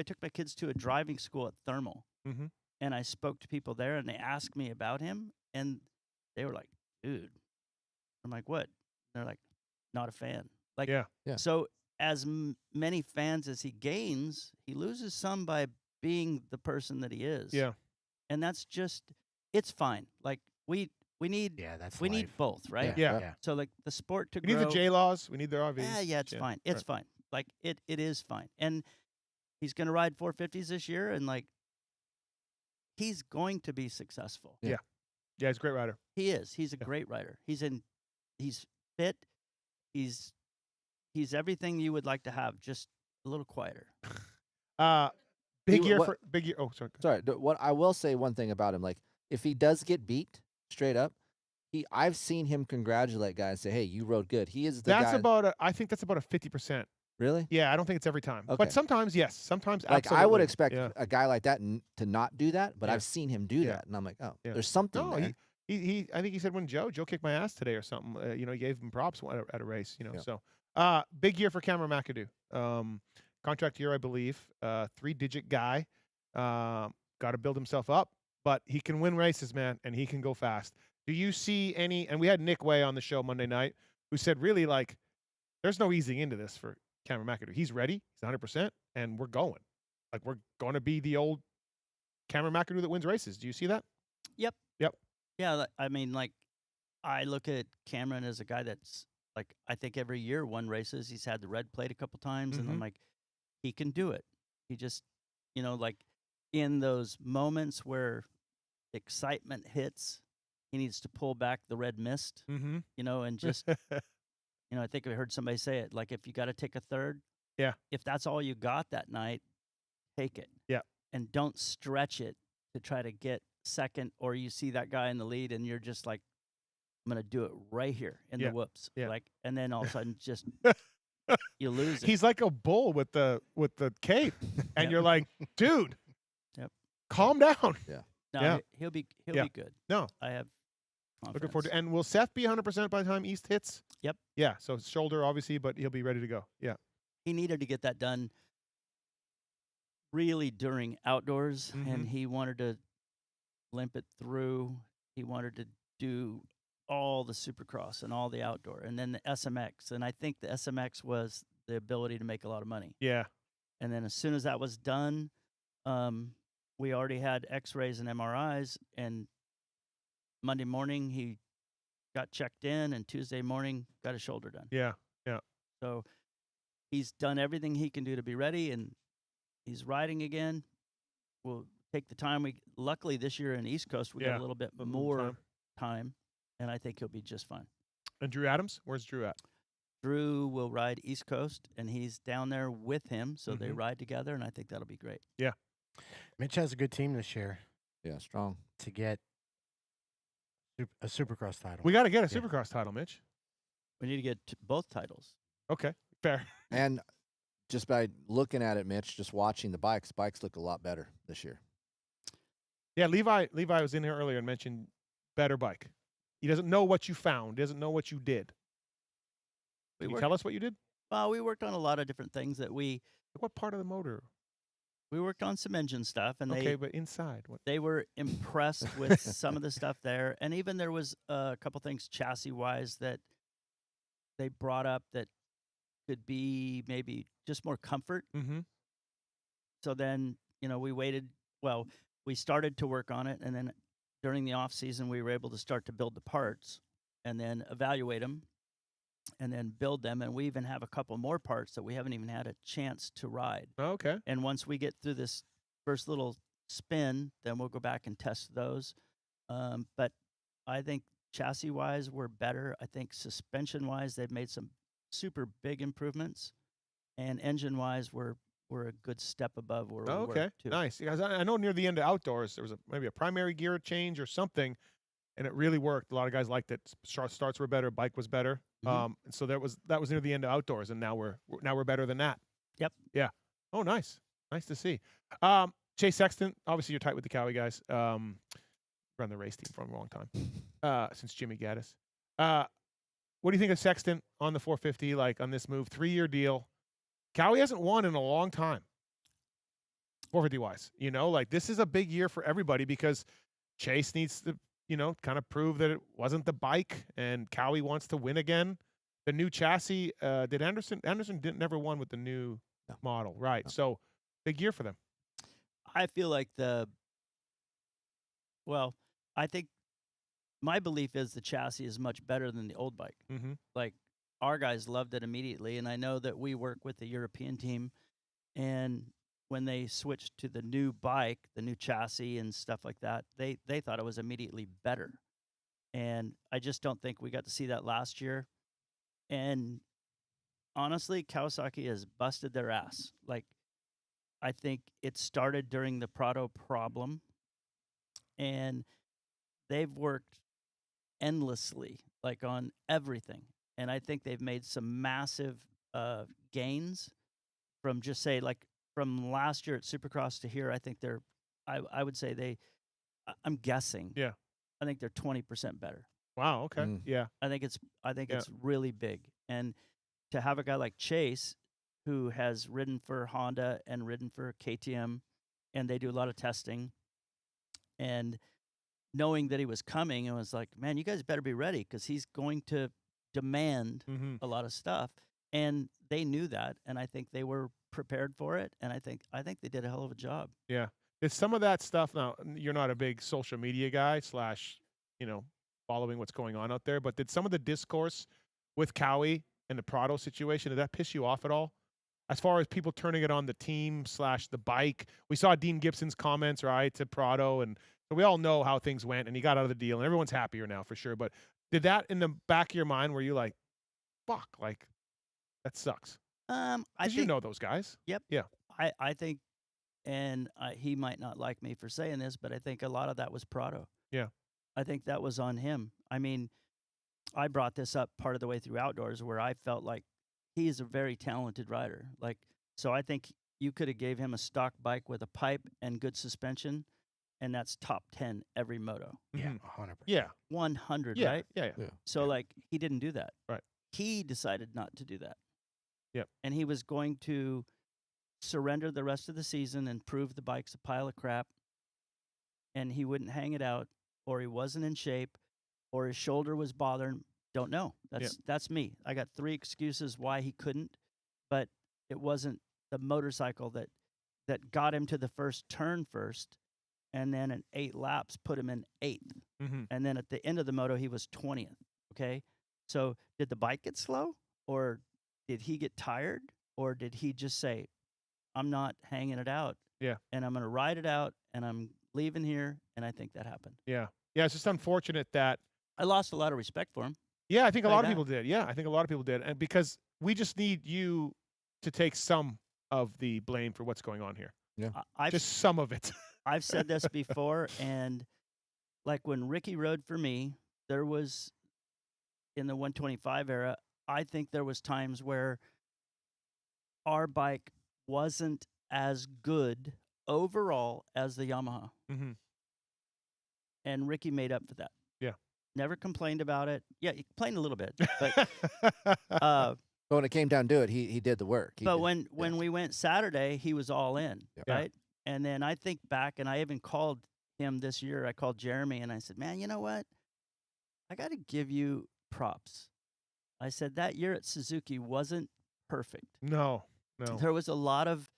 took my kids to a driving school at Thermal, Mhm. and I spoke to people there, and they asked me about him, and they were like, "Dude," I'm like, "What?" They're like, "Not a fan." Like, Yeah. Yeah. So as many fans as he gains, he loses some by being the person that he is. Yeah. and that's just it's fine. Like we need Yeah, that's we need life. both, right? Yeah. Yeah. So like the sport to We need grow. the J laws. We need their RVs. Yeah, it's Shit. fine. It's fine. Like it is fine. And he's going to ride 450s this year, and like he's going to be successful. Yeah, he's a great rider. He is. He's a Yeah. great rider. He's fit. He's everything you would like to have, just a little quieter. Big He- year what- for big year. Oh, sorry. Sorry, what I will say one thing about him, like if he does get beat straight up, I've seen him congratulate guys, say, "Hey, you rode good." He is the That's guy. about. I think that's about a 50%. Really? Yeah, I don't think it's every time, Okay. but sometimes yes. Sometimes Like I would absolutely. expect Yeah. a guy like that to not do that, but Yeah. I've seen him do Yeah. that, and I'm like, oh, Yeah. there's something No, there. he. I think he said when Joe kicked my ass today or something. He gave him props at a race. Yeah. So big year for Cameron McAdoo. Contract year, I believe. 3-digit guy. Got to build himself up, but he can win races, man, and he can go fast. Do you see any? And we had Nick Way on the show Monday night, who said really like, there's no easing into this for Cameron McAdoo. He's ready. He's 100%, and we're going. Like we're going to be the old Cameron McAdoo that wins races. Do you see that? Yeah, I mean, like I look at Cameron as a guy that's like I think every year won races. He's had the red plate a couple times, and I'm Mhm. like, he can do it. He just, like in those moments where excitement hits, he needs to pull back the red mist, Mm-hmm. and just, I think I heard somebody say it. Like if you got to take a third, Yeah. if that's all you got that night, take it. Yeah. And don't stretch it to try to get second, or you see that guy in the lead and you're just like, I'm gonna do it right here in Yeah. the whoops. Yeah. Like, and then all of a sudden just you lose it. He's like a bull with the cape, and Yep. you're like, dude, Yep. calm down. No, yeah. he'll be Yeah. good. No. I have Looking forward to. confidence. And will Seth be 100% by the time East hits? Yep. Yeah. So shoulder obviously, but he'll be ready to go. Yeah. He needed to get that done really during outdoors, Mhm. and he wanted to limp it through. He wanted to do all the Supercross and all the outdoor, and then the SMX. And I think the SMX was the ability to make a lot of money. Yeah. And then as soon as that was done, we already had X-rays and MRIs. And Monday morning he got checked in, and Tuesday morning got his shoulder done. Yeah. So he's done everything he can do to be ready, and he's riding again. We'll take the time. Luckily this year in East Coast we got Yeah. a little bit Little more time, and I think he'll be just fine. And Drew Adams, where's Drew at? Drew will ride East Coast, and he's down there with him, so they Mhm. ride together, and I think that'll be great. Mitch has a good team this year Yeah, strong. to get a Supercross title. We got to get a Yeah. Supercross title, Mitch. We need to get both titles. Okay. Fair. And just by looking at it, Mitch, just watching the bikes look a lot better this year. Yeah. Levi was in here earlier and mentioned better bike. He doesn't know what you found. He doesn't know what you did. We Can you worked, tell us what you did? well, we worked on a lot of different things that we What part of the motor? worked on some engine stuff, and Okay, but inside. What? they were impressed with some of the stuff there, and even there was a couple things chassis wise that they brought up that could be maybe just more comfort. Mm-hmm. So then we waited. Well, we started to work on it, and then during the off season, we were able to start to build the parts and then evaluate them and then build them. And we even have a couple more parts that we haven't even had a chance to ride. Okay. And once we get through this first little spin, then we'll go back and test those. But I think chassis-wise, we're better. I think suspension-wise, they've made some super big improvements. And engine-wise, we're a good step above where we were, too. Nice. Because I know near the end of outdoors, there was maybe a primary gear change or something, and it really worked. A lot of guys liked it. Starts were better, bike was better. Mhm. And so that was near the end of outdoors, and now we're better than that. Yep. Yeah. Oh, nice. Nice to see. Chase Sexton, obviously you're tight with the Cowie guys. Run the race team for a long time, since Jimmy Gaddis. What do you think of Sexton on the 450? Like on this move, 3-year deal. Cowie hasn't won in a long time. 450 wise, like this is a big year for everybody because Chase needs to, kind of prove that it wasn't the bike, and Cowie wants to win again. The new chassis, did Anderson never won with the new model, right? No. So big year for them. I feel like I think my belief is the chassis is much better than the old bike. Mm-hmm. Like our guys loved it immediately, and I know that we work with the European team, and when they switched to the new bike, the new chassis and stuff like that, they thought it was immediately better. And I just don't think we got to see that last year. And honestly, Kawasaki has busted their ass. Like, I think it started during the Prado problem, and they've worked endlessly, like on everything. And I think they've made some massive gains from just say like from last year at Supercross to here. I think I would say I'm guessing. Yeah. I think they're 20% better. Wow. Okay. Mm. Yeah. I think it's Yeah. really big. And to have a guy like Chase, who has ridden for Honda and ridden for KTM, and they do a lot of testing, and knowing that he was coming, and was like, man, you guys better be ready because he's going to demand Mm-hmm. a lot of stuff. And they knew that, and I think they were prepared for it, and I think they did a hell of a job. Yeah. Is some of that stuff now? You're not a big social media guy / following what's going on out there, but did some of the discourse with Cowie and the Prado situation, did that piss you off at all? As far as people turning it on the team / the bike, we saw Dean Gibson's comments, right, to Prado, and so we all know how things went, and he got out of the deal, and everyone's happier now for sure. But did that in the back of your mind were you like, fuck, like that sucks? I Because think those guys. Yep. Yeah. I think, and he might not like me for saying this, but I think a lot of that was Prado. Yeah. I think that was on him. I mean, I brought this up part of the way through outdoors where I felt like he is a very talented rider. Like, so I think you could have gave him a stock bike with a pipe and good suspension, and that's top 10 every moto. Yeah, Mhm. 100%. Yeah. 100, Yeah. right? Yeah. Yeah. So like he didn't do that. Right. He decided not to do that. Yep. And he was going to surrender the rest of the season and prove the bike's a pile of crap, and he wouldn't hang it out, or he wasn't in shape, or his shoulder was bothering. Don't know. That's me. I got 3 excuses why he couldn't, but it wasn't the motorcycle that got him to the first turn first, and then in 8 laps put him in 8th. Mm-hmm. And then at the end of the moto, he was 20th. Okay. So did the bike get slow, or did he get tired, or did he just say, I'm not hanging it out? Yeah. And I'm going to ride it out, and I'm leaving here. And I think that happened. Yeah. Yeah. It's just unfortunate that. I lost a lot of respect for him. Yeah, I think a Like lot of that. people did. Yeah, I think a lot of people did, and because we just need you to take some of the blame for what's going on here, I've just some of it. I've said this before, and like when Ricky rode for me, there was in the 125 era, I think there was times where our bike wasn't as good overall as the Yamaha, Mm-hmm. and Ricky made up for that. Yeah. Never complained about it. Yeah, he complained a little bit, but But when it came down to it, he did the work. He but did- when we went Saturday, he was all in, Yeah. right? And then I think back, and I even called him this year. I called Jeremy, and I said, man, you know what? I got to give you props. I said, that year at Suzuki wasn't perfect. no. There was a lot of,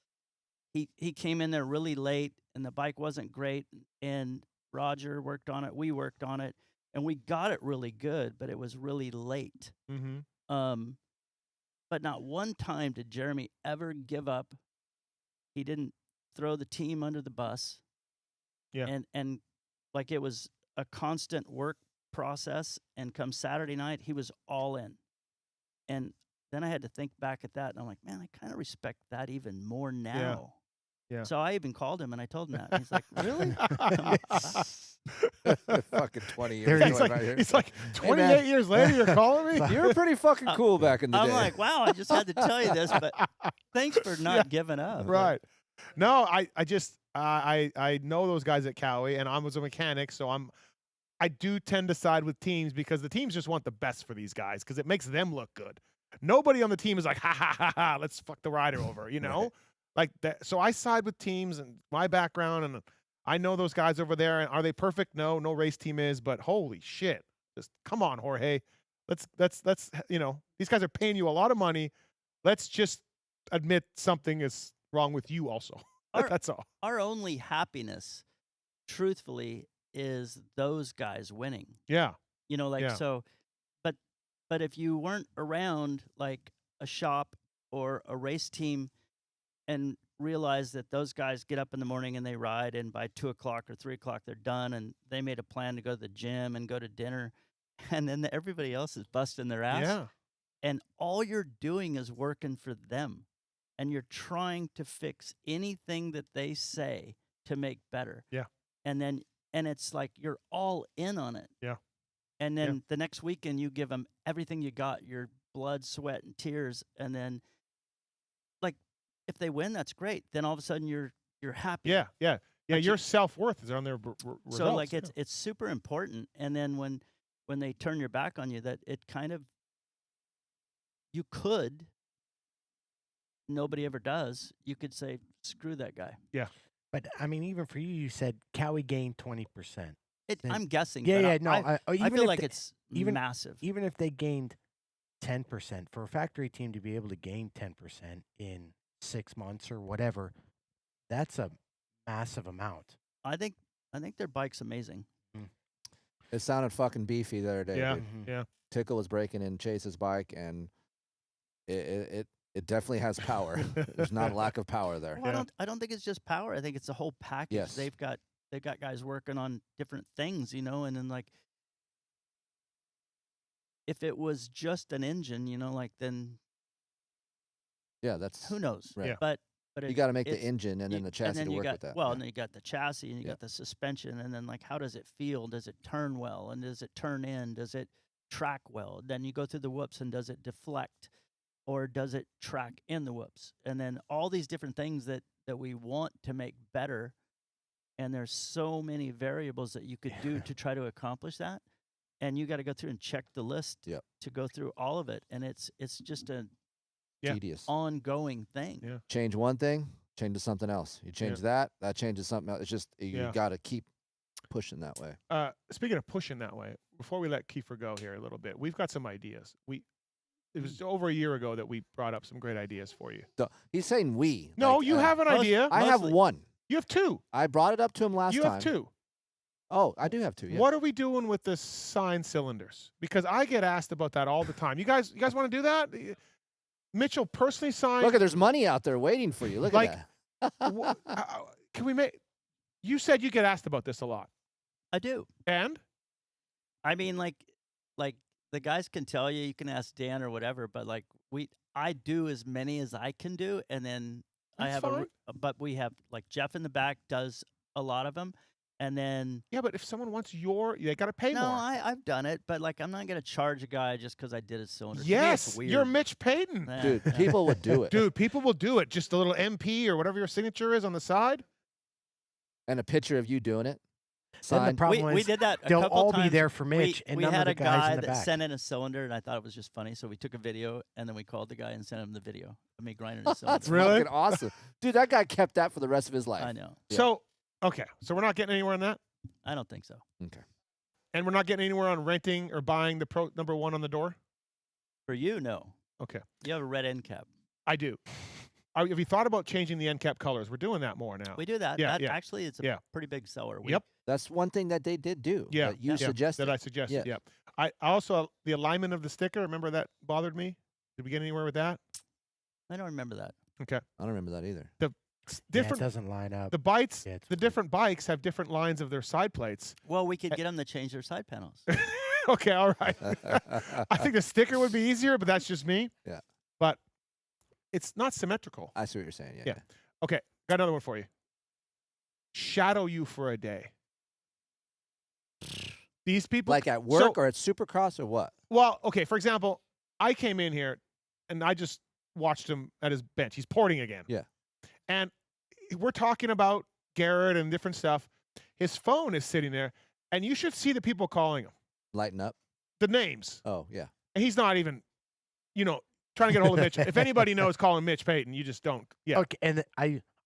he came in there really late, and the bike wasn't great. And Roger worked on it. We worked on it, and we got it really good, but it was really late. Mm-hmm. But not one time did Jeremy ever give up. He didn't throw the team under the bus. Yeah. And like it was a constant work process. And come Saturday night, he was all in. And then I had to think back at that, and I'm like, man, I kind of respect that even more now. Yeah. So I even called him and I told him that. And he's like, really? Fucking 20 years. There ago he He's right like, here. he's like, man. 28 years later, you're calling me? You were pretty fucking cool back in the I'm day. like, wow, I just had to tell you this, but thanks for not giving up. Right. No, I just I know those guys at Cowie, and I was a mechanic, so I do tend to side with teams because the teams just want the best for these guys because it makes them look good. Nobody on the team is like, ha ha ha ha, let's fuck the rider over, you know? Right. Like that. So I side with teams and my background, and I know those guys over there. And are they perfect? No race team is, but holy shit. Just come on, Jorge. Let's these guys are paying you a lot of money. Let's just admit something is wrong with you also. That's all. Our only happiness, truthfully, is those guys winning. Yeah. You know, like Yeah. so but if you weren't around like a shop or a race team and realize that those guys get up in the morning and they ride, and by 2 o'clock or 3 o'clock they're done, and they made a plan to go to the gym and go to dinner, and then everybody else is busting their ass. Yeah. And all you're doing is working for them, and you're trying to fix anything that they say to make better. Yeah. And it's like you're all in on it. Yeah. And then the next weekend you give them everything you got, your blood, sweat, and tears, and then like if they win, that's great. Then all of a sudden you're happy. Yeah. But Your self-worth is on their results. so like it's super important. And then when they turn your back on you, that it kind of you could. Nobody ever does. You could say, screw that guy. But I mean, even for you, you said Cowie gained 20%. Then- I'm guessing. Yeah, but no. I Even feel if like they- it's even- massive. even if they gained 10%, for a factory team to be able to gain 10% in 6 months or whatever, that's a massive amount. I think their bike's amazing. It sounded fucking beefy the other day. Yeah. dude. Yeah. Tickle was breaking in Chase's bike, and it definitely has power. There's not a lack of power there. Well, I don't think it's just power. I think it's a whole package. Yes. They've got guys working on different things, you know, and then like if it was just an engine, you know, like then Yeah, that's who knows? Right. Yeah. But you got to make the it's- engine and then the chassis to you work got, with that. Well, yeah. and then you got the chassis and you Yeah. got the suspension, and then like how does it feel? Does it turn well? And does it turn in? Does it track well? Then you go through the whoops, and does it deflect, or does it track in the whoops? And then all these different things that we want to make better, and there's so many variables that you could do to try to accomplish that, and you got to go through and check the list Yep. to go through all of it, and it's just an Yeah. Tedious. ongoing thing. Yeah. Change one thing, change to something else. You change that changes something else. It's just you Yeah. got to keep pushing that way. Speaking of pushing that way, before we let Keefer go here a little bit, we've got some ideas. It was over a year ago that we brought up some great ideas for you. He's saying we. No, like, you have an idea. I have mostly- one. You have two. I brought it up to him last You time. have two. Oh, I do have two. Yeah. What are we doing with the sign cylinders? Because I get asked about that all the time. You guys want to do that? Mitchell personally signed. Look, there's money out there waiting for you. Look Like- at that. Can we make? You said you get asked about this a lot, I do. and I mean, like the guys can tell you. You can ask Dan or whatever, but like I do as many as I can do, and then I That's have fine. but we have like Jeff in the back does a lot of them, and then yeah, but if someone wants they got to pay no, more. I've done it, but like I'm not gonna charge a guy just because I did his cylinder. To me, Yes, it's weird. you're Mitch Payton. Yeah, Dude, yeah. people would do it. Dude, people will do it. Just a little MP or whatever your signature is on the side. And a picture of you doing it. Then the Signed. problem we is did that. A they'll couple all times. be there for Mitch, and we none had of the a guys guy in the that back. sent in a cylinder, and I thought it was just funny, so we took a video, and then we called the guy and sent him the video of me grinding his cylinder. That's Really? fucking awesome. Dude, that guy kept that for the rest of his life. I know. Yeah. So, okay, so we're not getting anywhere on that, I don't think so. Okay. and we're not getting anywhere on renting or buying the Pro number 1 on the door. For you, no. Okay, You have a red end cap. I do. Have you thought about changing the end cap colors? We're doing that more now. We do that. Yeah, That yeah. actually it's a Yeah. pretty big seller. Yep. That's one thing that they did do. Yeah, that you yeah, suggested. that I suggested. Yeah. Yeah. I also the alignment of the sticker. Remember that bothered me. Did we get anywhere with that? I don't remember that. Okay. I don't remember that either. Different. Yeah, it doesn't line up. The bites. Yeah, it's The weird. different bikes have different lines of their side plates. Well, we could get them to change their side panels. Okay. All right. I think the sticker would be easier, but that's just me. Yeah. But it's not symmetrical. I see what you're saying. Yeah. Yeah. Okay. Got another one for you. Shadow you for a day. These people. Like at work or at Supercross or what? Well, okay. For example, I came in here and I just watched him at his bench. He's porting again. Yeah. And we're talking about Garrett and different stuff. His phone is sitting there, and you should see the people calling him. Lighten up. The names. Oh, yeah. And he's not even, trying to get a hold of Mitch. If anybody knows calling Mitch Payton, you just don't. Yeah. Okay, and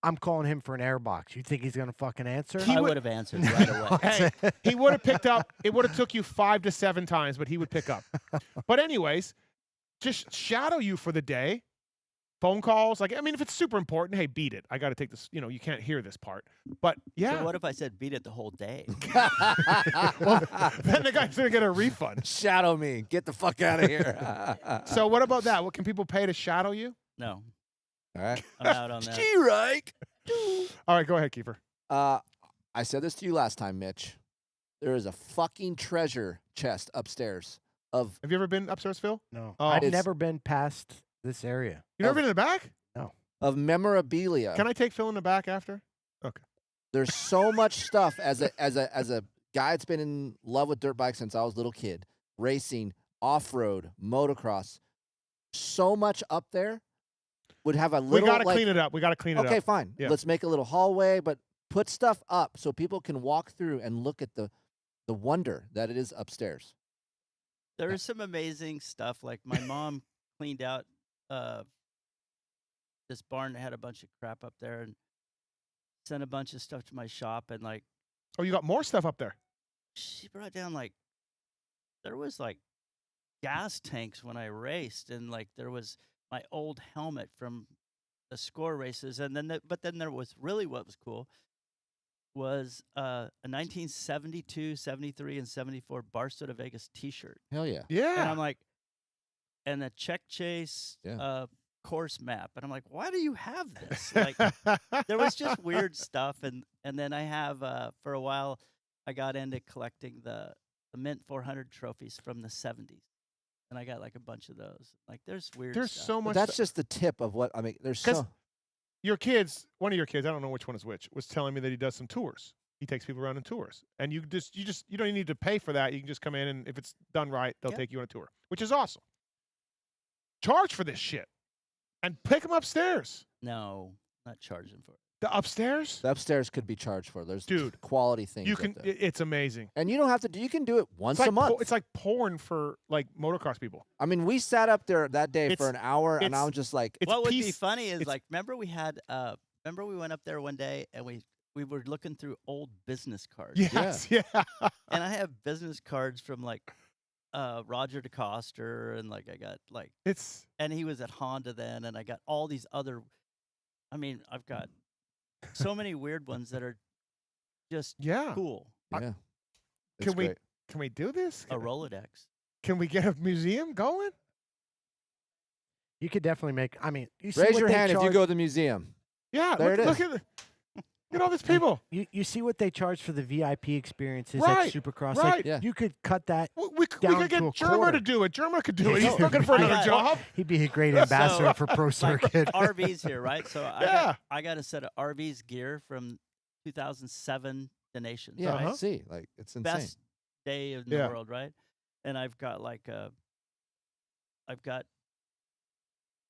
I'm calling him for an airbox. You think he's gonna fucking answer? He I would- would have answered right away. Hey, he would have picked up. It would have took you 5 to 7 times, but he would pick up. But anyways, just shadow you for the day. Phone calls. If it's super important, hey, beat it. I got to take this. You can't hear this part. But yeah. So what if I said beat it the whole day? Well, then the guy's going to get a refund. Shadow me. Get the fuck out of here. So what about that? What can people pay to shadow you? No, All right. I'm out on that. G-Reich. All right, go ahead, Keefer. I said this to you last time, Mitch. There is a fucking treasure chest upstairs of Have you ever been upstairs, Phil? No, Oh. I've It's- never been past this area. You never been in the back? memorabilia. Can I take Phil in the back after? There's so much stuff as a guy that's been in love with dirt bikes since I was a little kid, racing, off-road, motocross. So much up there would have a We little got to like, clean it up. We got to clean it okay, up. fine. Yeah. Let's make a little hallway, but put stuff up so people can walk through and look at the wonder that it is upstairs. There is some amazing stuff. Like my mom cleaned out this barn that had a bunch of crap up there and sent a bunch of stuff to my shop. And like Oh, you got more stuff up there. she brought down there was gas tanks when I raced, and there was my old helmet from the score races, and then but then there was really what was cool was a 1972, 73, and 74 Barstow to Vegas T-shirt. Hell yeah. And Yeah. I'm like, and a check chase Yeah. course map. And I'm like, why do you have this? There was just weird stuff. And then I have, for a while, I got into collecting the Mint 400 trophies from the 70s. And I got a bunch of those. There's weird There's stuff. so But much. that's just the tip of what I mean. There's 'Cause so Your kids, one of your kids, I don't know which one is which, was telling me that he does some tours. He takes people around on tours, and you don't even need to pay for that. You can just come in, and if it's done right, they'll Yeah. take you on a tour, which is awesome. Charge for this shit, and pick them upstairs. No, not charging for it. The upstairs, the upstairs could be charged for. There's Dude, quality things. you up can. there. It's amazing. And you don't have to. You can do it once It's like a month. it's like porn for motocross people. I mean, we sat up there that day for It's- an hour, and I it's- was just like, It's what would be piece- funny is it's- remember we had remember we went up there one day and we were looking through old business cards. Yes, yeah. And I have business cards from Roger DeCoster, and I got It's and he was at Honda then, and I got all these other. I mean, I've got so many weird ones that are just yeah. cool. yeah. It's Can we great. can we do this? A Rolodex. Can we get a museum going? You could definitely make. I mean, you see Raise what your they hand if you charge- go to the museum. Yeah. There look, it is. look at all these people. You see what they charge for the VIP experiences Right, at Supercross. right. Yeah. You could cut that. We Down could to get a Germa quarter. to do it. Germa could do it. Yeah. He's looking for I another got- job. He'd be a great ambassador So, for Pro Circuit. RVs here, right? So Yeah. I got a set of RVs gear from 2007 Donations. Yeah, right? I see. Like it's insane. Best day in Yeah. the world, right? And I've got I've got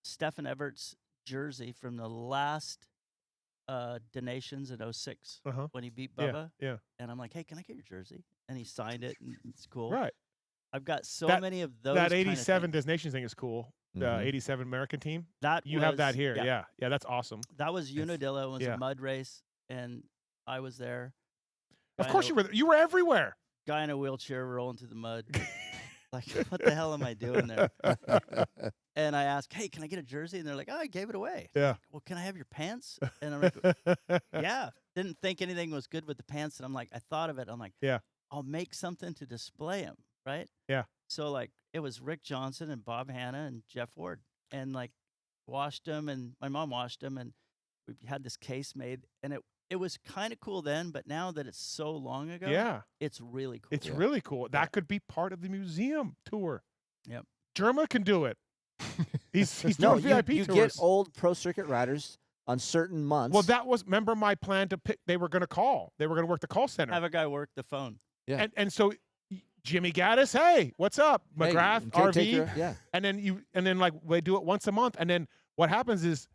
Stephen Everett's jersey from the last Donations in 06 Uh-huh. when he beat Yeah, Bubba. yeah. And I'm like, hey, can I get your jersey? And he signed it, and it's cool. Right. I've got so That- many of those. That kind of 87 things. Nations thing is cool. The Mhm. 87 American team. That You have that was- here. Yeah. Yeah, that's awesome. That was Unadilla. It was yeah. a mud race, and I was there. Of Guy course in you were. You were everywhere. Guy in a wheelchair rolling through the mud. Like, what the hell am I doing there? And I asked, hey, can I get a jersey? And they're like, oh, I gave it away. Yeah. Well, can I have your pants? And I'm like, yeah. Didn't think anything was good with the pants. And I'm like, I thought of it. I'm like, Yeah. I'll make something to display them, right? Yeah. So, like, it was Rick Johnson and Bob Hanna and Jeff Ward. And, like, washed them. And my mom washed them. And we had this case made. And it was kind of cool then. But now that it's so long ago, Yeah. it's really cool. It's really cool. That could be part of the museum tour. Yep. Germa can do it. He's No, doing VIP you tours. get old pro circuit riders on certain months. Well, that was, remember my plan to pick, they were going to call. They were going to work the call center. Have a guy work the phone. Yeah. And so Jimmy Gaddis, hey, what's up? Hey, McGrath, caretaker, RV. yeah. And then like they do it once a month. And then what happens is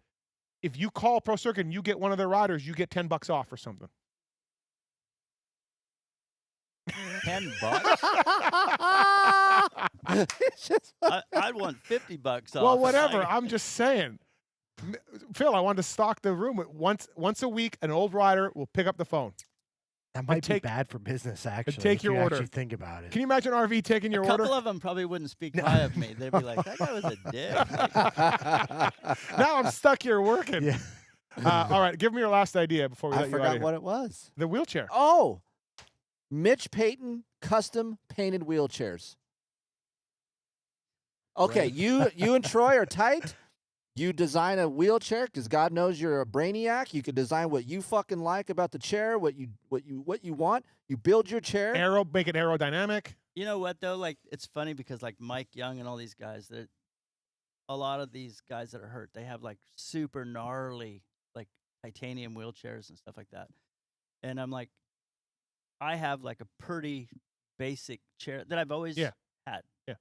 if you call Pro Circuit and you get one of their riders, you get $10 off or something. $10? I'd want $50 off. Well, whatever. I'm just saying. Phil, I wanted to stock the room. Once a week, an old rider will pick up the phone. That might take- be bad for business, actually. take if your you order. Actually think about it. Can you imagine RV taking your a order? couple of them probably wouldn't speak high of me. They'd be like, that guy was a dick. Like, Now I'm stuck here working. Yeah. All right, give me your last idea before we I let you out of forgot here. what it was. The wheelchair. Oh, Mitch Payton custom painted wheelchairs. Okay, Right. you and Troy are tight. You design a wheelchair because God knows you're a brainiac. You can design what you fucking like about the chair, what you want. You build your chair. Make it aerodynamic. you know what, though? Like, it's funny because, like, Mike Young and all these guys, a lot of these guys that are hurt, they have, like, super gnarly, like, titanium wheelchairs and stuff like that. And I'm like, I have, like, a pretty basic chair that I've always Yeah. had. Yeah.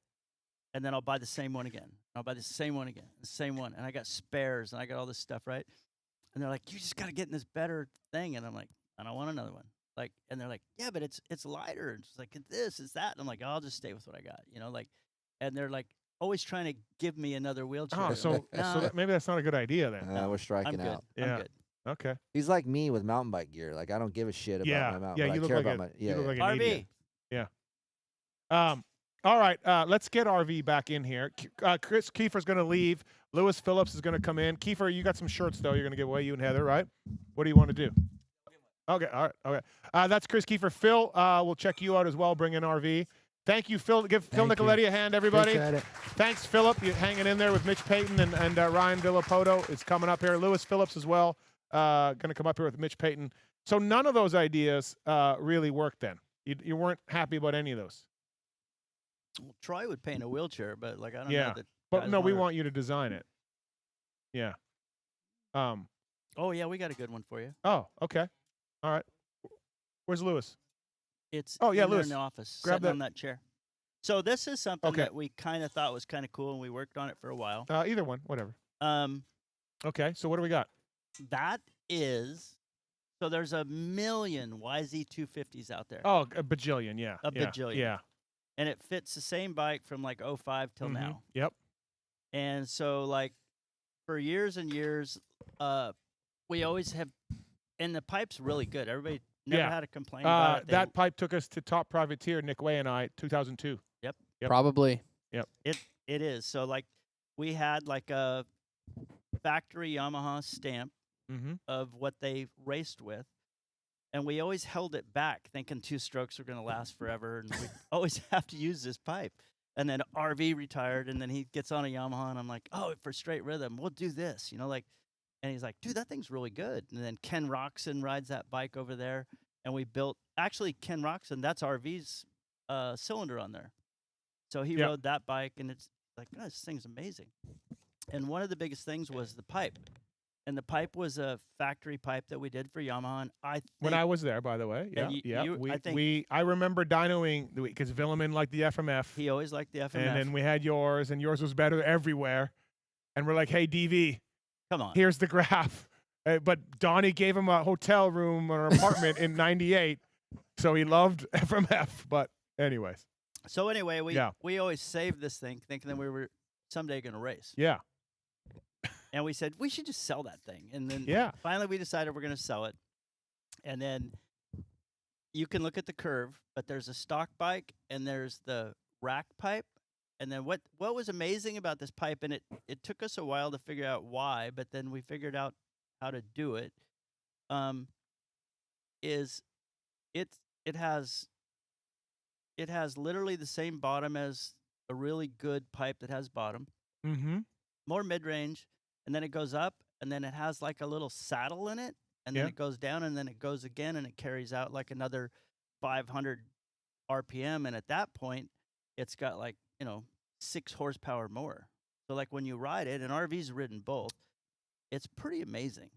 And then I'll buy the same one again. I'll buy the same one again, the same one. And I got spares and I got all this stuff, right? And they're like, you just got to get in this better thing. And I'm like, I don't want another one. Like, and they're like, yeah, but it's lighter. And it's like, this, it's that. And I'm like, I'll just stay with what I got, like, and they're like always trying to give me another wheelchair. Oh, so Nah, maybe that's not a good idea then. We're I'm striking good. out. Yeah. I'm good. Okay. He's like me with mountain bike gear. Like I don't give a shit about Yeah. my mountain. Yeah. but You I look care like about you look like an RV. idiot. All right. Let's get RV back in here. Kris Keefer's going to leave. Lewis Phillips is going to come in. Keefer, you got some shirts though. You're going to give away, you and Heather, right? What do you want to do? Okay. All right. Okay. That's Kris Keefer. Phil, we'll check you out as well. Bring in RV. Thank you, Phil. Give Phil Thank you. Nicoletti a hand, everybody. Appreciate it. Thanks, Phillip. You're hanging in there with Mitch Payton and Ryan Villopoto is coming up here. Lewis Phillips as well. Going to come up here with Mitch Payton. So none of those ideas really worked then. You weren't happy about any of those. Well, Troy would paint a wheelchair, but like I don't Yeah. know that. But guys no, we wanna- want you to design it. Yeah. Oh yeah, we got a good one for you. Oh, okay. All right. Where's Lewis? It's Oh, yeah, in there Lewis. in the office, Grab sitting on that chair. So this is something Okay. that we kind of thought was kind of cool, and we worked on it for a while. Either one, whatever. Okay. So what do we got? That is, so there's a million YZ250s out there, Oh, a bajillion. Yeah. A yeah, bajillion. Yeah. and it fits the same bike from like 05 till Mhm. now. Yep. And so like for years and years, we always have, and the pipe's really good. Everybody never Yeah. had a complaint about it. They- That pipe took us to top privateer, Nick Way and I, 2002. Yep. Probably. It is. So like we had like a factory Yamaha stamp Mm-hmm. of what they raced with. And we always held it back thinking two strokes were going to last forever. And we always have to use this pipe. And then RV retired and then he gets on a Yamaha and I'm like, oh, for straight rhythm, we'll do this, like, and he's like, dude, that thing's really good. And then Ken Roxon rides that bike over there. And we built, actually Ken Roxon, that's RV's cylinder on there. So he Yep. rode that bike and it's like, oh, this thing's amazing. And one of the biggest things was the pipe. And the pipe was a factory pipe that we did for Yamaha. And I think When I was there, by the way. Yeah. And you- yeah. you- I remember dynoing because Villeman liked the FMF. he always liked the FMF. And then we had yours, and yours was better everywhere. And we're like, hey, DV, Come on. here's the graph. But Donnie gave him a hotel room or an apartment in 98, so he loved FMF. But anyways, So anyway, Yeah. we always saved this thing thinking that we were someday going to race. yeah. And we said, we should just sell that thing. And then Yeah. finally we decided we're going to sell it. And then you can look at the curve, but there's a stock bike and there's the rack pipe. And then what was amazing about this pipe, and it took us a while to figure out why, but then we figured out how to do it. Is it has literally the same bottom as a really good pipe that has bottom, Mm-hmm. more mid-range, and then it goes up, and then it has like a little saddle in it, and then Yeah. it goes down, and then it goes again, and it carries out like another 500 RPM, and at that point, it's got like 6 horsepower more. So like when you ride it, and RV's ridden both, it's pretty amazing.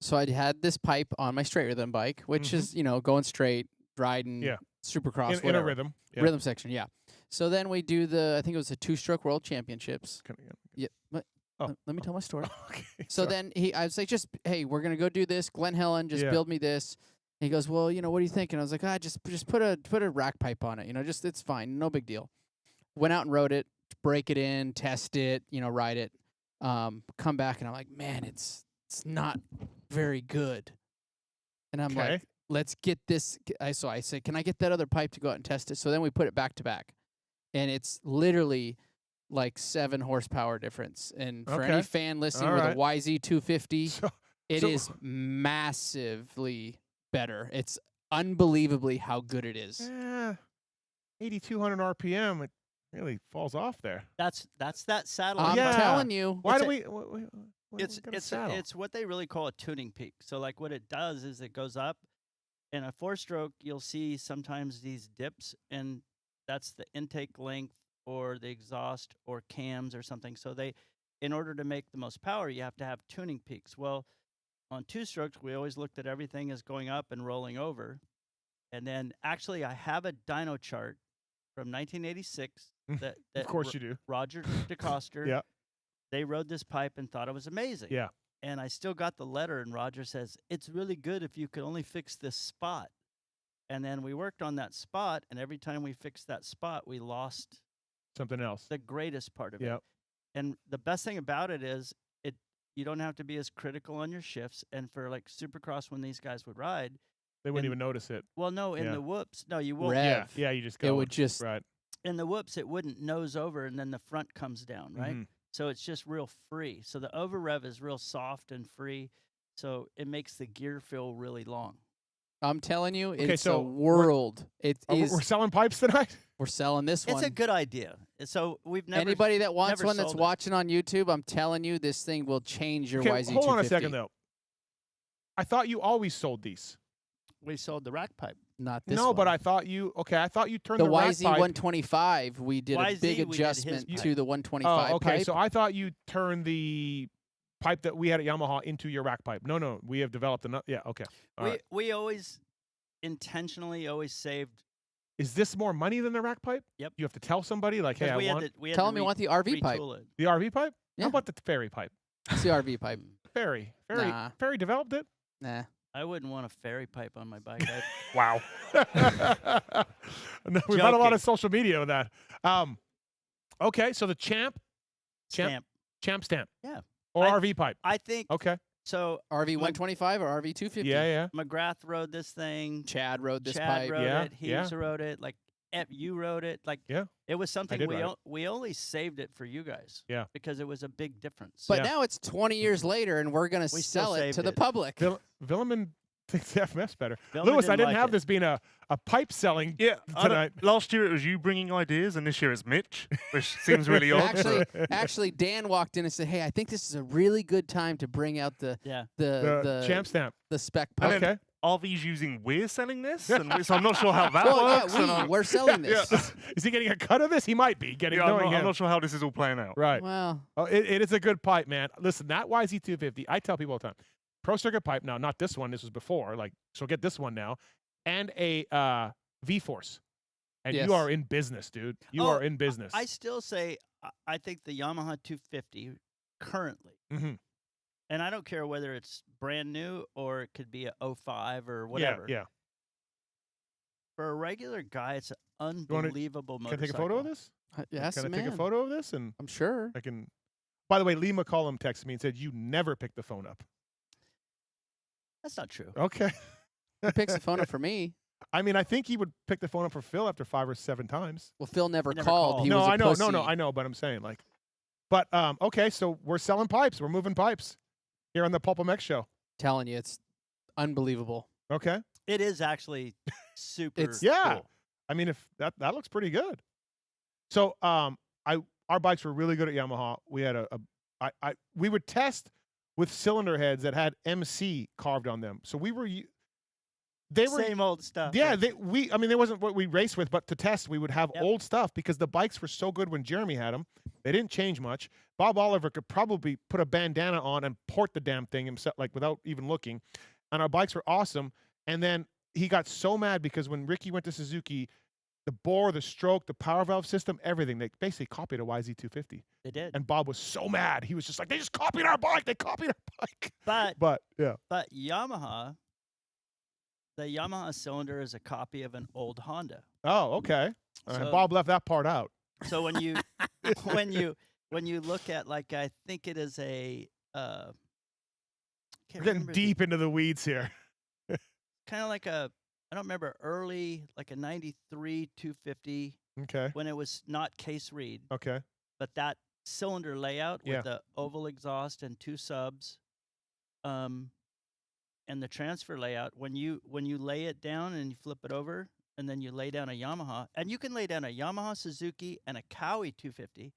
So I had this pipe on my straight rhythm bike, which is going straight, riding, Yeah. Supercross, In a whatever. rhythm. Yeah. Rhythm section, yeah. So then we do I think it was the 2-stroke World Championships. Yeah. Let me tell my story. Okay. So then I was like, hey, we're gonna go do this. Glen Helen, just Yeah. build me this. And he goes, well, what do you think? And I was like, just put a rack pipe on it. It's fine, no big deal. Went out and rode it, break it in, test it, ride it. Come back and I'm like, man, it's not very good. And I'm Okay. like, let's get this. So I said, can I get that other pipe to go out and test it? So then we put it back to back, and it's literally like 7 horsepower difference. And for any Okay. fan listening All with right. a YZ250, So, it so- is massively better. It's unbelievably how good it is. 8,200 RPM. It really falls off there. That's that saddle. I'm Yeah. telling you. Why It's do a- we? It's what they really call a tuning peak. So like what it does is it goes up. In a 4-stroke, you'll see sometimes these dips, and that's the intake length or the exhaust or cams or something. So in order to make the most power, you have to have tuning peaks. Well, on 2-strokes, we always looked at everything as going up and rolling over. And then actually, I have a dyno chart from 1986 that Of course you do. Roger DeCoster. Yeah. They rode this pipe and thought it was amazing. Yeah. And I still got the letter, and Roger says, it's really good if you could only fix this spot. And then we worked on that spot, and every time we fixed that spot, we lost Something else. the greatest part of Yep. it. And the best thing about it is you don't have to be as critical on your shifts. And for like Supercross, when these guys would ride, They wouldn't and- even notice it. well, no, in Yeah. the whoops, no, you won't. Rev. Yeah. You just It go. would just right. In the whoops, it wouldn't nose over, and then the front comes down, right? Mhm. So it's just real free. So the over rev is real soft and free. So it makes the gear feel really long. I'm telling you, Okay, it's so a world. It Oh, is. we're selling pipes tonight. We're selling this It's one. a good idea. So we've never. Anybody that wants never one that's sold it. watching on YouTube, I'm telling you, this thing will change your Okay, YZ250. hold on a second though. I thought you always sold these. We sold the rack pipe. Not this No, one. but I thought you. Okay, I thought you turned the the rack YZ pipe. 125, we did a YZ, big we did his adjustment pipe. to the 125 Oh, okay. pipe. So I thought you turned the pipe that we had at Yamaha into your rack pipe. No, we have developed another. Yeah, okay. All right. We always intentionally always saved. Is this more money than the rack pipe? Yep. You have to tell somebody like, hey, 'cause I we had want to, we had Tell to them you re- want the RV pipe. retool it. the RV pipe. Yeah. How about the ferry pipe? It's the RV pipe. Ferry Nah. developed it. Nah. I wouldn't want a ferry pipe on my bike. Wow. No, we've had a lot Joking. of social media with that. Okay, so the champ Stamp. stamp. Yeah. Or I- RV pipe. I think Okay. so. RV 125 or RV 250? Yeah. McGrath rode this thing. Chad rode this Chad pipe. rode Yeah, it. yeah. Hughes rode it. Like you rode it. Like Yeah. it was something did ride it. we only saved it for you guys. Yeah. Because it was a big difference. But Yeah. now it's 20 years later, and we're going to We still sell it to saved the it. public. Villeman thinks FMS better. Villeman Lewis, I didn't didn't like have it. this being a pipe selling Yeah, tonight. last year it was you bringing ideas, and this year it's Mitch, which seems really odd. Actually, Dan walked in and said, "Hey, I think this is a really good time to bring out the yeah. The champ stamp. the spec And pipe." then Okay. RV's using we're selling this, and so I'm not sure how that Well, works. and yeah, I'm- we're selling this. Is he getting a cut of this? He might be getting. yeah, I'm knowing not, I'm him. not sure how this is all playing out. Right. Well, Oh, it is a good pipe, man. Listen, that YZ250, I tell people all the time, Pro Circuit pipe. Now, not this one. This was before. Like, so get this one now, and a V-Force, and Yes. you are in business, dude. You Oh, are in business. I still say I think the Yamaha 250 currently, Mhm. and I don't care whether it's brand new or it could be a 05 or whatever. Yeah. For a regular guy, it's an wanna- unbelievable Can I motorcycle. take a photo of this? yes, Can I man. take a photo of this? And I'm sure. I can. By the way, Lee McCollum texted me and said you never pick the phone up. That's not true. Okay. He picks the phone up for me. I mean, I think he would pick the phone up for Phil after 5 or 7 times. Well, Phil never He never called. called. He no, was a I know, pussy. I know, but I'm saying like, but okay, so we're selling pipes, we're moving pipes here on the Pulp MX show. Telling you, it's unbelievable. Okay, It is actually super. yeah. cool. I mean, if that looks pretty good. So, our bikes were really good at Yamaha. We had we would test with cylinder heads that had MC carved on them. So they were Same old stuff. yeah. right? I mean, there wasn't what we raced with, but to test, we would have Yep. old stuff because the bikes were so good when Jeremy had them. They didn't change much. Bob Oliver could probably put a bandana on and port the damn thing himself, like without even looking. And our bikes were awesome. And then he got so mad because when Ricky went to Suzuki, the bore, the stroke, the power valve system, everything, they basically copied a YZ250. They did. And Bob was so mad. He was just like, they just copied our bike. They copied our bike. But Yeah. Yamaha, the Yamaha cylinder is a copy of an old Honda. Oh, okay. All right. So- Bob left that part out. So when you when you look at, like, I think it is a We're getting deep into the weeds here. kind of like a, I don't remember, early, like a 93 250 Okay. when it was not case reed, Okay. but that cylinder layout Yeah. with the oval exhaust and 2 subs, and the transfer layout, when you lay it down and you flip it over and then you lay down a Yamaha, and you can lay down a Yamaha, Suzuki, and a Cowie 250,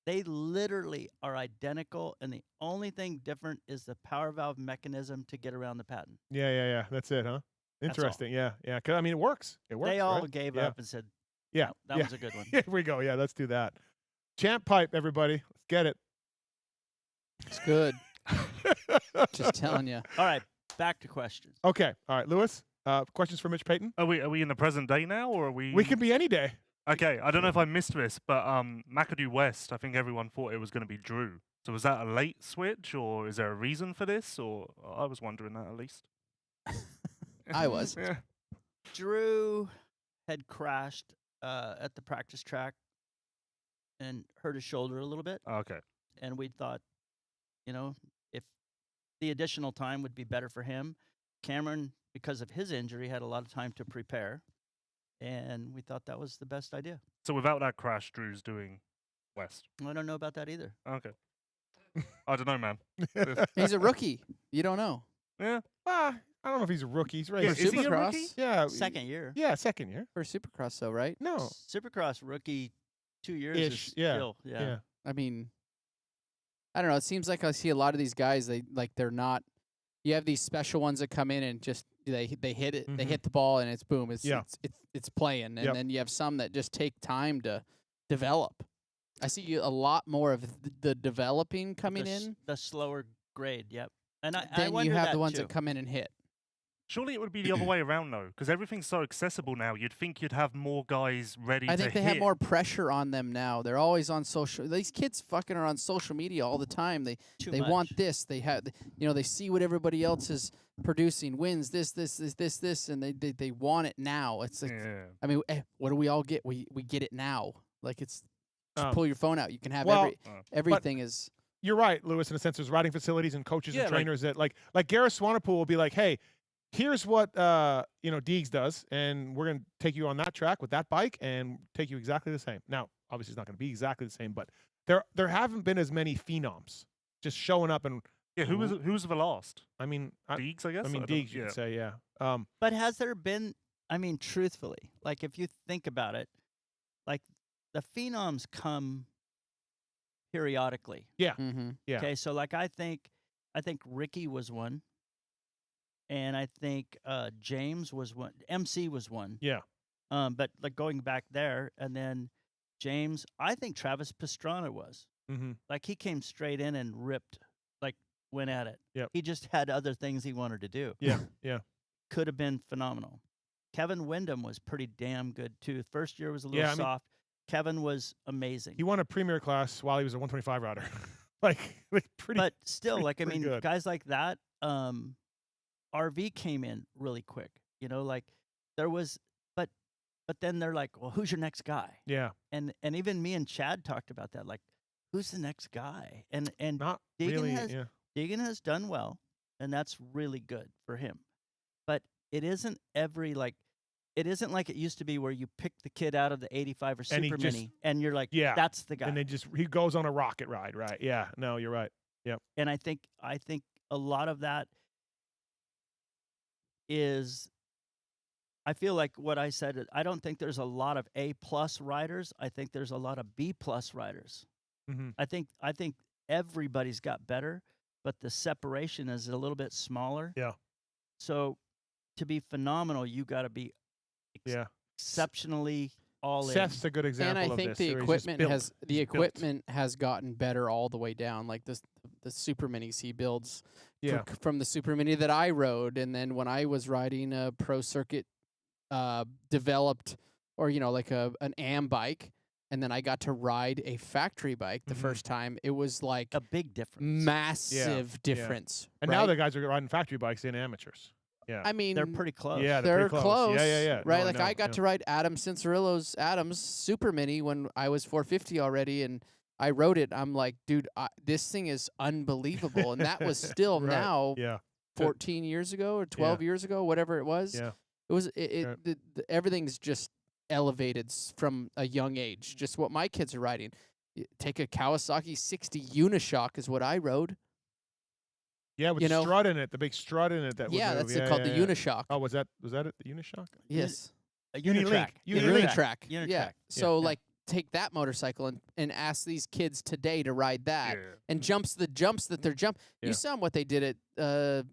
they literally are identical, and the only thing different is the power valve mechanism to get around the patent. Yeah. That's it, huh? all. Interesting. Yeah. 'Cause, I mean, it works. It works. They all right? gave Yeah. up and said, Yeah. "No, that yeah. was a good one." Here we go. Yeah, let's do that. Champ pipe, everybody. Let's get it. It's good. Just telling you. All right, back to questions. Okay. All right, Lewis. Questions for Mitch Payton? Are we in the present day now, or are we? We can be any day. Okay, I don't know if I missed this, but McAdoo West, I think everyone thought it was going to be Drew. So was that a late switch, or is there a reason for this? Or I was wondering that at least. I was. Yeah. Drew had crashed at the practice track and hurt his shoulder a little bit, Okay. and we thought, if the additional time would be better for him. Cameron, because of his injury, had a lot of time to prepare, and we thought that was the best idea. So without that crash, Drew's doing West. I don't know about that either. Okay. I don't know, man. He's a rookie. You don't know. Yeah. I don't know if he's a rookie. He's Yeah, right. For is he a Supercross? rookie? Yeah. Second year. Yeah, second year. For Supercross, though, right? No. Supercross rookie, 2 years Ish, is yeah, still, Yeah. I mean, I don't know. It seems like I see a lot of these guys. They're not. You have these special ones that come in and just they hit it. They Mhm. hit the ball and it's boom. Yeah. It's playing. And Yep. then you have some that just take time to develop. I see a lot more of the developing coming in The slower grade, yep. And I than wonder you have that the ones too. that come in and hit. Surely it would be the other way around, though, because everything's so accessible now. You'd think you'd have more guys ready I to think they hit. have more pressure on them now. They're always on social. These kids fucking are on social media all the time. They Too they much. want this. They have, they see what everybody else is producing, wins this, and they want it now. It's like, Yeah. I mean, what do we all get? We get it now. Like it's just Um, pull your phone out. You can have well, everything is. You're right, Lewis, in a sense. There's riding facilities and coaches Yeah, and like- trainers that like Gareth Swanepoel will be like, hey, here's what Deegs does, and we're gonna take you on that track with that bike and take you exactly the same. Now, obviously, it's not gonna be exactly the same, but there haven't been as many phenoms just showing up and Yeah, who was the last? I mean Deegs, I guess. I mean don't- Deegs, you yeah. could say, yeah. But has there been, I mean, truthfully, like if you think about it, like the phenoms come periodically. Mm-hmm. Yeah. Okay, so like I think Ricky was one, and I think James was one. MC was one. Yeah. But like going back there, and then James, I think Travis Pastrana was. Mm-hmm. Like he came straight in and ripped, like went at it. Yep. He just had other things he wanted to do. Yeah. Yeah. Could have been phenomenal. Kevin Windham was pretty damn good too. First year was a little Yeah, I mean- soft. Kevin was amazing. He won a premier class while he was a 125 rider. like pretty But still, like I pretty mean, good. guys like that, RV came in really quick. Like there was, but then they're like, well, who's your next guy? Yeah. And even me and Chad talked about that. Like, who's the next guy? And Not Deegan really. has- Yeah. Deegan has done well, and that's really good for him. But it isn't every like it isn't like it used to be where you pick the kid out of the 85 or And he Super just- Mini, and you're like, Yeah. that's the guy. And he goes on a rocket ride, right? Yeah. No, you're right. And I think a lot of that is, I feel like what I said, I don't think there's a lot of A+ riders. I think there's a lot of B+ riders. Mm-hmm. I think everybody's got better, but the separation is a little bit smaller. Yeah. So to be phenomenal, you got to be Yeah. exceptionally all Seth's a good example And I of think this. the where he's just equipment built. has He's built. has gotten better all the way down. Like the Super Minis he builds Yeah. from the Super Mini that I rode, and then when I was riding a pro circuit developed, or like an AM bike, and then I got to ride a factory bike the Mhm. first time. It was like a big difference. massive difference. And now the guys are riding factory bikes in amateurs. Yeah. I mean, They're pretty close. Yeah, they're pretty close. close. Yeah. Right, No, like know, I got to ride Adam Cincerillo's Adam's Super Mini when I was 450 already, and I rode it. I'm like, dude, this thing is unbelievable, and that was still Right. now Yeah. 14 years ago or 12 years ago, whatever it was. Yeah. It was Right. everything's just elevated from a young age. Just what my kids are riding. Take a Kawasaki 60 Unishock is what I rode. Yeah, with strut in it, the big strut in it. That would move. That's called the Unishock. Oh, was that it? The Unishock? Yes. A Unilink. Unitrack. Unitrack. Yeah. Unitrack. So like take that motorcycle and ask these kids today to ride that and the jumps that they're jumping. Yeah. You saw what they did at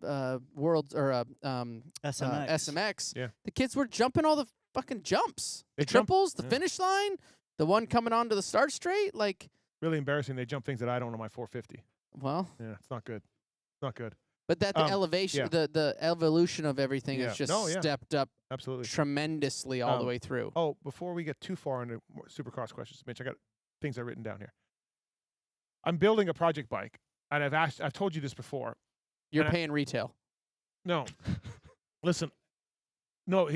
Worlds or SMX. SMX. Yeah. The kids were jumping all the fucking jumps. They The jump- triples, the yeah. finish line, the one coming onto the start straight, like Really embarrassing. They jump things that I don't on my 450. well, Yeah, it's not good. It's not good. but the elevation, yeah. the evolution of everything Yeah. has just No, yeah. stepped up Absolutely. tremendously all the way through. Oh, before we get too far into more Supercross questions, Mitch, I got things I've written down here. I'm building a project bike, and I've told you this before. You're and paying retail. No. Listen. No,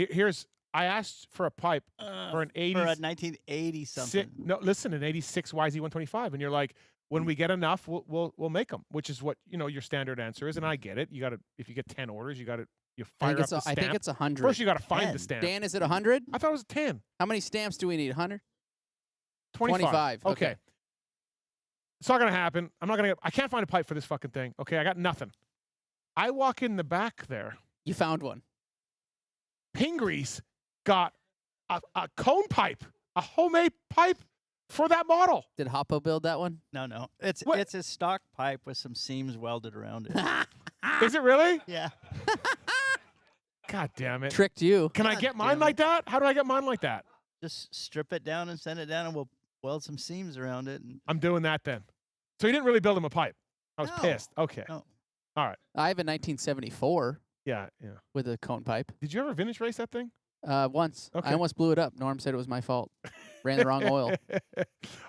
I asked for a pipe for an 80s. For a 1980 something. No, listen, an 86 YZ125, and you're like, when we get enough, we'll make them, which is what your standard answer is, and I get it. You got to, if you get 10 orders, you fire up the I stamp. think it's 100. First, you got to find 10. the stamp. Dan, is it 100? I thought it was 10. How many stamps do we need? 100? 25. Okay. Okay. It's not gonna happen. I can't find a pipe for this fucking thing. Okay, I got nothing. I walk in the back there. You found one. Pingrease got a cone pipe, a homemade pipe for that model. Did Hoppo build that one? No. It's What? a stock pipe with some seams welded around it. Is it really? Yeah. God damn it. Tricked you. Can I God get mine damn it. like that? How do I get mine like that? Just strip it down and send it down, and we'll weld some seams around it. And I'm doing that then. So you didn't really build him a pipe. I was No. pissed. Okay. No. All right. I have a 1974 Yeah. with a cone pipe. Did you ever vintage race that thing? Once. Okay. I almost blew it up. Norm said it was my fault. Ran the wrong oil.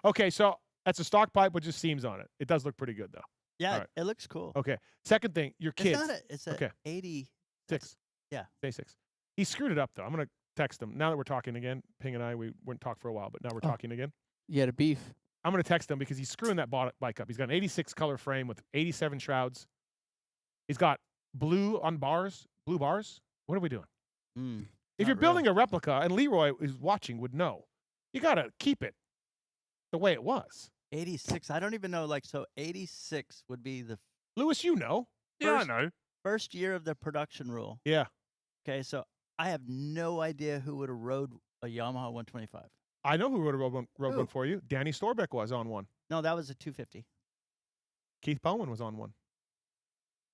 Okay, so that's a stock pipe with just seams on it. It does look pretty good though. yeah, All right. it looks cool. Okay. Second thing, your kids. It's a Okay. 80. 6. yeah. Day 6. He screwed it up though. I'm gonna text him now that we're talking again. Ping and I, we wouldn't talk for a while, but now we're Oh. talking again. You had a beef. I'm gonna text him because he's screwing that bike up. He's got an 86 color frame with 87 shrouds. He's got blue bars. What are we doing? Mm, If not you're building really. a replica, and Leroy is watching, would know, you gotta keep it the way it was. 86. I don't even know. So 86 would be the Lewis, you know. Yeah, I First- know. first year of the production rule. Yeah. Okay, so I have no idea who would have rode a Yamaha 125. I know who rode one Who? for you. Danny Storbeck was on one. No, that was a 250. Keith Bowman was on one.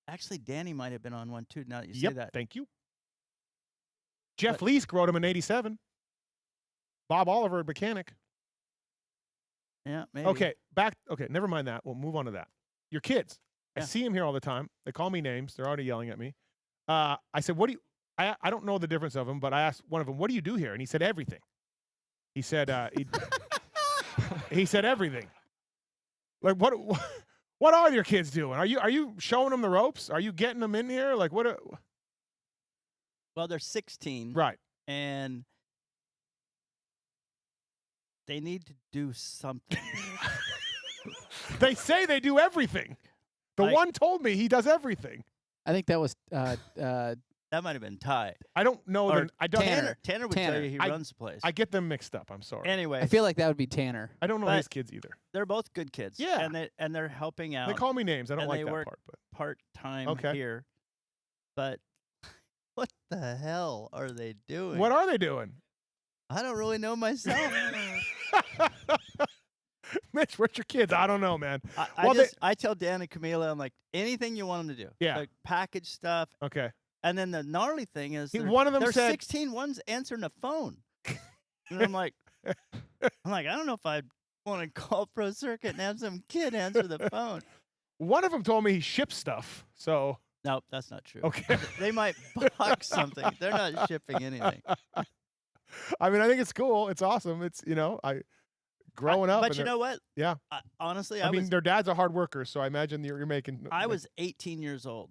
Actually, Danny might have been on one too. Now that you Yep, say that. thank you. Jeff Leask rode him in 87. Bob Oliver, mechanic. Yeah, maybe. Okay, never mind that. We'll move on to that. Your kids. I Yeah. see them here all the time. They call me names. They're already yelling at me. I said, what do you, I don't know the difference of them, but I asked one of them, what do you do here? And he said, everything. He said, he said everything. Like, what are your kids doing? Are you showing them the ropes? Are you getting them in here? Like, what? Well, they're 16. Right. And they need to do something. They say they do everything. The Like- one told me he does everything. I think that was That might have been Ty. I don't know. Or I don't. Tanner. Tanner would Tanner. tell you he I- runs the place. I get them mixed up. I'm sorry. Anyway, I feel like that would be Tanner. I don't know but- his kids either. they're both good kids. Yeah. And they're helping out They call me names. I don't and like they that work- part. But part time Okay. here. But what the hell are they doing? what are they doing? I don't really know myself. Mitch, where's your kids? I don't know, man. I, Well, I tell Dan and Camila, I'm like, anything you want them to do. Yeah. Like package stuff. Okay. And then the gnarly thing is One of them there's said 16 ones answering the phone. And I'm like, I don't know if I'd want to call Pro Circuit and have some kid answer the phone. one of them told me he ships stuff. So No, that's not true. okay. They might box something. They're not shipping anything. I mean, I think it's cool. It's awesome. It's growing up. But and you they're- know what? Yeah. Honestly, I mean, was their dad's a hard worker, so I imagine you're making. I was 18 years old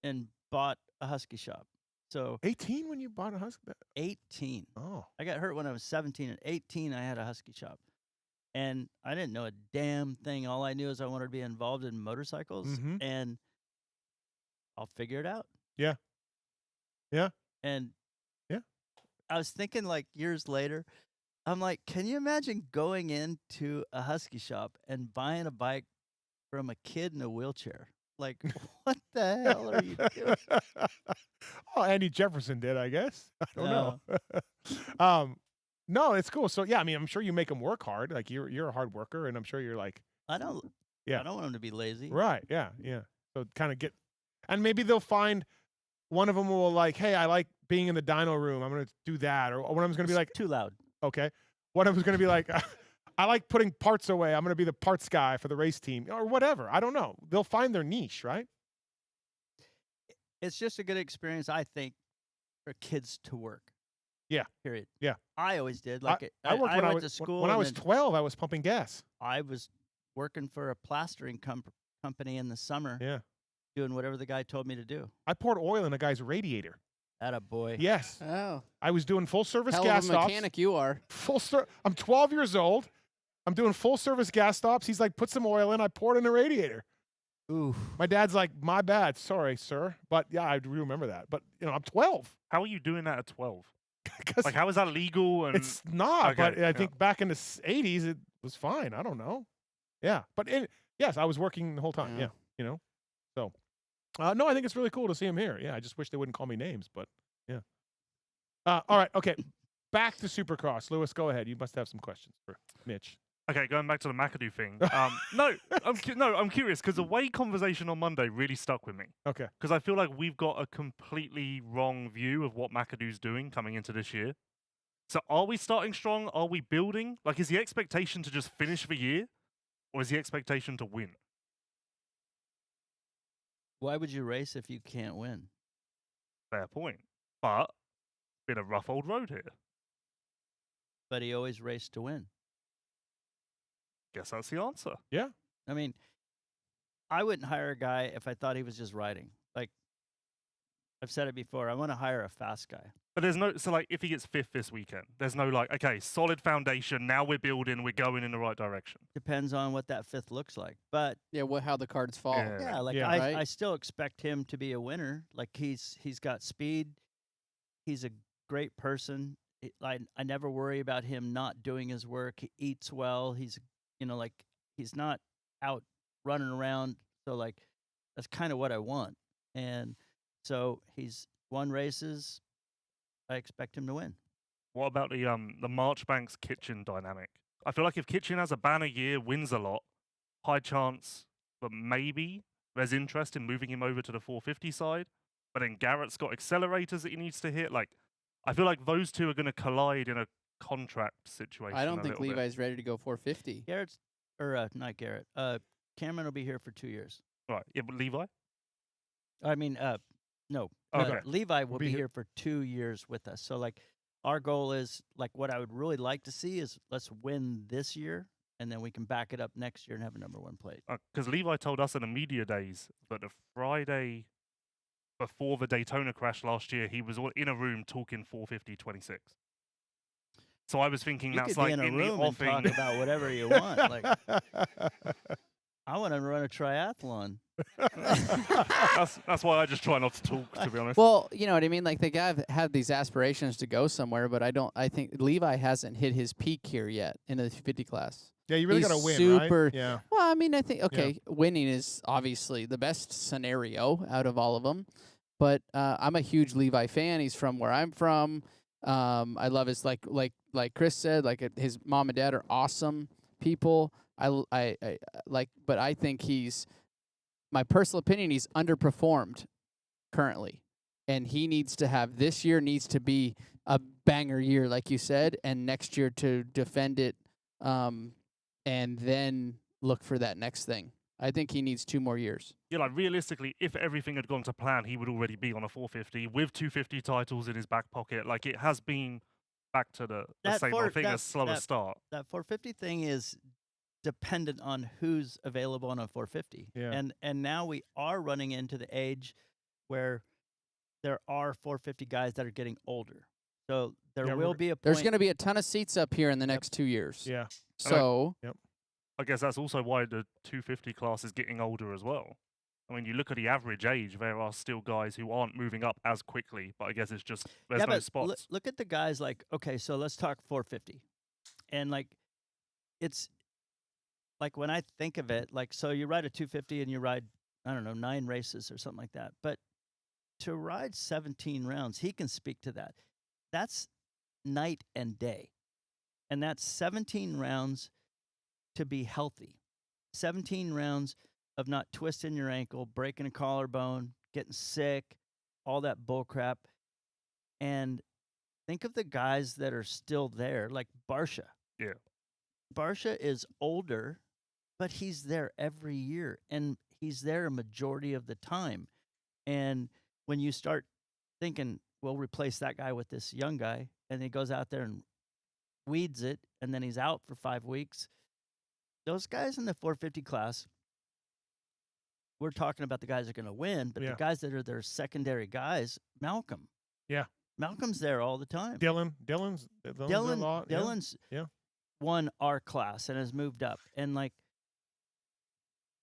and bought a Husky shop. So 18 when you bought a Husky. 18. Oh, I got hurt when I was 17. At 18, I had a Husky shop. And I didn't know a damn thing. All I knew is I wanted to be involved in motorcycles. Mhm. And I'll figure it out. Yeah. Yeah. And Yeah. I was thinking like years later, I'm like, can you imagine going into a Husky shop and buying a bike from a kid in a wheelchair? Like, what the hell are you doing? Oh, Andy Jefferson did, I guess. I don't No. know. No, it's cool. So yeah, I mean, I'm sure you make them work hard. Like you're a hard worker, and I'm sure you're like I don't Yeah. want them to be lazy. right. Yeah, yeah. So kind of and maybe they'll find one of them will like, hey, I like being in the dyno room. I'm gonna do that, or one of them's gonna be It's like, too loud. okay. One of them's gonna be like, I like putting parts away. I'm gonna be the parts guy for the race team, or whatever. I don't know. They'll find their niche, right? It's just a good experience, I think, for kids to work. Yeah. Period. Yeah. I always did. Like I worked when went I was to school. when I and was then 12. I was pumping gas. I was working for a plastering company in the summer, Yeah. doing whatever the guy told me to do. I poured oil in a guy's radiator. Atta boy. Yes. Oh, I was doing full service hell gas of a stops. mechanic you are. I'm 12 years old. I'm doing full service gas stops. He's like, put some oil in. I poured in a radiator. Ooh. My dad's like, my bad. Sorry, sir. But yeah, I do remember that. But I'm 12. How are you doing that at 12? 'Cause Like, how is that legal? And it's not. But Okay, I yeah. think back in the 80s, it was fine. I don't know. Yeah. But yes, I was working the whole time. Yeah. Yeah. So, no, I think it's really cool to see him here. Yeah. I just wish they wouldn't call me names, but yeah. All right. Okay. Back to Supercross. Lewis, go ahead. You must have some questions for Mitch. okay, going back to the McAdoo thing. I'm curious because the way conversation on Monday really stuck with me. Okay. Because I feel like we've got a completely wrong view of what McAdoo's doing coming into this year. So are we starting strong? Are we building? Like, is the expectation to just finish the year? Or is the expectation to win? Why would you race if you can't win? Fair point. But it's been a rough old road here. But he always raced to win. Guess that's the answer. I mean, I wouldn't hire a guy if I thought he was just riding. Like, I've said it before. I want to hire a fast guy. But there's no, so like, if he gets fifth this weekend, there's no like, okay, solid foundation. Now we're building, we're going in the right direction. Depends on what that fifth looks like. But Yeah, how the cards fall. Yeah. yeah, like Yeah. Right? I still expect him to be a winner. Like he's got speed. He's a great person. I never worry about him not doing his work. He eats well. He's like he's not out running around. So like that's kind of what I want. And so he's won races. I expect him to win. What about the Marchbanks Kitchen dynamic? I feel like if Kitchen has a banner year, wins a lot, high chance, but maybe there's interest in moving him over to the 450 side. But then Garrett's got accelerators that he needs to hit. Like, I feel like those two are going to collide in a contract situation. I don't a think little bit. Levi's ready to go 450. Garrett's not Garrett. Cameron will be here for 2 years. Right. Yeah, but Levi? I mean, no. Okay. Levi will Be be here- here for 2 years with us. So like, our goal is like what I would really like to see is let's win this year, and then we can back it up next year and have a number one plate. Because Levi told us in the media days that the Friday before the Daytona crash last year, he was in a room talking 450-26. So I was thinking You that's could like be in a in room the and talk offing. about whatever you want. Like, I want to run a triathlon. That's why I just try not to talk, to be honest. Well, you know what I mean. Like the guy had these aspirations to go somewhere, but I think Levi hasn't hit his peak here yet in the 50 class. Yeah, you really He's got to win, super, right? Yeah. Well, I mean, I think winning is obviously the best scenario out of all of them. But I'm a huge Levi fan. He's from where I'm from. I love his like Kris said, his mom and dad are awesome people. I like, but I think my personal opinion, he's underperformed currently, and he needs to have this year needs to be a banger year, like you said, and next year to defend it. And then look for that next thing. I think he needs 2 more years. Yeah, like realistically, if everything had gone to plan, he would already be on a 450 with 250 titles in his back pocket. Like it has been back to the same old thing, a slower start. That 450 thing is dependent on who's available on a 450. Yeah. And now we are running into the age where there are 450 guys that are getting older. So there will be a point. There's going to be a ton of seats up here in the next 2 years. Yeah. So I guess that's also why the 250 class is getting older as well. I mean, you look at the average age, there are still guys who aren't moving up as quickly, but I guess it's just there's no spots. Look at the guys like, okay, so let's talk 450. And like, it's like when I think of it, like, so you ride a 250 and you ride, I don't know, 9 races or something like that. But to ride 17 rounds, he can speak to that. That's night and day. And that's 17 rounds to be healthy. 17 rounds of not twisting your ankle, breaking a collarbone, getting sick, all that bull crap. And think of the guys that are still there, like Barsha. Yeah. Barsha is older, but he's there every year, and he's there a majority of the time. And when you start thinking, we'll replace that guy with this young guy, and he goes out there and weeds it, and then he's out for 5 weeks. Those guys in the 450 class, we're talking about the guys that are going to win, but the guys that are their secondary guys, Malcolm. Yeah. Malcolm's there all the time. Dylan's won our class and has moved up. And like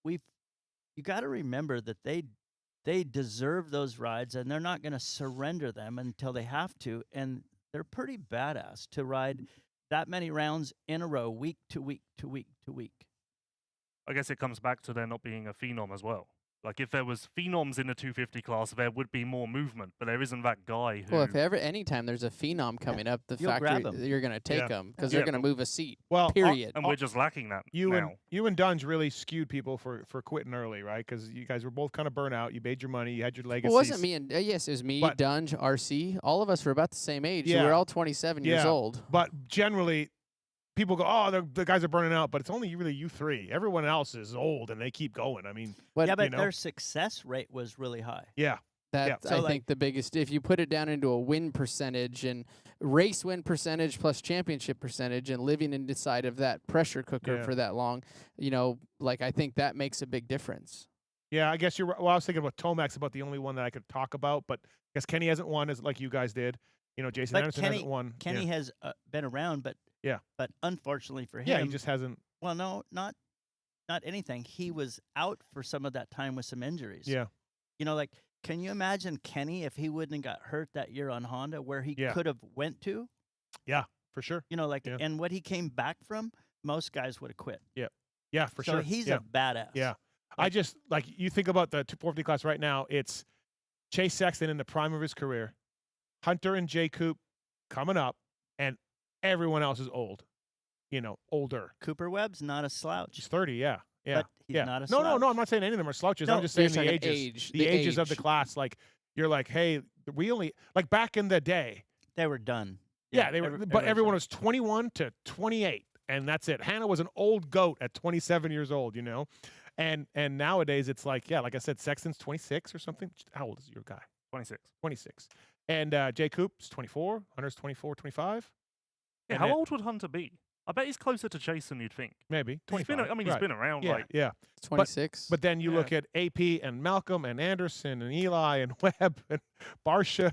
you got to remember that they deserve those rides, and they're not going to surrender them until they have to. And they're pretty badass to ride that many rounds in a row, week to week to week to week. I guess it comes back to there not being a phenom as well. Like if there was phenoms in the 250 class, there would be more movement, but there isn't that guy who... Well, if anytime there's a phenom coming up, the factory, you're going to take them because they're going to move a seat, period. And we're just lacking that now. You and Dunge really skewed people for quitting early, right? Because you guys were both kind of burnt out. You made your money. You had your legacies. Well, it wasn't me and... yes, it was me, Dunge, RC. All of us were about the same age. Yeah. We were all 27 years old. But generally... people go, oh, the guys are burning out, but it's only really you 3. Everyone else is old, and they keep going. I mean, but their success rate was really high. Yeah. I think the biggest, if you put it down into a win percentage and race win percentage plus championship percentage and living inside of that pressure cooker for that long, I think that makes a big difference. Yeah, I guess you're right. Well, I was thinking about Tomac's about the only one that I could talk about, but I guess Kenny hasn't won as like you guys did. Jason Anderson hasn't won. Kenny has been around, but but unfortunately for him, he just hasn't. Well, no, not anything. He was out for some of that time with some injuries. Yeah, can you imagine Kenny if he wouldn't have got hurt that year on Honda, where he could have went to? Yeah, for sure. And what he came back from, most guys would have quit. Yeah, for sure. So he's a badass. Yeah, I just you think about the 240 class right now. It's Chase Sexton in the prime of his career, Hunter and Jay Coop coming up, and everyone else is old, older. Cooper Webb's not a slouch. He's 30, yeah. But he's not a slouch. No, I'm not saying any of them are slouches. No, I'm just saying the ages of the class. Like, you're like, hey, we only, like back in the day. They were done. Yeah, they were, but everyone was 21 to 28, and that's it. Hannah was an old goat at 27 years old, And nowadays it's like, like I said, Sexton's 26 or something. How old is your guy? 26. And Jay Coop's 24. Hunter's 24, 25. Yeah, how old would Hunter be? I bet he's closer to Chase than you'd think. Maybe 25. He's been around. Yeah. 26. But then you look at AP and Malcolm and Anderson and Eli and Webb and Barsha.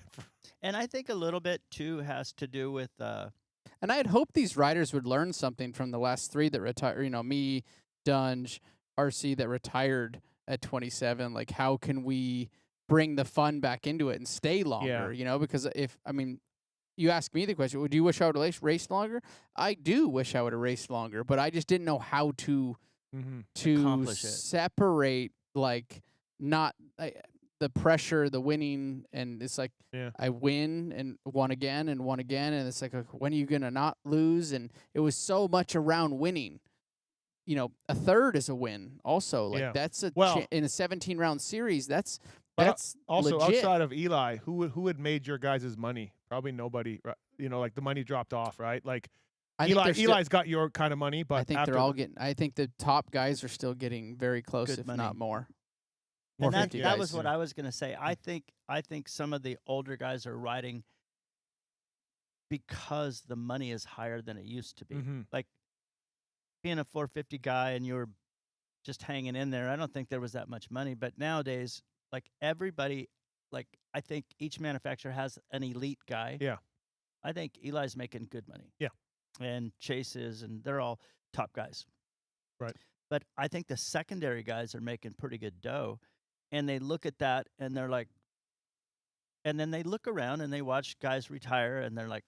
And I think a little bit too has to do with. And I'd hope these riders would learn something from the last 3 that retired. Me, Dunge, RC that retired at 27. Like, how can we bring the fun back into it and stay longer? You know, because you ask me the question, would you wish I would have raced longer? I do wish I would have raced longer, but I just didn't know how to Accomplish it. separate, like, not the pressure, the winning, and it's like I win and won again, and it's like, when are you going to not lose? And it was so much around winning. You know, a third is a win also. Like, that's in a 17-round series, that's also legit. Outside of Eli, who had made your guys' money? Probably nobody. Right? You know, like the money dropped off, right? Like Eli's got your kind of money, but I think they're all getting. I think the top guys are still getting very close, Good if money. not more. And that 50 was guys. what I was going to say. I think some of the older guys are riding because the money is higher than it used to be. Like, being a 450 guy and you were just hanging in there, I don't think there was that much money. But nowadays, like, everybody, like, I think each manufacturer has an elite guy. Yeah. I think Eli's making good money. Yeah. And Chase is, and they're all top guys. Right. But I think the secondary guys are making pretty good dough. And they look at that and they're like, and then they look around and they watch guys retire and they're like,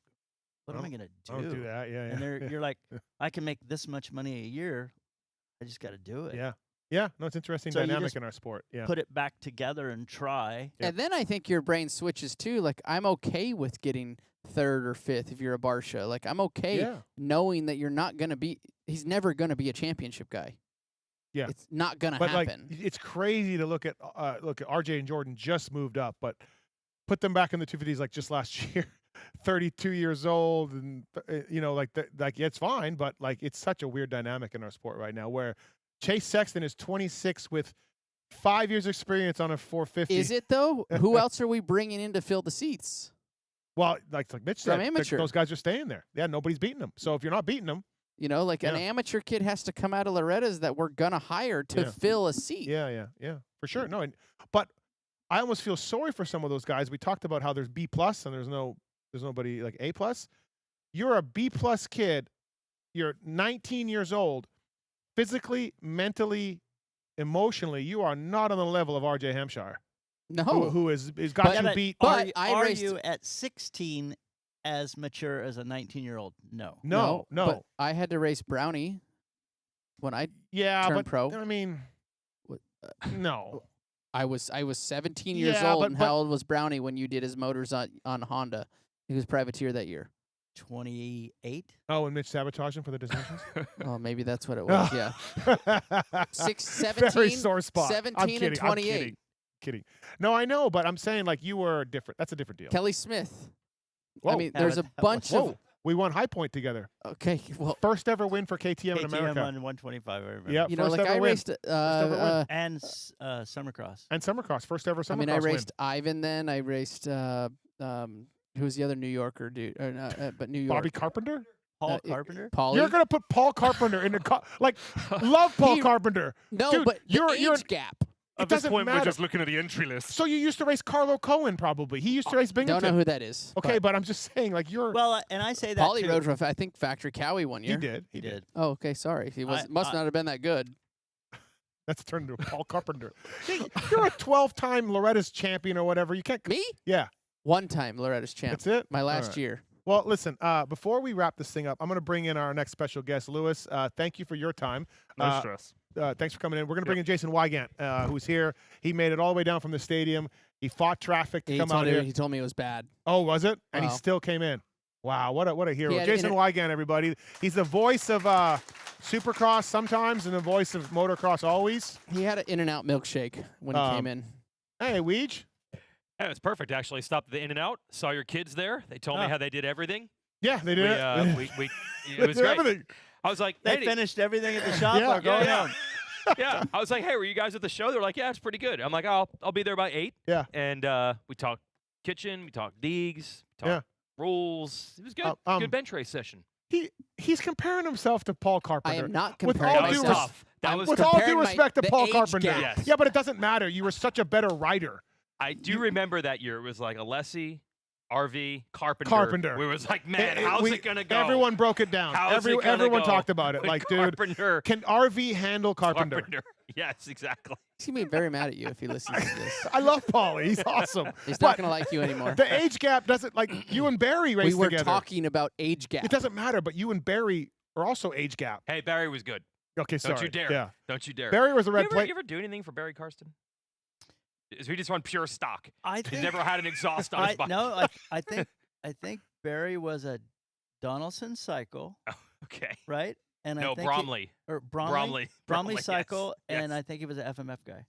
what am I going to do? Don't do that. Yeah. And you're like, I can make this much money a year. I just got to do it. Yeah. Yeah. No, it's interesting So you dynamic just in our sport. Yeah. Put it back together and try. And then I think your brain switches too. Like, I'm okay with getting third or fifth if you're a Barsha. Like, I'm okay knowing that you're not going to be. He's never going to be a championship guy. Yeah, it's not going to happen. Like, it's crazy to look at RJ and Jordan just moved up, but put them back in the 250s like just last year. 32 years old, and you know, like it's fine, but like it's such a weird dynamic in our sport right now where Chase Sexton is 26 with 5 years experience on a 450. Is it though? Who else are we bringing in to fill the seats? Well, like Mitch said, those guys are staying there. Yeah, nobody's beating them. So if you're not beating them, you know, like an amateur kid has to come out of Loretta's that we're gonna hire to fill a seat. Yeah, for sure. No, but I almost feel sorry for some of those guys. We talked about how there's B plus and there's nobody like A plus. You're a B plus kid. You're 19 years old. Physically, mentally, emotionally, you are not on the level of RJ Hampshire. No, who is got you beat. But are you at 16 as mature as a 19-year-old? No. But I had to race Brownie when I turned pro. I mean, no. I was 17 years old, and how old was Brownie when you did his motors on Honda? He was privateer that year. 28. Oh, and Mitch sabotaged him for the dissensions? Oh, maybe that's what it was. Yeah. 17, very sore spot. 17 and 28. I'm kidding. No, I know, but I'm saying like you were different. That's a different deal. Kelly Smith. Whoa. I mean, there's a bunch of. We won High Point together. Okay, well, first ever win for KTM in America. KTM on 125. I remember. Yeah, you know, like I raced and Supercross. And Supercross, first ever Supercross. I mean, I raced Ivan then. I raced who's the other New Yorker dude? But New York. Bobby Carpenter. Paul Carpenter. Paulie. You're gonna put Paul Carpenter in the love Paul Carpenter. No, dude, but you're age gap. At this point, we're just looking at the entry list. So you used to race Carlo Cohen, probably. He used to race Binghamton. Don't know who that is. Okay, but I'm just saying, like you're. Well, and I say that Paulie too. rode for I think Factory Cowie one year. He did. Oh, okay. Sorry, he must not have been that good. That's turned into Paul Carpenter. You're a 12-time Loretta's champion or whatever. You can't. Me? Yeah. One time Loretta's champ. That's it. My last year. Well, listen. Before we wrap this thing up, I'm going to bring in our next special guest, Lewis. Thank you for your time. No stress. Thanks for coming in. We're going to bring in Jason Wygant, who's here. He made it all the way down from the stadium. He fought traffic to come out here. He told me it was bad. Oh, was it? And he Wow. still came in. Wow, what a hero. Yeah, Jason Wygant, everybody. He's the voice of Supercross sometimes and the voice of motocross always. He had an In-N-Out milkshake when he came in. Hey, Weege. Yeah, it was perfect, actually. Stopped at the In-N-Out. Saw your kids there. They told me how they did everything. Yeah, they did. It was great. Everything. I was like, They hey, finished everything at the shop. Or going home. yeah. I was like, hey, were you guys at the show? They're like, yeah, it's pretty good. I'm like, I'll be there by 8. Yeah. And we talked kitchen, we talked Deegs, we talked rules. It was good. Good bench race session. He's comparing himself to Paul Carpenter. I am not With comparing all due myself. with all due respect to Paul age Carpenter. gap. Yes. Yeah, but it doesn't matter. You were such a better writer. I do remember that year. It was like Alessi, RV, Carpenter. Carpenter. We was like, man, how's it going to go? Everyone broke it down. Everyone talked about it. with Like, dude, Carpenter? can RV handle Carpenter? Yes, exactly. He's gonna be very mad at you if he listens to this. I love Paulie. He's awesome. He's But not gonna like you anymore. the age gap doesn't, like, you and Barry raced We were together. talking about age gap. It doesn't matter, but you and Barry are also age gap. Hey, Barry was good. Okay, sorry. Don't you dare. Yeah. Don't you dare. Barry was a red you plate. ever do anything for Barry Karsten? Is he just run pure stock? I think He's never had an exhaust on his bike. No, I think Barry was a Donaldson cycle, Okay. right? And I No, think Bromley. Bromley Bromley, cycle, yes. and I think he was an FMF guy.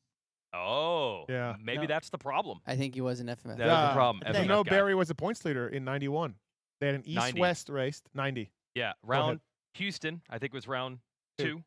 Oh. Yeah. Maybe No. that's the problem. I think he was an FMF. That was the problem. I You think- know, FMF guy. Barry was the points leader in 91. They had an 90. east-west race, 90. Yeah. Round Houston, I think was round 2.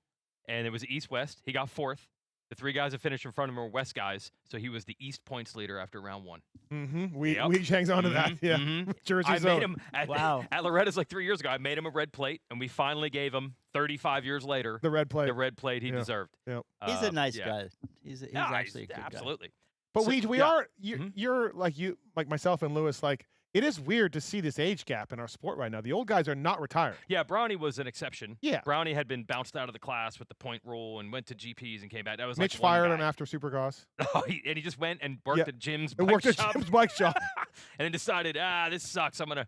And it was east-west. He got 4th. The 3 guys that finished in front of him were West guys, so he was the East points leader after round 1. Mm-hmm. Yep. We hangs on to that. Yeah. Jersey I zone. made him at, Wow. at Loretta's like 3 years ago. I made him a red plate, and we finally gave him 35 years later the red plate. the red plate he Yeah. deserved. Yeah. He's a nice yeah. guy. He's Yeah, actually a good guy. absolutely. But So- we yeah. are you're like myself and Lewis, like, it is weird to see this age gap in our sport right now. The old guys are not retired. Yeah, Brownie was an exception. Yeah. Brownie had been bounced out of the class with the point rule and went to GPs and came back. That was Mitch like one fired guy. him after Supercross. And he just went and worked Yeah. at Jim's It bike worked at shop Jim's bike shop. and then decided, this sucks. I'm gonna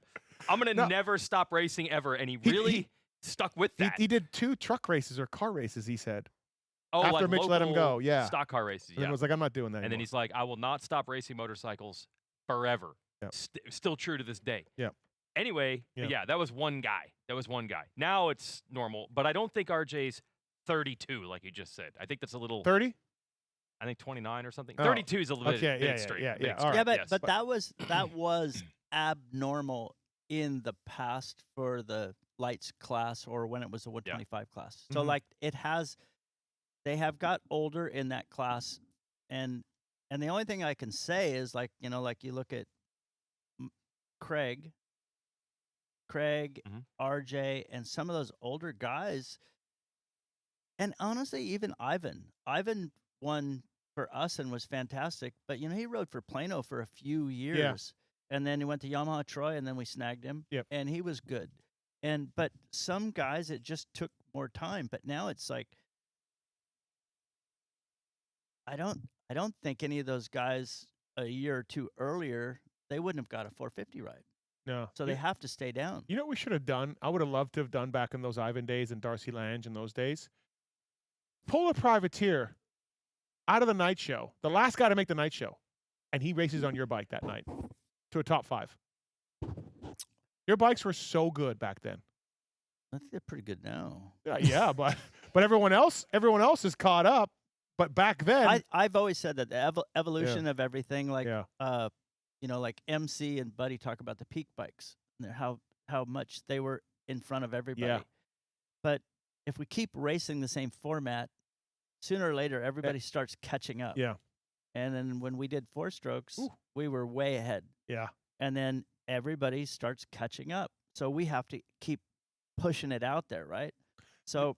No. never stop racing ever. And he He- really stuck with He, that. he did 2 truck races or car races, he said. oh, after like Mitch let him local go, yeah. stock car races. And Yeah. then was like, I'm not doing that And then anymore. he's like, I will not stop racing motorcycles forever. Yep. Still true to this day. Yep. Anyway, Yep. yeah, that was one guy. Now it's normal, but I don't think RJ's 32, like you just said. I think that's a little. 30? I think 29 or something. Oh. 32 is a little Okay, bit yeah, extreme. yeah, bit yeah, extreme, all Yeah, right. but yes. that was abnormal in the past for the lights class or when it was a 125 class. So Mhm. like they have got older in that class, and the only thing I can say is like you look at Craig, Mhm. RJ, and some of those older guys, and honestly, even Ivan. Ivan won for us and was fantastic, but he rode for Plano for a few years, and then he went to Yamaha Troy, and then we snagged him, Yep. and he was good. But some guys, it just took more time. But now it's like, I don't think any of those guys a year or two earlier, they wouldn't have got a 450 ride. No. So they have to stay down. You know what we should have done? I would have loved to have done back in those Ivan days and Darcy Lange in those days. Pull a privateer out of the night show, the last guy to make the night show, and he races on your bike that night to a top 5. Your bikes were so good back then. I think they're pretty good now. Yeah, but everyone else is caught up. But back then, I've always said that the evolution of everything, like yeah. like MC and Buddy talk about the peak bikes and how much they were in front of everybody. Yeah. But if we keep racing the same format, sooner or later everybody starts catching up. Yeah. And then when we did 4 strokes, Ooh. we were way ahead. Yeah. And then everybody starts catching up. So we have to keep pushing it out there, right? So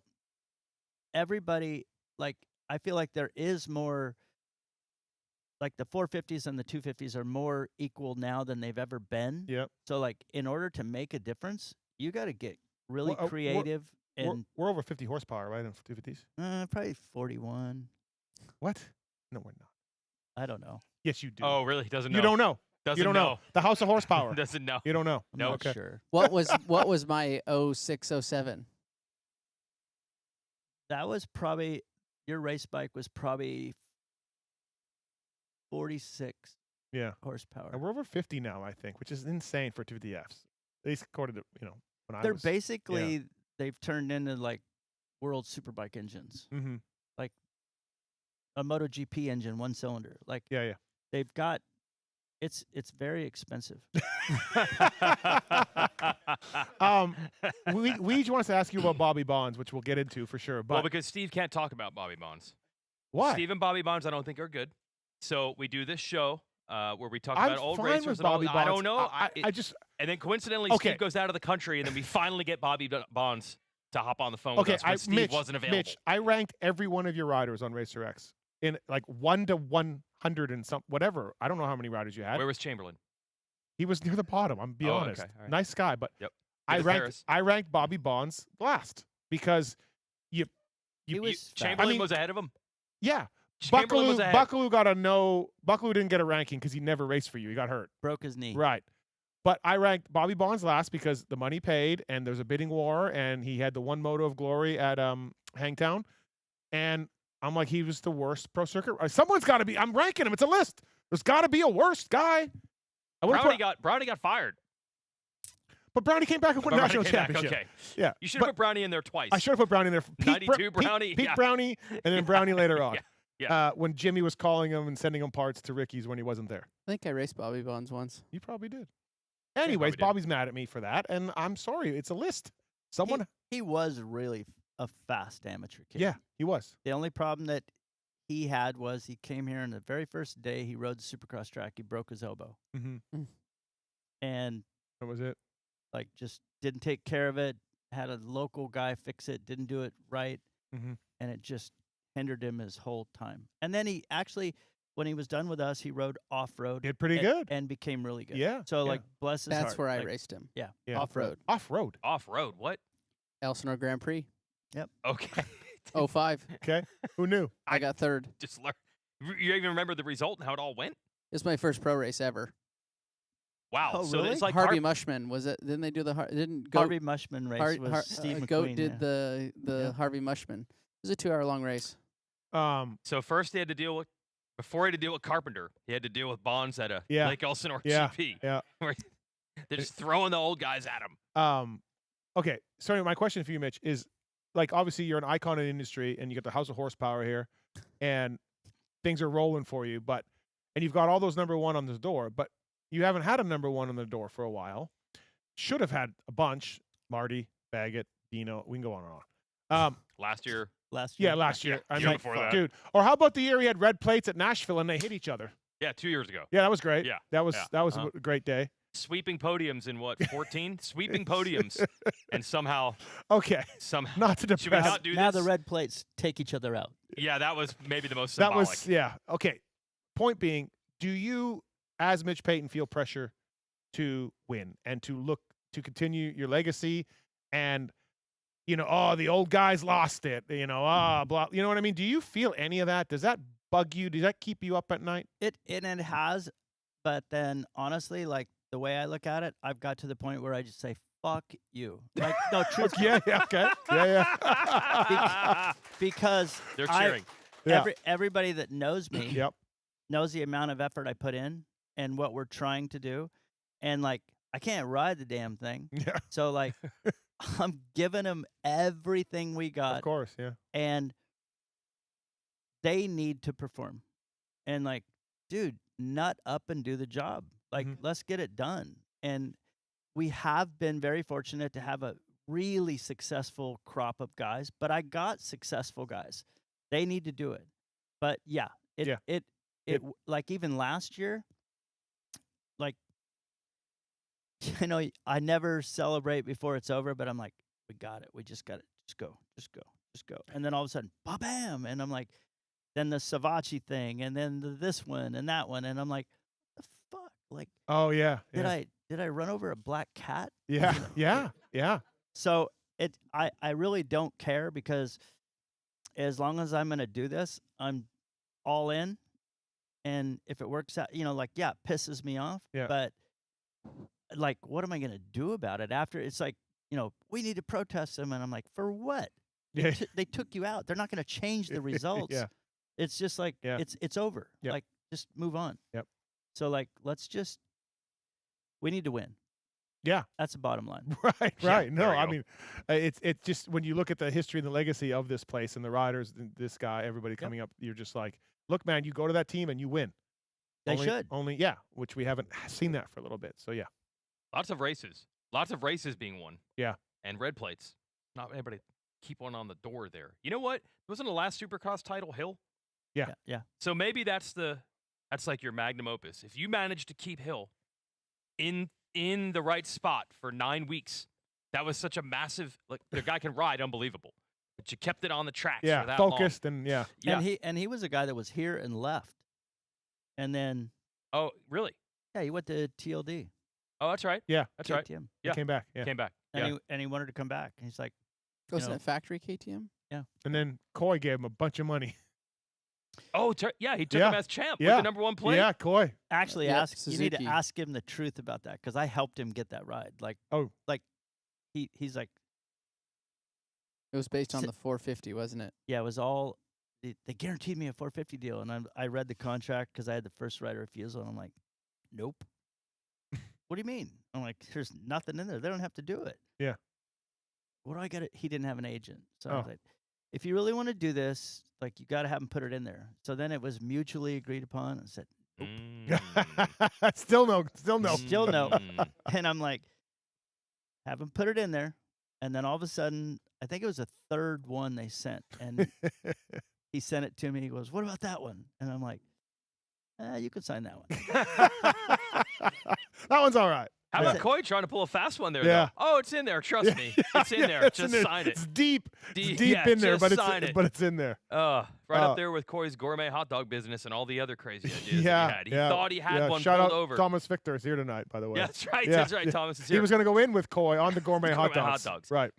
everybody, like, I feel like there is more, like the 450s and the 250s are more equal now than they've ever been. Yep. So like in order to make a difference, you got to get really Well, creative and We're over 50 horsepower, right, in 250s? probably 41. What? No, we're not. I don't know. Yes, you do. Oh, really? Doesn't know. You don't know. Doesn't You don't know. The House of Horsepower. Doesn't know. You don't know. I'm No, not okay. sure. What was my 0607? That was probably, your race bike was probably 46 Yeah. horsepower. And we're over 50 now, I think, which is insane for 250Fs. At least according to, when They're I was. basically, they've turned into like world superbike engines, Mm-hmm. like a MotoGP engine, 1 cylinder. Like Yeah, they've got, it's very expensive. We wants to ask you about Bobby Bonds, which we'll get into for sure. But well, because Steve can't talk about Bobby Bonds. why? Steve and Bobby Bonds, I don't think are good. So we do this show where we talk I'm about old fine racers with and all. Bobby I Bonds. don't know. I just and then coincidentally, Okay. Steve goes out of the country, and then we finally get Bobby Bonds to hop on the phone with us when Steve wasn't available. Mitch, I ranked every one of your riders on Racer X in like 1 to 100 and some whatever. I don't know how many riders you had. Where was Chamberlain? He was near the bottom. I'm be Oh, honest. okay, all right. Nice guy, but Yep. I Good ranked Harris. I ranked Bobby Bonds last because He you- was fast. Chamberlain mean- was ahead of him. yeah. Chamberlain was ahead. Buckaloo got a no. Buckaloo didn't get a ranking because he never raced for you. He got hurt. broke his knee. Right. But I ranked Bobby Bonds last because the money paid and there's a bidding war and he had the one moto of glory at Hangtown. And I'm like, he was the worst pro circuit. Someone's got to be. I'm ranking him. It's a list. There's got to be a worst guy. Brownie got fired. But Brownie came back and won But a Brownie national came back, championship. okay. Yeah. You should But have put Brownie in there twice. I should have put Brownie in there. 92 Brownie, Pete yeah. Brownie, and then Brownie later on. Yeah. When Jimmy was calling him and sending him parts to Ricky's when he wasn't there. I think I raced Bobby Bonds once. You probably did. Anyways, probably did. Bobby's mad at me for that, and I'm sorry. It's a list. Someone. He was really a fast amateur kid. Yeah, he was. The only problem that he had was he came here and the very first day he rode the Supercross track, he broke his elbow. Mm-hmm. And That was it. like just didn't take care of it, had a local guy fix it, didn't do it right, Mhm. and it just hindered him his whole time. And then he actually, when he was done with us, he rode off-road. Did pretty and, good. And became really good. Yeah. So, yeah. like, bless his heart. That's where I like, raced him. Yeah. Yeah. Off-road. Off-road. Off-road. What? Elsinore Grand Prix. Okay. 05. Okay. Who knew? I got third. Just learn. You even remember the result and how it all went? It's my first pro race ever. Wow. Oh, So really? it's like Harvey Mushman was it? Didn't they do the didn't Goat Harvey Mushman race was Steve McQueen. Goat did yeah. the Yeah. Harvey Mushman. It was a 2-hour-long race. So first he had to deal with, before he had to deal with Carpenter, he had to deal with Bonds at a Yeah. Lake Elsinore Yeah. GP. Yeah. Where they're just throwing the old guys at him. Okay. So my question for you, Mitch, is like obviously you're an icon in the industry and you got the House of Horsepower here, and things are rolling for you, and you've got all those number one on the door, but you haven't had a number one on the door for a while. Should have had a bunch. Marty, Baggett, Dino. We can go on and on. Last year. Last year. Yeah, last year. Yeah, I year mean, before that. dude. Or how about the year he had red plates at Nashville and they hit each other? Yeah, 2 years ago. Yeah, that was great. Yeah, that was yeah. a great day. Sweeping podiums in what, 14? Sweeping podiums. And somehow, Okay, not to should we depress. not do Now this? the red plates take each other out. Yeah, that was maybe the most That symbolic. was yeah. Okay. Point being, do you, as Mitch Payton, feel pressure to win and to continue your legacy, and the old guys lost it, blah, you know what I mean? Do you feel any of that? Does that bug you? Does that keep you up at night? It has, but then honestly, like the way I look at it, I've got to the point where I just say, fuck you. Like, no, truthfully. Yeah, okay. Yeah. Because They're cheering. Yeah. everybody that knows me Yep. knows the amount of effort I put in and what we're trying to do. And like, I can't ride the damn thing. Yeah. So like, I'm giving them everything we got. Of course, yeah. And they need to perform. And like, dude, nut up and do the job. Like, let's get it done. And we have been very fortunate to have a really successful crop of guys, but I got successful guys. They need to do it. But yeah, it like even last year, like, I never celebrate before it's over, but I'm like, we got it. We just got it. Just go. And then all of a sudden, bam! And I'm like, then the Savachi thing, and then this one and that one, and I'm like, the fuck? Like, Oh yeah. did I run over a black cat? Yeah. Yeah. So I really don't care, because as long as I'm gonna do this, I'm all in. And if it works out, like, yeah, it pisses me off. Yeah. But like, what am I gonna do about it after? It's like, we need to protest them, and I'm like, for what? Yeah. They took you out. They're not gonna change the results. Yeah. It's just like, Yeah. it's over. Yep. Like, just move on. Yep. So like, we need to win. Yeah. That's the bottom line. Right. Yeah, No, there we I go. mean, it's just when you look at the history and the legacy of this place and the riders, this guy, everybody coming up, you're just like, look, man, you go to that team and you win. They should. Only, which we haven't seen that for a little bit. So yeah. Lots of races being won. Yeah. And red plates. Not anybody keep one on the door there. You know what? Wasn't the last Supercross title Hill? Yeah. Yeah. So maybe that's like your magnum opus. If you manage to keep Hill in the right spot for 9 weeks, that was such a massive, like, the guy can ride, unbelievable. But you kept it on the tracks for that focused long. and yeah. And he was a guy that was here and left. And then Oh, really? yeah, he went to TLD. Oh, that's right. Yeah, That's right. KTM. he Yeah. came back. Yeah, Came back. And, Yeah. and he wanted to come back. And he's like, Wasn't know- it factory KTM? and then Coy gave him a bunch of money. Oh, yeah. He took Yeah. him as champ Yeah. with the #1 plate. Yeah, Coy. actually, Yeah, you need to Suzuki. ask him the truth about that because I helped him get that ride. Like, Oh. like he's like, It was based on Si- the 450, wasn't it? yeah, it was all. They guaranteed me a 450 deal, and I read the contract because I had the first right of refusal, and I'm like, nope. What do you mean? I'm like, there's nothing in there. They don't have to do it. Yeah. What do I got? He didn't have an agent, so I was Oh. like, if you really want to do this, like, you got to have him put it in there. So then it was mutually agreed upon. I said, Still no. Still no. Mm. and I'm like, have him put it in there, and then all of a sudden, I think it was a third one they sent, and he sent it to me. He goes, "What about that one?" And I'm like, "You can sign that one." That one's all right. How Yeah. about Coy trying to pull a fast one there? Yeah. Though? Oh, it's in there. Trust me. It's in there. it's in Just there. sign it. It's deep. Deep- It's deep yeah, in there, just but sign it. it's in there. Right Oh. up there with Coy's gourmet hot dog business and all the other crazy ideas Yeah, that he had. He yeah, thought he had yeah. one Shout pulled out over. Thomas Victor is here tonight, by the way. Yeah, that's right. Yeah, That's right. yeah. Thomas is He here. was going to go in with Coy on the gourmet hot Gourmet hot dogs. dogs. Right.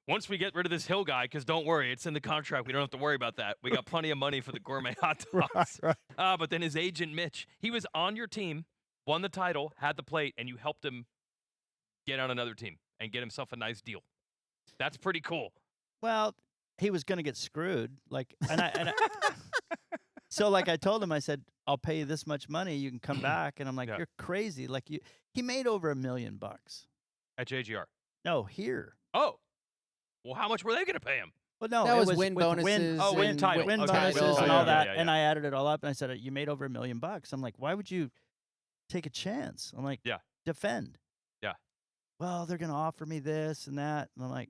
Once we get rid of this Hill guy, because don't worry, it's in the contract. We don't have to worry about that. We got plenty of money for the gourmet hot dogs. Right. But then his agent, Mitch, he was on your team, won the title, had the plate, and you helped him get on another team and get himself a nice deal. That's pretty cool. Well, he was going to get screwed. Like, so like I told him, I said, "I'll pay you this much money. You can come back." And I'm like, Yeah. "You're crazy." Like he made over $1 million. At JGR. No, here. Oh. Well, how much were they going to pay him? Well, no, That it was was win with bonuses Oh, win and title. win Okay, bonuses win and title. all Yeah, that. yeah, And yeah. I added it all up, and I said, "You made over $1 million." I'm like, "Why would you take a chance?" I'm like, Yeah. defend. Yeah. Well, they're gonna offer me this and that, and I'm like,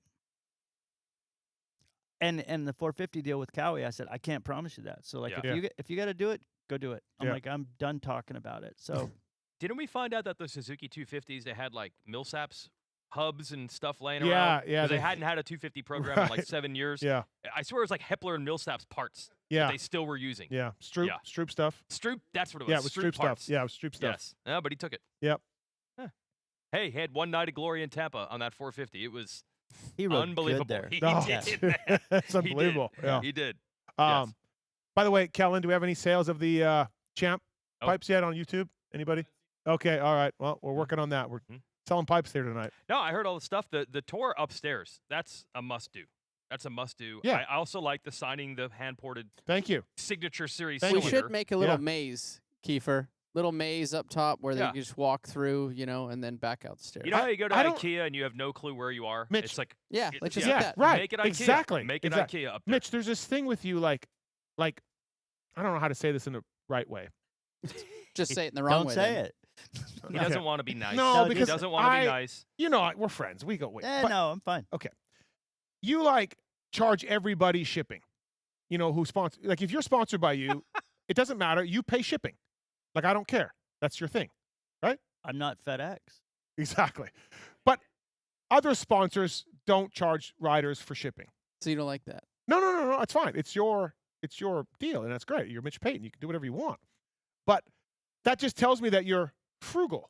and the 450 deal with Cowie, I said, I can't promise you that. So like, Yeah. if you got to do it, go do it. I'm Yeah. like, I'm done talking about it. So Didn't we find out that the Suzuki 250s, they had like Millsaps hubs and stuff laying Yeah, around? yeah, 'Cause they they- hadn't had a 250 program in like Right. 7 years. Yeah. I swear it was like Hepler and Millsaps parts Yeah. that they still were using. Yeah. Stroop. Yeah. Stroop stuff. Stroop, that's what it was. Yeah, it was Stroop parts. stuff. Yeah, it was Stroop stuff. Yes. Yeah, but he took it. Yep. Huh. Hey, he had one night of glory in Tampa on that 450. It was he rode unbelievable. good there. He Oh, did, man. That's He did. unbelievable. Yeah. He did. By the way, Kellen, do we have any sales of the Champ Oh. pipes yet on YouTube? Anybody? Okay. All right. Well, we're working on that. We're Mhm. selling pipes here tonight. No, I heard all the stuff. The tour upstairs, that's a must do. That's a must do. Yeah. I also like the signing the hand ported Thank you. signature series Thank We you. cylinder. should make a little Yeah. maze, Keefer. Little maze up top where Yeah. they just walk through, and then back out the stairs. You know how you go to I don't- IKEA and you have no clue where you are? Mitch, It's like yeah, it- let's just yeah. hit Yeah. that. Right. make it IKEA. Exactly. Make it Exactly. IKEA up there. Mitch, there's this thing with you, like, I don't know how to say this in the right way. Just say it in the wrong Don't way. say then. it. He doesn't want to be nice. No, No, because he doesn't want to be I- nice. You know, we're friends. We go. Wait, but No, I'm fine. you charge everybody shipping. Who sponsor? Like, if you're sponsored by you, it doesn't matter. You pay shipping. Like, I don't care. That's your thing. I'm not FedEx. Exactly. But other sponsors don't charge riders for shipping. So you don't like that? No. It's fine. It's your deal, and that's great. You're Mitch Payton. You can do whatever you want. But that just tells me that you're frugal.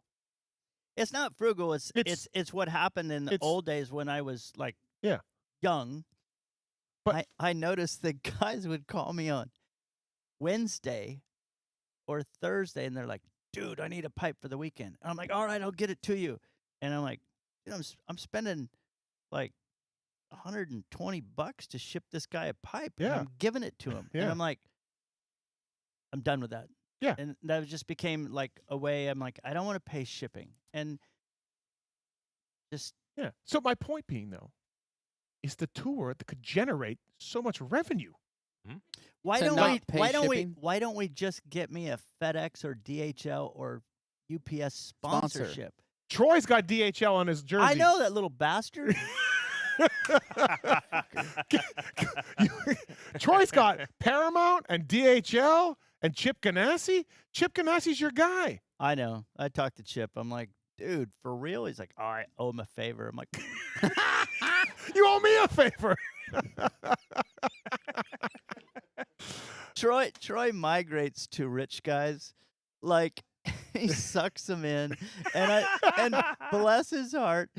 It's not frugal. It's It's- what happened in the it's- old days when I was like Yeah. young. But- I noticed that guys would call me on Wednesday or Thursday, and they're like, "Dude, I need a pipe for the weekend." And I'm like, "All right, I'll get it to you." And I'm like, I'm spending like $120 to ship this guy a pipe. And Yeah. I'm giving it to him, and Yeah. I'm like, I'm done with that. Yeah. And that just became like a way. I'm like, I don't want to pay shipping, and just Yeah. So my point being, though, is the tour that could generate so much revenue. why To don't not we? pay Why don't shipping? we? Why don't we just get me a FedEx or DHL or UPS Sponsor. sponsorship? Troy's got DHL on his jersey. I know that little bastard. Troy's got Paramount and DHL and Chip Ganassi. Chip Ganassi's your guy. I know. I talked to Chip. I'm like, dude, for real? He's like, all right, owe him a favor. I'm like, You owe me a favor. Troy migrates to rich guys. Like, he sucks them in, and bless his heart,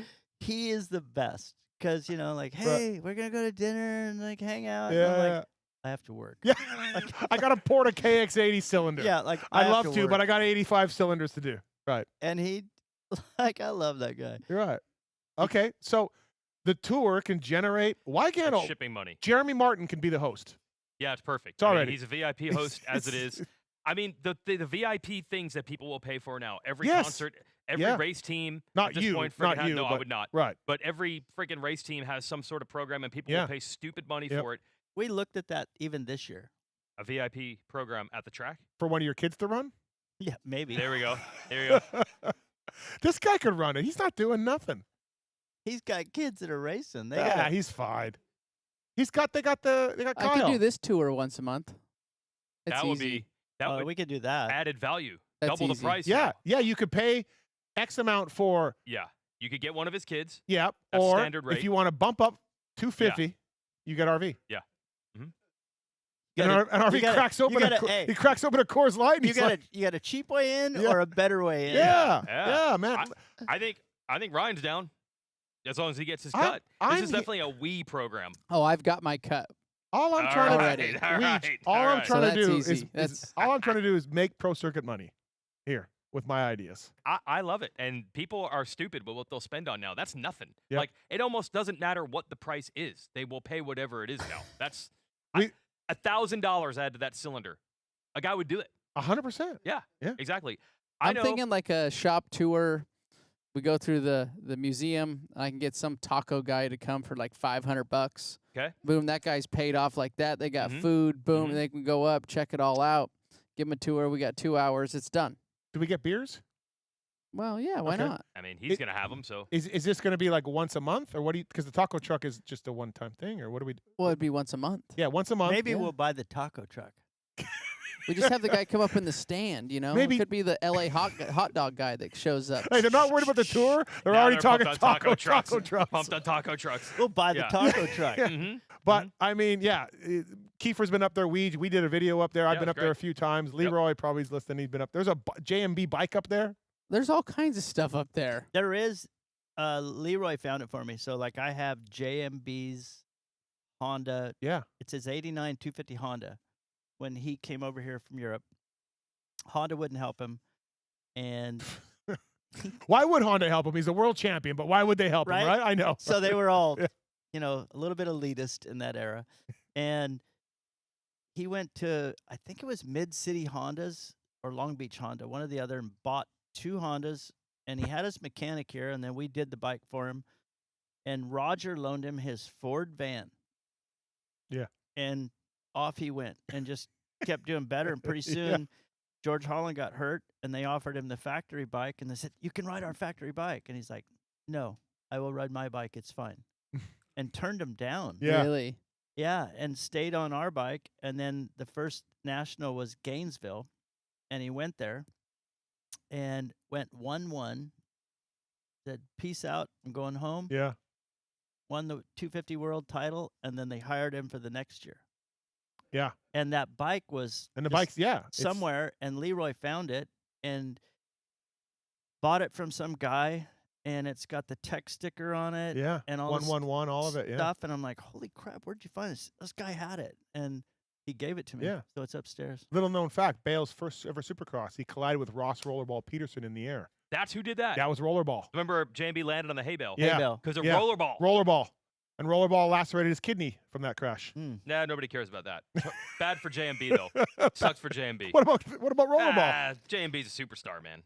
he is the best because like, hey, we're gonna go to dinner and like hang out. And I'm like, I have to work. Yeah, I got to port a KX80 cylinder. Yeah, like I'd have love to, work. but I got 85 cylinders to do. Right. And he, like, I love that guy. You're right. Okay, so the tour can generate. Why can't That's shipping money. Jeremy Martin can be the host? Yeah, it's perfect. It's already. He's a VIP host as it is. I mean, the VIP things that people will pay for now. Every Yes. concert, every race team. Not at this you, point not freaking you, no, I but- would not. Right. But every freaking race team has some sort of program, and people Yeah. will pay stupid money Yep. for it. We looked at that even this year. A VIP program at the track. For one of your kids to run? Yeah, maybe. There we go. There you go. This guy could run it. He's not doing nothing. He's got kids that are racing. They Yeah, gotta, he's fine. They got Kyle. I could do this tour once a month. It's That would easy. be that would we could do that. added value. That's Double easy. the price. Yeah, now. yeah. You could pay X amount for Yeah. You could get one of his kids. yeah, That's or standard rate. if you want to bump up 250, you get RV. Yeah. You And, gotta- RV you gotta- cracks you open. gotta- a, hey. he cracks open a Coors Light. And you he's got like, you got a cheap way in Yeah. or a better way in. yeah, Yeah. man. I think Ryan's down. As long as he gets his I'm- cut. I'm This is he- definitely a we program. Oh, I've got my cut. all I'm All trying right, to do, all Weege, right, all all I'm right. trying So to that's do easy. is That's- all I'm trying to do is make pro circuit money here with my ideas. I love it. And people are stupid with what they'll spend on now. That's nothing. Yep. Like, it almost doesn't matter what the price is. They will pay whatever it is now. That's We- $1,000 add to that cylinder. A guy would do it. 100%. Yeah, Yeah. exactly. I'm I know. thinking like a shop tour. We go through the museum. I can get some taco guy to come for like $500. Okay. Boom, that guy's paid off like that. They got Mhm. food. Boom, Mhm. they can go up, check it all out, give them a tour. We got 2 hours. It's done. Do we get beers? Well, yeah, why Okay. not? I mean, he's going to have them, so. Is this going to be like once a month, or what do you? Because the taco truck is just a one-time thing, or what do we? Well, it'd be once a month. Yeah, once a month. Maybe Yeah. we'll buy the taco truck. We just have the guy come up in the stand, Maybe- It could be the LA hot dog guy that shows up. Hey, they're not worried about the tour. They're Now already they're talking pumped on taco trucks. taco trucks. Pumped on taco trucks. We'll buy the Yeah. taco truck. Mm-hmm. But I mean, yeah, Keefer's been up there. We did a video up there. I've Yeah, been it's up there a great. few times. Leroy probably's listening. He's been up. There's a JMB bike up there. There's all kinds of stuff up there. There is. Leroy found it for me. So like I have JMB's Honda. Yeah. It's his '89 250 Honda. When he came over here from Europe, Honda wouldn't help him, and Why would Honda help him? He's a world champion, but why would they help him? Right? Right? I know. so they were all, Yeah. a little bit elitist in that era. And he went to, I think it was Mid City Hondas or Long Beach Honda, one or the other, and bought 2 Hondas. And he had his mechanic here, and then we did the bike for him. And Roger loaned him his Ford van. Yeah. And off he went and just kept doing better. And pretty Yeah. soon, George Holland got hurt, and they offered him the factory bike. And they said, "You can ride our factory bike." And he's like, "No, I will ride my bike. It's fine." And turned him down. Yeah. Really? Yeah, and stayed on our bike. And then the first national was Gainesville, and he went there and went 1-1. Said, "Peace out, I'm going home." Yeah. Won the 250 world title, and then they hired him for the next year. Yeah. And that bike was And the just bike's it's- somewhere, and Leroy found it and bought it from some guy, and it's got the tech sticker on it. Yeah. And all this 111, all of it. Yeah. stuff, and I'm like, "Holy crap, where'd you find this?" This guy had it, and he gave it to me. Yeah. So it's upstairs. Little known fact: Bale's first ever Supercross. He collided with Ross Rollerball Peterson in the air. That's who did that. That was Rollerball. Remember, JMB landed on the hay bale. Yeah. Bale. Because of Yeah. rollerball. Rollerball. And Rollerball lacerated his kidney from that crash. Nah, nobody cares about that. Bad for JMB though. Sucks for JMB. What about Rollerball? Ah, JMB's a superstar, man.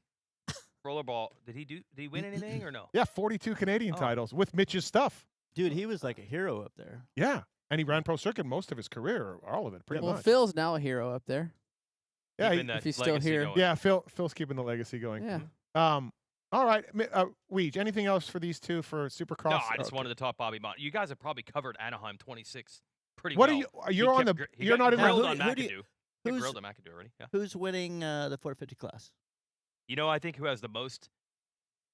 Rollerball. Did he win anything or no? Yeah, 42 Canadian Oh. titles with Mitch's stuff. Dude, he was like a hero up there. Yeah. And he ran pro circuit most of his career, or all of it, pretty Well, much. Phil's now a hero up there. Yeah, Keeping he- that if he's still legacy here. going. yeah, Phil's keeping the legacy going. Yeah. All right, Weege, anything else for these two for Supercross? No, I just Okay. wanted to talk Bobby Bond. You guys have probably covered Anaheim 26 pretty What well. are you? You're on the. You're not in the. grilled on who do McAdoo. you- He who's- grilled on McAdoo already. Yeah. Who's winning the 450 class? You know, I think who has the most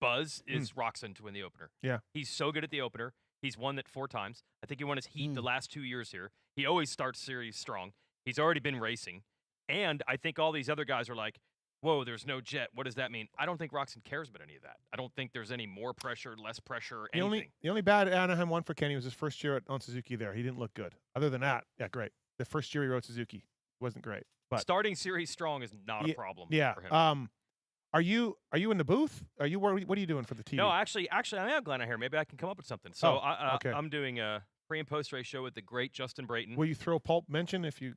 buzz is Roxon to win the opener. Yeah. He's so good at the opener. He's won it 4 times. I think he won his heat the Mm. last 2 years here. He always starts series strong. He's already been racing. And I think all these other guys are like, whoa, there's no jet. What does that mean? I don't think Roczen cares about any of that. I don't think there's any more pressure, less pressure, anything. The only bad Anaheim one for Kenny was his first year on Suzuki there. He didn't look good. Other than that, yeah, great. The first year he rode Suzuki wasn't great. But Starting series strong is not a problem yeah. for him. Are you in the booth? What are you doing for the TV? No, actually, I am glad I'm here. Maybe I can come up with something. So okay. I'm doing a pre and post race show with the great Justin Brayton. Will you throw Pulp mention if you?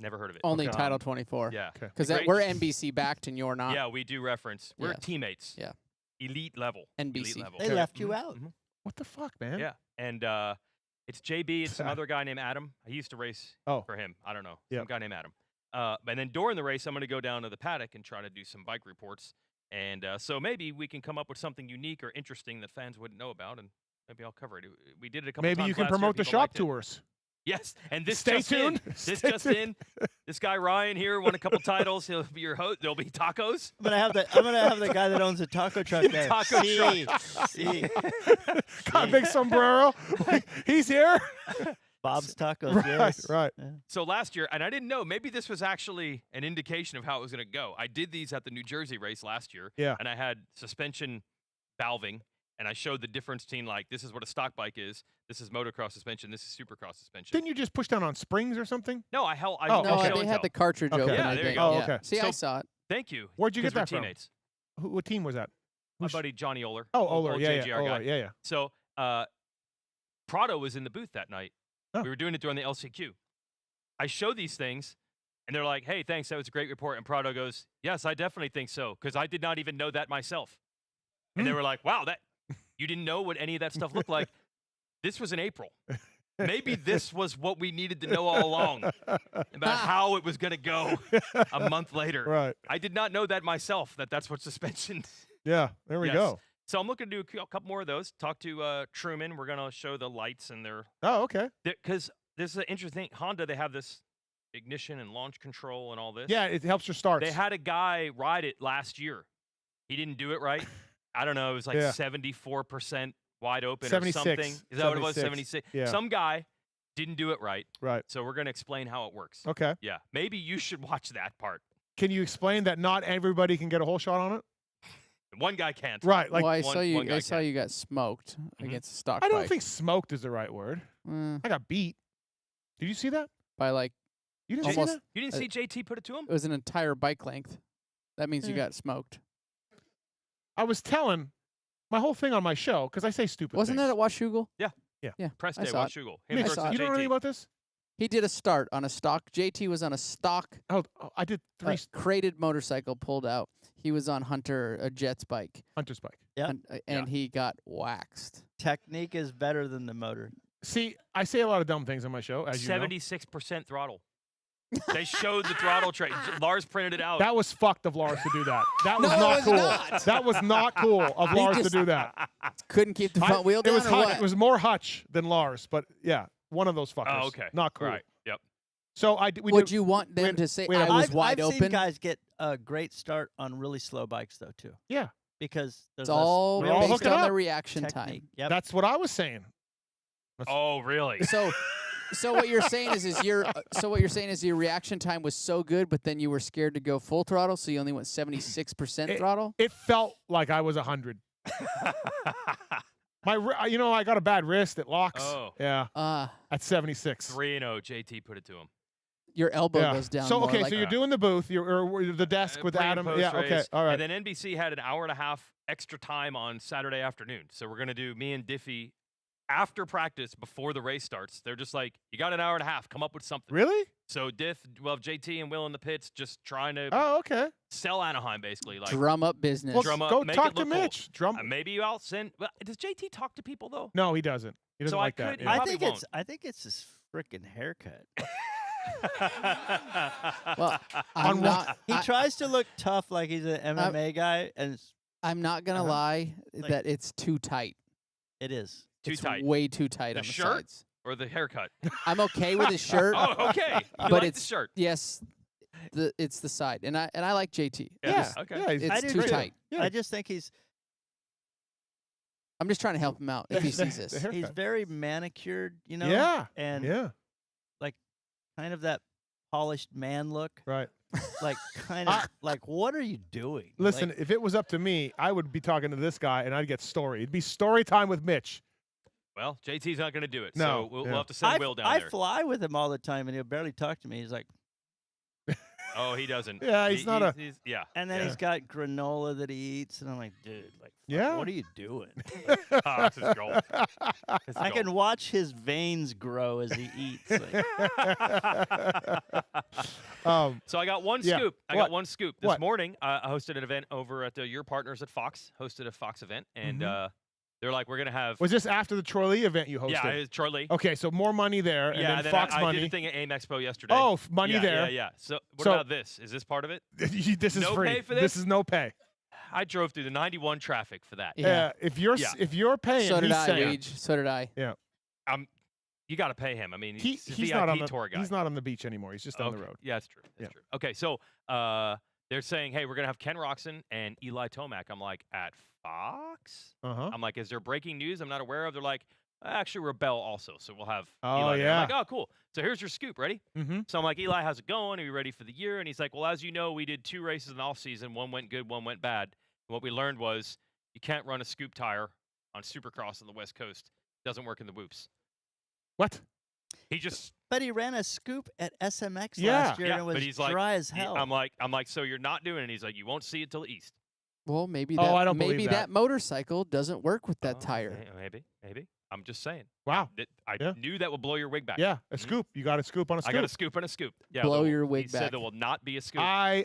Never heard of it. Only Okay. Title 24. Yeah. Okay. Because Great. we're NBC backed and you're not. Yeah, we do reference. We're Yes. teammates. Yeah. Elite level. NBC. Elite level. They left you out. Mhm. What the fuck, man? Yeah. And it's JB. It's some other guy named Adam. I used to race for him. I don't know. Some Yep. guy named Adam. And then during the race, I'm going to go down to the paddock and try to do some bike reports. And so maybe we can come up with something unique or interesting that fans wouldn't know about, and maybe I'll cover it. We did it a couple times Maybe you can last year, promote the people shop liked it. tours. Yes, and this Stay just tuned. in. This Stay just tuned. in. This guy Ryan here won a couple titles. He'll be your host. There'll be tacos. I'm gonna have the guy that owns a taco truck there. Taco See, truck. see. Got a big sombrero. He's here. Bob's Tacos. Right, Yes. right. So last year, and I didn't know, maybe this was actually an indication of how it was going to go. I did these at the New Jersey race last year. Yeah. And I had suspension valving, and I showed the difference between, like, this is what a stock bike is. This is motocross suspension. This is supercross suspension. Didn't you just push down on springs or something? No, I held. Oh, No, okay. show they and had tell. the cartridge Okay. open. Yeah, I there you think. go. Oh, Yeah. okay. See, I So- saw it. Thank you. Where'd you get 'cause we're that from? teammates. What team was that? My Who's- buddy Johnny Oler. Oh, old Oler. Yeah, JGR yeah. guy. Oler. Yeah, yeah. So Prado was in the booth that night. Oh. We were doing it during the LCQ. I show these things, and they're like, hey, thanks, that was a great report. And Prado goes, yes, I definitely think so, because I did not even know that myself. And they were like, wow, you didn't know what any of that stuff looked like. This was in April. Maybe this was what we needed to know all along about how it was going to go a month later. Right. I did not know that myself, that's what suspension. Yeah. There we Yes. go. So I'm looking to do a couple more of those. Talk to Truman. We're going to show the lights and their Oh, okay. because this is an interesting Honda. They have this ignition and launch control and all this. Yeah, it helps your starts. They had a guy ride it last year. He didn't do it right. I don't know. It was like Yeah. 74% wide open 76. or something. Is that what it was? 76. 76. Yeah. Some guy didn't do it right. Right. So we're going to explain how it works. Okay. Yeah. Maybe you should watch that part. Can you explain that not everybody can get a whole shot on it? One guy can't. Right. Like well, I one- saw you. one guy I saw can. you got smoked against a stock I don't bike. think smoked is the right word. I got beat. Did you see that? By like You didn't see Almost- that? You didn't see JT put it to him? it was an entire bike length. That means you got smoked. I was telling my whole thing on my show because I say stupid Wasn't things. that at Washougal? Press I day, saw watch Shugle. Him Mitch, I versus saw it. you don't know anything JT. about this? He did a start on a stock. JT was on a stock Oh, I did three crated motorcycle pulled out. He was on Hunter, a Jets bike, Hunter's bike. Yep. and he got waxed. Technique is better than the motor. See, I say a lot of dumb things on my show, as you know. 76% throttle. They showed the throttle trait. Lars printed it out. That was fucked of Lars to do that. That was No, not it was cool. not. That was not cool of He Lars to just- do that. Couldn't keep the front wheel It down was or Hutch. what? It was more Hutch than Lars, but yeah, one of those fuckers. Oh, okay. Not cool. Right. Yep. So we Would did, you want them wait- to say wait, I was I've wide seen open? guys get a great start on really slow bikes though too. Yeah. Because there's It's all We're all based hooking on the up. reaction technique. time. Yep. That's what I was saying. Oh, really? So what you're saying is your reaction time was so good, but then you were scared to go full throttle, so you only went 76% throttle. It felt like I was 100. I got a bad wrist. It locks. Oh. Yeah. Uh, At 76. 3-0. JT put it to him. your elbow Yeah. goes down. So more okay, like so you're doing the booth, or the desk with Pre- and Adam. Yeah. post Okay. race. All right. And then NBC had an hour and a half extra time on Saturday afternoon. So we're going to do me and Diffie after practice before the race starts. They're just like, you got an hour and a half. Come up with something. Really? So we'll have JT and Will in the pits just trying to Oh, okay. sell Anaheim, basically. Like, drum up business. Well, drum up, go make talk it to look cool. Mitch. Drum. Maybe I'll send. Well, does JT talk to people, though? No, he doesn't. He doesn't So I like that. could- yeah. I probably think won't. I think it's his freaking haircut. Well, I'm On not. He I, tries to look tough like he's an MMA guy, and I'm not gonna Uh-huh. lie Like- that it's too tight. it is. Too It's tight. way too tight The on the shirt? sides. Or the haircut? I'm okay with his shirt. Oh, okay. You But like the it's- shirt. Yes, it's the side, and I like JT. Yeah. Okay. Yeah. he's- It's I do too too. tight. Yeah. I just think he's I'm just trying to help him out if he sees The this. haircut. he's very manicured, Yeah. and Yeah. kind of that polished man look. Right. like kind of like, what are you doing? Listen, Like, if it was up to me, I would be talking to this guy and I'd get story. It'd be story time with Mitch. Well, JT's not going to do it, No, so we'll yeah. have to send Will down I there. fly with him all the time, and he'll barely talk to me. He's like, Oh, he doesn't. Yeah, he's not a- yeah. and then yeah. he's got granola that he eats, and I'm like, dude, like, fuck, Yeah. what are you doing? Ah, this is gold. This is I gold. can watch his veins grow as he eats. Like, So I got one Yeah. scoop. I What? got one scoop. This What? morning, I hosted an event over at your partners at Fox. Hosted a Fox event, and they're like, "We're gonna have." Was this after the Troy Lee event you hosted? Yeah, it's Troy Lee. Okay, so more money there, and yeah, then then Fox I money. did a thing at AIM Expo yesterday. Oh, money yeah, there. Yeah, yeah. So what So- about this? Is this part of it? This is No free. pay for This this? is no pay. I drove through the 91 traffic for that. Yeah. If you're Yeah. if you're paying, So did he's I, saying Weege. So did I. You got to pay him. I mean, he's he's a not on VIP the tour guy. he's not on the beach anymore. He's just on the Okay. road. Yeah, that's true. That's Yeah. true. Okay, so they're saying, hey, we're gonna have Ken Roxon and Eli Tomac. I'm like, at Fox? I'm like, is there breaking news I'm not aware of? They're like, actually, Rebel also. So we'll have Oh, Eli there. I'm yeah. like, oh, cool. So here's your scoop. Ready? Mm-hmm. So I'm like, Eli, how's it going? Are you ready for the year? And he's like, well, as you know, we did 2 races in the off season. One went good, one went bad. And what we learned was you can't run a scoop tire on Supercross on the West Coast. It doesn't work in the whoops. What? He just but he ran a scoop at SMX Yeah. last year, Yeah, and it but was he's like- dry as hell. I'm like, so you're not doing it? And he's like, you won't see it till the east. Well, maybe Oh, that I don't believe maybe that. motorcycle doesn't work with that Oh, tire. Maybe. I'm just saying. Wow. I Yeah. knew that would blow your wig back. Yeah, a scoop. You got a scoop on a I scoop. got a scoop and a scoop. Yeah, Blow there your will- wig he said back. there will not be a scoop. I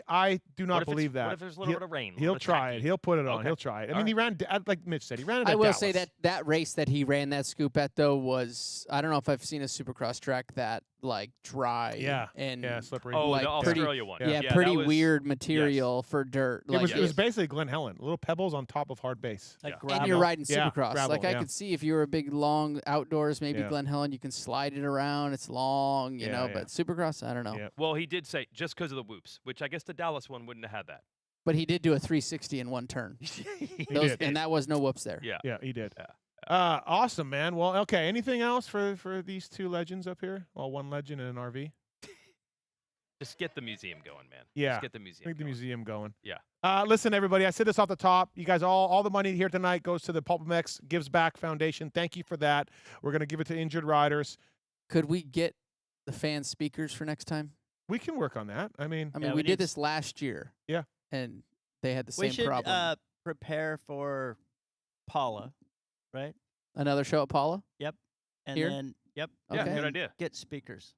do What not if it's- believe that. What if there's a little bit of rain? a He'll little bit try it. tacky? He'll put it on. Okay. He'll try it. I All mean, he right. ran, like Mitch said, he ran it I at will say Dallas. that race that he ran that scoop at though was I don't know if I've seen a Supercross track that like dry Yeah. and Yeah, slippery. Oh, like the pretty- Australia one. yeah, that pretty was- weird material for dirt. It Like was, yeah. it was basically Glen Helen, little pebbles on top of hard base. like yeah. gravel. and you're riding Yeah, Supercross. gravel, like I yeah. could see if you were a big long outdoors, maybe Yeah. Glen Helen, you can slide it around. It's long, you Yeah, know. yeah. But Supercross, I don't know. Yeah. Well, he did say just because of the whoops, which I guess the Dallas one wouldn't have had that. But he did do a 360 in one turn. He Those, did. and that was no whoops there. Yeah. Yeah, he did. Yeah. Awesome, man. Well, okay. Anything else for these two legends up here? Well, one legend and an RV. Just get the museum going, man. Yeah. Just get the museum. Make the going. museum going. Yeah. Listen, everybody. I said this off the top. You guys, all the money here tonight goes to the PulpMX Gives Back Foundation. Thank you for that. We're gonna give it to injured riders. Could we get the fan speakers for next time? We can work on that. I mean, I mean, Yeah, we we did need this last year. Yeah. And they had the we same should problem. prepare for Paula, right? Another show at Paula? And Here? then Yeah, Okay. good idea. get speakers.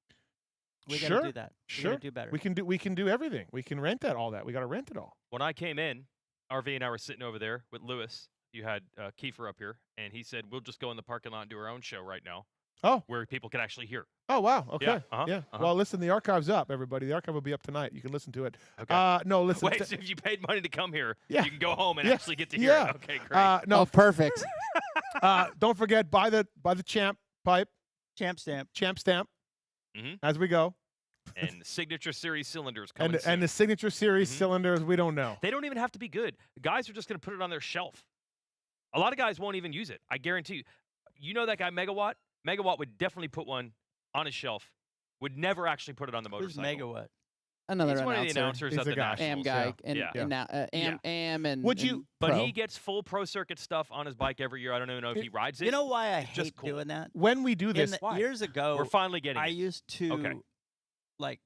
We Sure, gotta do that. We sure. gotta do better. we can do everything. We can rent all that. We got to rent it all. When I came in, RV and I were sitting over there with Lewis. You had Keefer up here, and he said, we'll just go in the parking lot and do our own show right now. Oh. Where people can actually hear. Oh wow. Okay. Yeah, uh-huh, Yeah. uh-huh. Well, listen, the archive's up, everybody. The archive will be up tonight. You can listen to it. Okay. No, listen. Wait, so if you paid money to come here, Yeah. you can go home and Yeah, actually get to hear yeah. it. Okay, great. No. Oh, perfect. Don't forget buy the champ pipe, Champ stamp. champ stamp. Mhm. As we go, And the Signature Series cylinders coming and soon. the signature series Mhm. cylinders. We don't know. They don't even have to be good. The guys are just going to put it on their shelf. A lot of guys won't even use it. I guarantee you. You know that guy Megawatt? Megawatt would definitely put one on his shelf. Would never actually put it on the Who's motorcycle. Megawatt? Another He's one of the announcer. announcers He's at the the guy. Nationals. Am guy and, Yeah. and now Am and Would you- and But Pro. he gets full pro circuit stuff on his bike every year. I don't even know if he rides it. You know why I It's just hate cool. doing that? When we do In this, the, Why? years ago, We're finally getting I it. used to Okay. like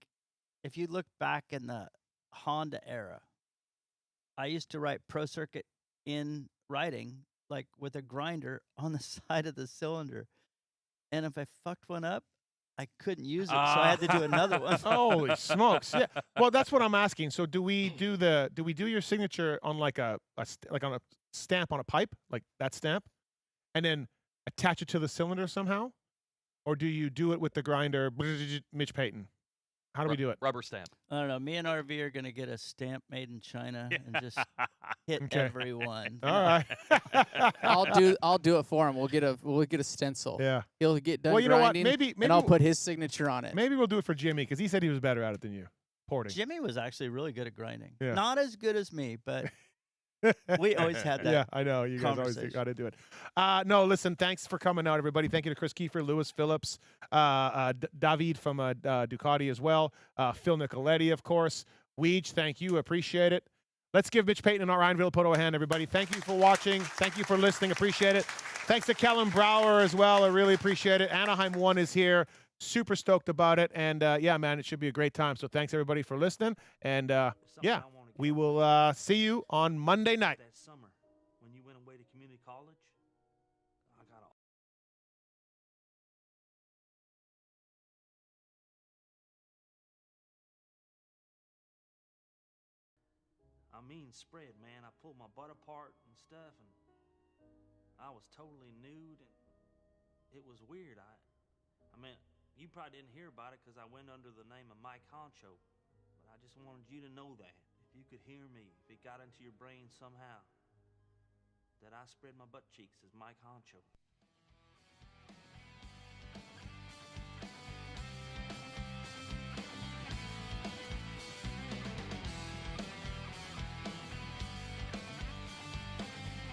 if you look back in the Honda era, I used to write pro circuit in writing like with a grinder on the side of the cylinder. And if I fucked one up, I couldn't use it, so I had to do another one. holy smokes! Yeah. Well, that's what I'm asking. So do we do your signature on like on a stamp on a pipe, like that stamp, and then attach it to the cylinder somehow, or do you do it with the grinder, Mitch Payton? How do we do it? Rubber stamp. I don't know. Me and RV are gonna get a stamp made in China and just hit Okay. everyone. All right. I'll do it for him. We'll get a stencil. Yeah. He'll get done Well, you know what? grinding, Maybe and I'll put his signature on it. maybe we'll do it for Jimmy because he said he was better at it than you. Porting. Jimmy was actually really good at grinding. Yeah. Not as good as me, but we always had that. Yeah, I know. You guys always conversation. got to do it. No, listen, thanks for coming out, everybody. Thank you to Kris Keefer, Lewis Phillips, Davide from Ducati as well, Phil Nicoletti, of course. Weege, thank you. Appreciate it. Let's give Mitch Payton and Ryan Villopoto a hand, everybody. Thank you for watching. Thank you for listening. Appreciate it. Thanks to Kellen Brower as well. I really appreciate it. Anaheim 1 is here. Super stoked about it. And, yeah, man, it should be a great time. So thanks, everybody, for listening. And, yeah, we will see you on Monday night. That summer when you went away to community college, I got spread, man. I pulled my butt apart and stuff, and I was totally nude, and it was weird. I mean, you probably didn't hear about it because I went under the name of Mike Honcho, but I just wanted you to know that. If you could hear me, if it got into your brain somehow, that I spread my butt cheeks as Mike Honcho.